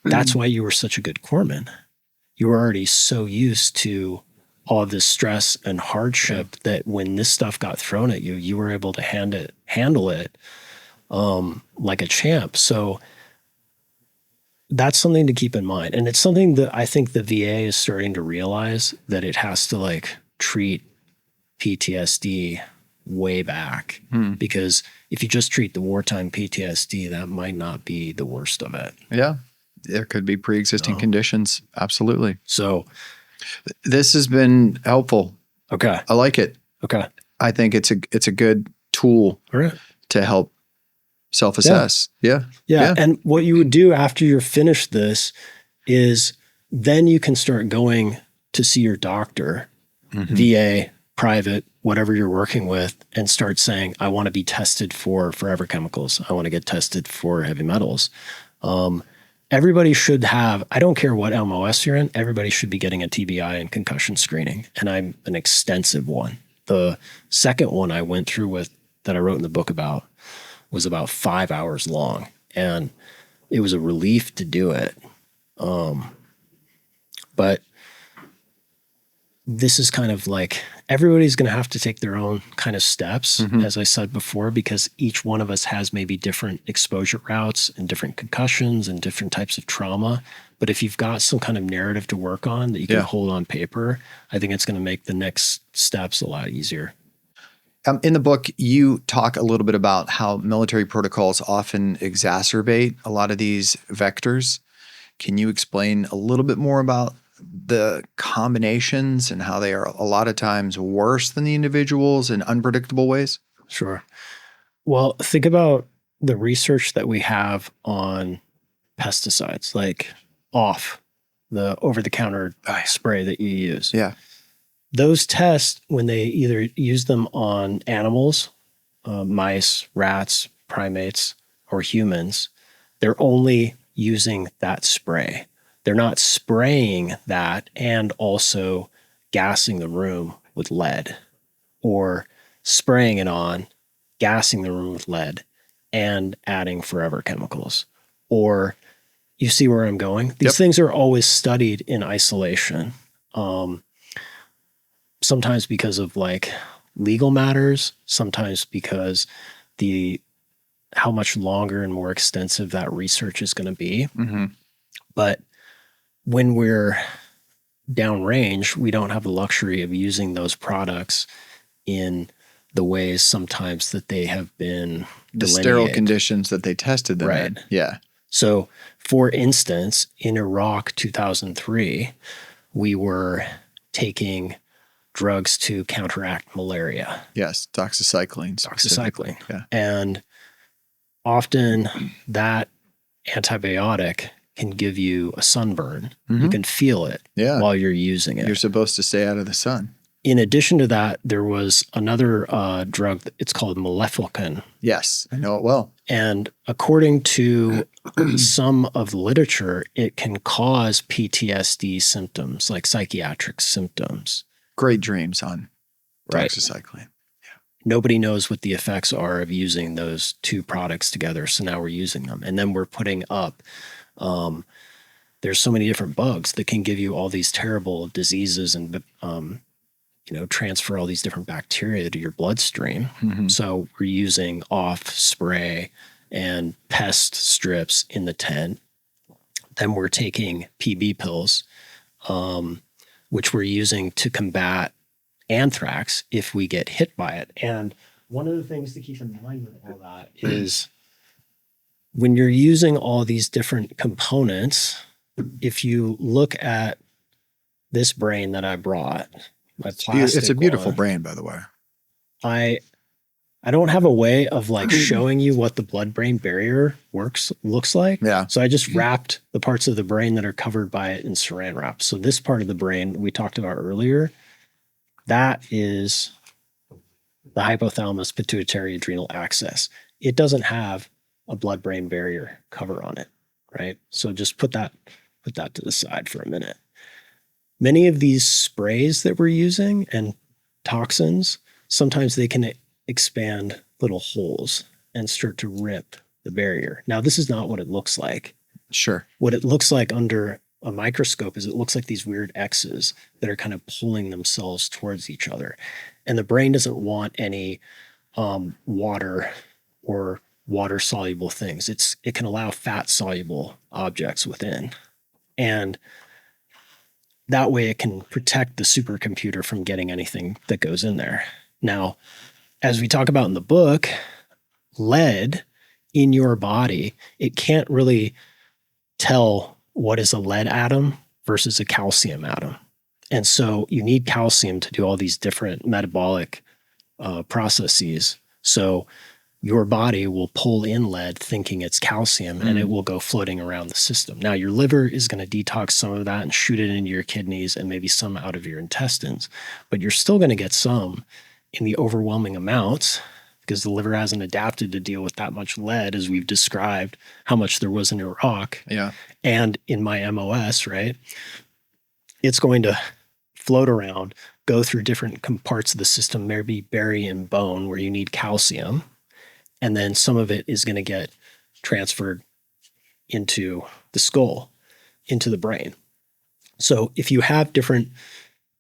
that's why you were such a good corpsman. You were already so used to all of this stress and hardship that when this stuff got thrown at you, you were able to handle it like a champ. So that's something to keep in mind. And it's something that I think the VA is starting to realize, that it has to treat PTSD way back, because if you just treat the wartime PTSD, that might not be the worst of it. Yeah. There could be pre-existing conditions. Absolutely. So this has been helpful. Okay. I like it. Okay. I think it's a good tool to help self-assess. Yeah. And what you would do after you're finished this is then you can start going to see your doctor, VA, private, whatever you're working with, and start saying, I want to be tested for forever chemicals. I want to get tested for heavy metals. Everybody should have, I don't care what MOS you're in, everybody should be getting a TBI and concussion screening. And I'm an extensive one. The second one I went through with, that I wrote in the book about, was about 5 hours long. And it was a relief to do it. But this is kind of everybody's going to have to take their own kind of steps, as I said before, because each one of us has maybe different exposure routes and different concussions and different types of trauma. But if you've got some kind of narrative to work on that you can hold on paper, I think it's going to make the next steps a lot easier. In the book, you talk a little bit about how military protocols often exacerbate a lot of these vectors. Can you explain a little bit more about the combinations and how they are a lot of times worse than the individuals in unpredictable ways? Sure. Well, think about the research that we have on pesticides, like the over-the-counter spray that you use. Yeah. Those tests, when they either use them on animals, mice, rats, primates, or humans, they're only using that spray. They're not spraying that and also gassing the room with lead, or spraying it on, gassing the room with lead, and adding forever chemicals. Or you see where I'm going? These things are always studied in isolation. Sometimes because of like legal matters, sometimes because how much longer and more extensive that research is going to be. Mm-hmm. But when we're downrange, we don't have the luxury of using those products in the ways sometimes that they have been The sterile conditions that they tested them in. Yeah. So, for instance, in Iraq 2003, we were taking drugs to counteract malaria. Yes, doxycycline. Yeah. And often that antibiotic can give you a sunburn. Mm-hmm. You can feel it while you're using it. You're supposed to stay out of the sun. In addition to that, there was another drug, it's called maleficon. Yes, I know it well. And according to some of the literature, it can cause PTSD symptoms, like psychiatric symptoms. Great dreams on doxycycline. Nobody knows what the effects are of using those two products together. So now we're using them. And then we're putting up, there's so many different bugs that can give you all these terrible diseases and, transfer all these different bacteria to your bloodstream. Mm-hmm. So we're using off spray and pest strips in the tent. Then we're taking PB pills, which we're using to combat anthrax if we get hit by it. And one of the things to keep in mind with all that is when you're using all these different components, if you look at this brain that I brought, my plastic it's a beautiful brain, by the way. I don't have a way of like showing you what the blood-brain barrier looks like. Yeah. So I just wrapped the parts of the brain that are covered by it in saran wrap. So this part of the brain we talked about earlier, that is the hypothalamus pituitary adrenal axis. It doesn't have a blood-brain barrier cover on it, right? So just put that to the side for a minute. Many of these sprays that we're using and toxins, sometimes they can expand little holes and start to rip the barrier. Now, this is not what it looks like. Sure. What it looks like under a microscope is it looks like these weird X's that are kind of pulling themselves towards each other. And the brain doesn't want any water or water-soluble things. It can allow fat-soluble objects within. And that way it can protect the supercomputer from getting anything that goes in there. Now, as we talk about in the book, lead in your body, it can't really tell what is a lead atom versus a calcium atom. And so you need calcium to do all these different metabolic processes. So your body will pull in lead thinking it's calcium and it will go floating around the system. Now, your liver is going to detox some of that and shoot it into your kidneys and maybe some out of your intestines, but you're still going to get some in the overwhelming amounts because the liver hasn't adapted to deal with that much lead as we've described how much there was in Iraq. Yeah. And in my MOS, right? It's going to float around, go through different parts of the system, maybe bury in bone where you need calcium. And then some of it is going to get transferred into the skull, into the brain. So if you have different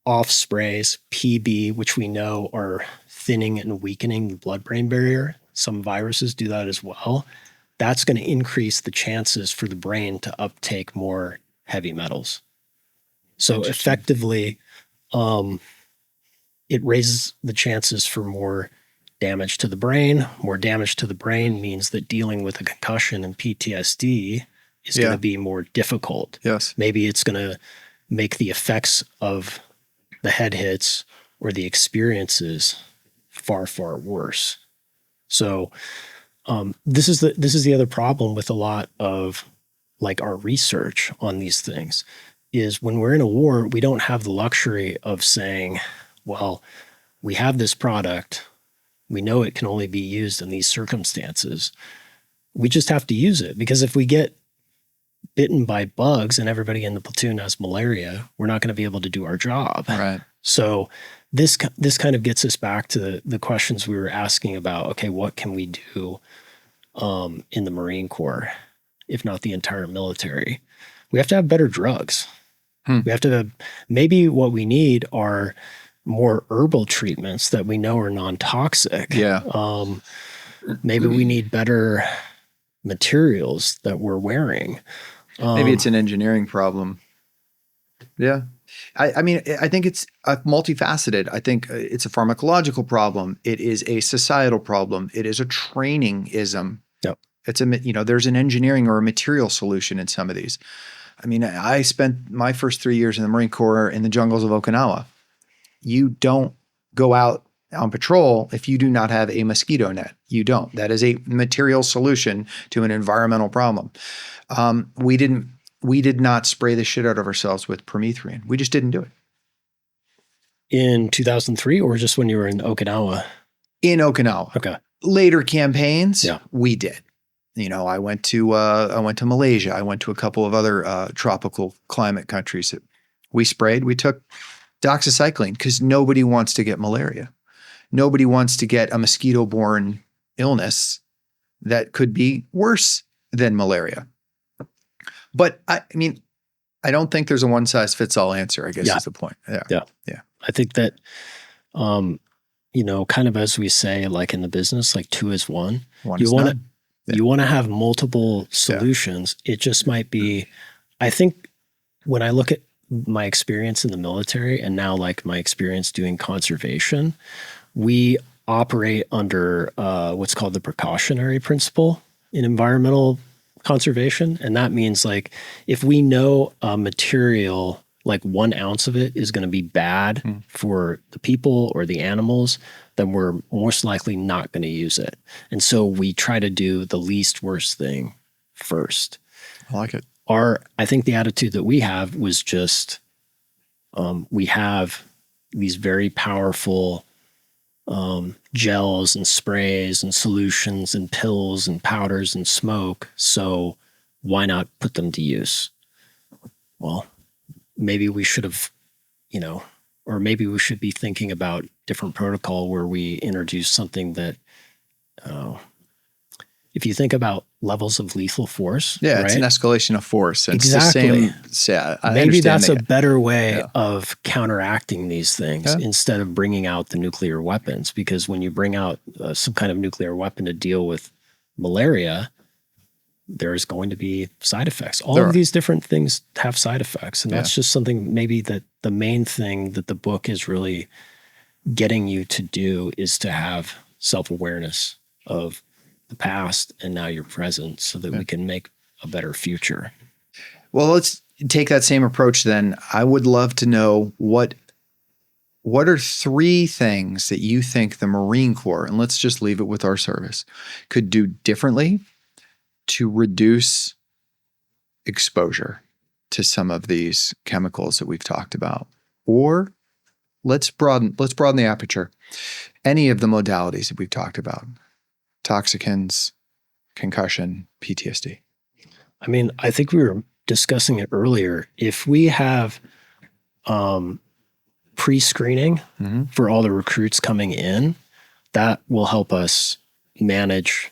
off sprays, PB, which we know are thinning and weakening the blood-brain barrier, some viruses do that as well, that's going to increase the chances for the brain to uptake more heavy metals. So effectively, it raises the chances for more damage to the brain. More damage to the brain means that dealing with a concussion and PTSD is going to be more difficult. Yes. Maybe it's going to make the effects of the head hits or the experiences far, far worse. So this is the other problem with a lot of like our research on these things is when we're in a war, we don't have the luxury of saying, well, we have this product. We know it can only be used in these circumstances. We just have to use it, because if we get bitten by bugs and everybody in the platoon has malaria, we're not going to be able to do our job. Right. So this kind of gets us back to the questions we were asking about, okay, what can we do in the Marine Corps, if not the entire military? We have to have better drugs. We have to maybe what we need are more herbal treatments that we know are non-toxic. Yeah. Maybe we need better materials that we're wearing. Maybe it's an engineering problem. Yeah. I mean, I think it's multifaceted. I think it's a pharmacological problem. It is a societal problem. It is a training-ism. Yep. It's there's an engineering or a material solution in some of these. I mean, I spent my first 3 years in the Marine Corps in the jungles of Okinawa. You don't go out on patrol if you do not have a mosquito net. You don't. That is a material solution to an environmental problem. We did not spray the shit out of ourselves with permethrin. We just didn't do it. In 2003, or just when you were in Okinawa? In Okinawa. Okay. Later campaigns, yeah, we did. I went to Malaysia. I went to a couple of other tropical climate countries. We sprayed. We took doxycycline because nobody wants to get malaria. Nobody wants to get a mosquito-borne illness that could be worse than malaria. But I mean, I don't think there's a one-size-fits-all answer, I guess is the point. Yeah. I think that, kind of as we say, like in the business, like two is one. You want to have multiple solutions. Yeah. It just might be, I think when I look at my experience in the military and now like my experience doing conservation, we operate under what's called the precautionary principle in environmental conservation. And that means like if we know a material, like 1 ounce of it is going to be bad for the people or the animals, then we're most likely not going to use it. And so we try to do the least worst thing first. I like it. I think the attitude that we have was just, we have these very powerful gels and sprays and solutions and pills and powders and smoke. So why not put them to use? Well, maybe we should have, or maybe we should be thinking about different protocol where we introduce something that, if you think about levels of lethal force, right? It's an escalation of force. It's exactly. The same. Maybe that's a better way of counteracting these things instead of bringing out the nuclear weapons. Because when you bring out some kind of nuclear weapon to deal with malaria, there's going to be side effects. All of these different things have side effects. And that's just something maybe that the main thing that the book is really getting you to do is to have self-awareness of the past and now your present so that we can make a better future. Well, let's take that same approach then. I would love to know what are 3 things that you think the Marine Corps, and let's just leave it with our service, could do differently to reduce exposure to some of these chemicals that we've talked about? Or let's broaden the aperture. Any of the modalities that we've talked about, toxicants, concussion, PTSD. I mean, I think we were discussing it earlier. If we have pre-screening for all the recruits coming in, that will help us manage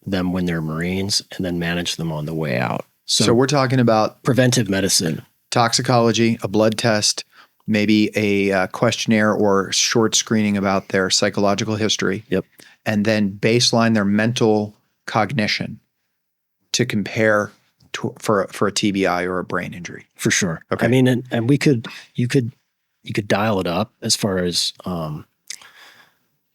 them when they're Marines and then manage them on the way out. So we're talking about preventive medicine, toxicology, a blood test, maybe a questionnaire or short screening about their psychological history. Yep. And then baseline their mental cognition to compare for a TBI or a brain injury. For sure. Okay. I mean, and you could dial it up as far as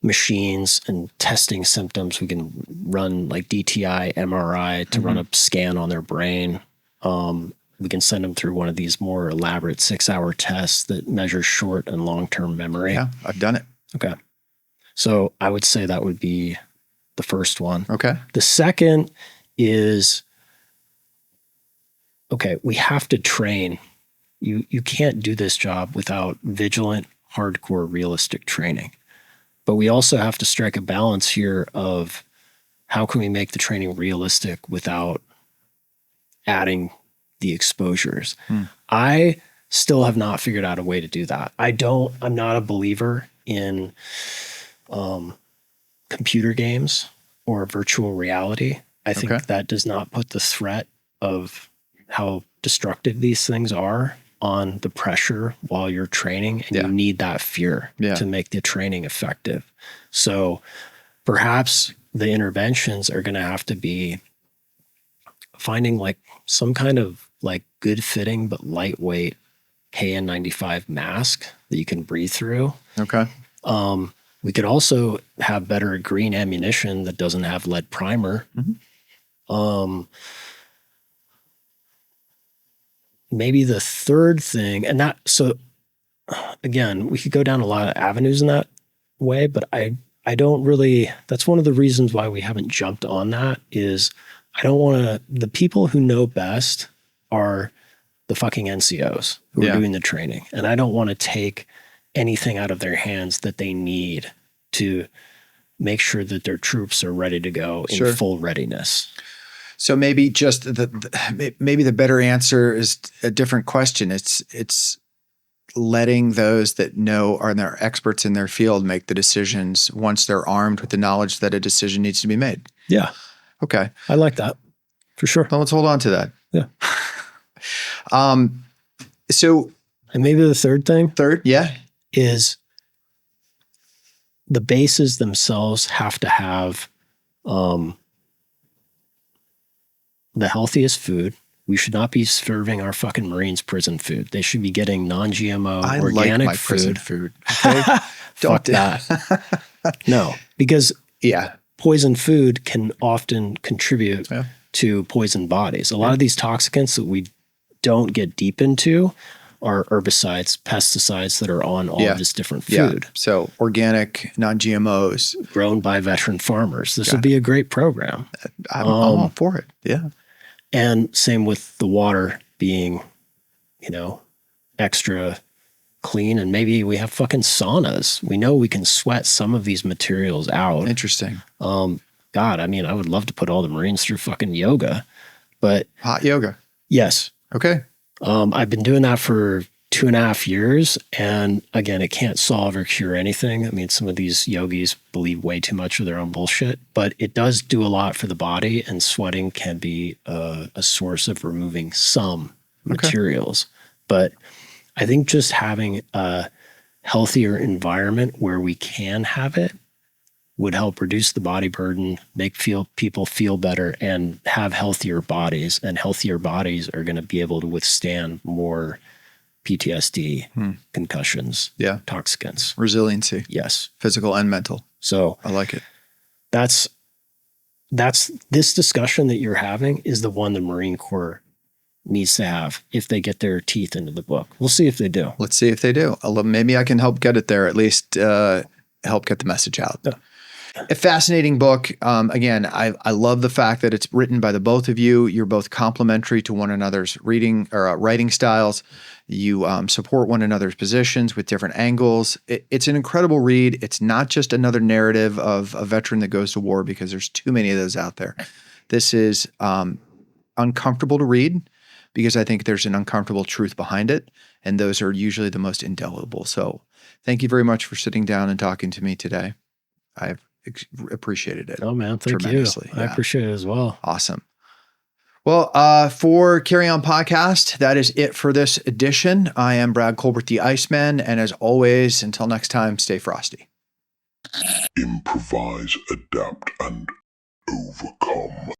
machines and testing symptoms. We can run like DTI, MRI to run a scan on their brain. We can send them through one of these more elaborate 6-hour tests that measure short and long-term memory. Yeah, I've done it. Okay. So I would say that would be the first one. Okay. The second is, okay, we have to train. You can't do this job without vigilant, hardcore, realistic training. But we also have to strike a balance here of how can we make the training realistic without adding the exposures. I still have not figured out a way to do that. I'm not a believer in computer games or virtual reality. I think that does not put the threat of how destructive these things are on the pressure while you're training, and you need that fear to make the training effective. So perhaps the interventions are going to have to be finding like some kind of like good fitting but lightweight KN95 mask that you can breathe through. Okay. We could also have better green ammunition that doesn't have lead primer. Maybe the third thing, and that, so again, we could go down a lot of avenues in that way, but I don't really, that's one of the reasons why we haven't jumped on that is I don't want to, the people who know best are the fucking NCOs who are doing the training. And I don't want to take anything out of their hands that they need to make sure that their troops are ready to go in full readiness. So maybe just maybe the better answer is a different question. It's letting those that know are their experts in their field make the decisions once they're armed with the knowledge that a decision needs to be made. Yeah. Okay. I like that for sure. Well, let's hold on to that. Yeah. So, and maybe the third thing is the bases themselves have to have the healthiest food. We should not be serving our fucking Marines prison food. They should be getting non-GMO organic like my food. prison food. Okay? Fuck that. No, because poison food can often contribute to poisoned bodies. A lot of these toxicants that we don't get deep into are herbicides, pesticides that are on all of this different food. So organic, non-GMOs. Grown by veteran farmers. This would be a great program. I'm all for it. Yeah. And same with the water being, extra clean. And maybe we have fucking saunas. We know we can sweat some of these materials out. Interesting. God, I mean, I would love to put all the Marines through fucking yoga, but hot yoga. Yes. Okay. I've been doing that for 2.5 years. And again, it can't solve or cure anything. I mean, some of these yogis believe way too much of their own bullshit, but it does do a lot for the body, and sweating can be a source of removing some materials. But I think just having a healthier environment where we can have it would help reduce the body burden, make people feel better, and have healthier bodies. And healthier bodies are going to be able to withstand more PTSD, concussions, toxicants. Resiliency. Yes. Physical and mental. So I like it. That's this discussion that you're having is the one the Marine Corps needs to have if they get their teeth into the book. We'll see if they do. Let's see if they do. Maybe I can help get it there, at least help get the message out. Yeah. A fascinating book. Again, I love the fact that it's written by the both of you. You're both complementary to one another's reading or writing styles. You support one another's positions with different angles. It's an incredible read. It's not just another narrative of a veteran that goes to war, because there's too many of those out there. This is uncomfortable to read because I think there's an uncomfortable truth behind it, and those are usually the most indelible. So thank you very much for sitting down and talking to me today. I've appreciated it. Oh man, thank you. I appreciate it as well. Awesome. Well, for Carry On Podcast, that is it for this edition. I am Brad Colbert, the Iceman, and as always, until next time, stay frosty. Improvise, adapt, and overcome.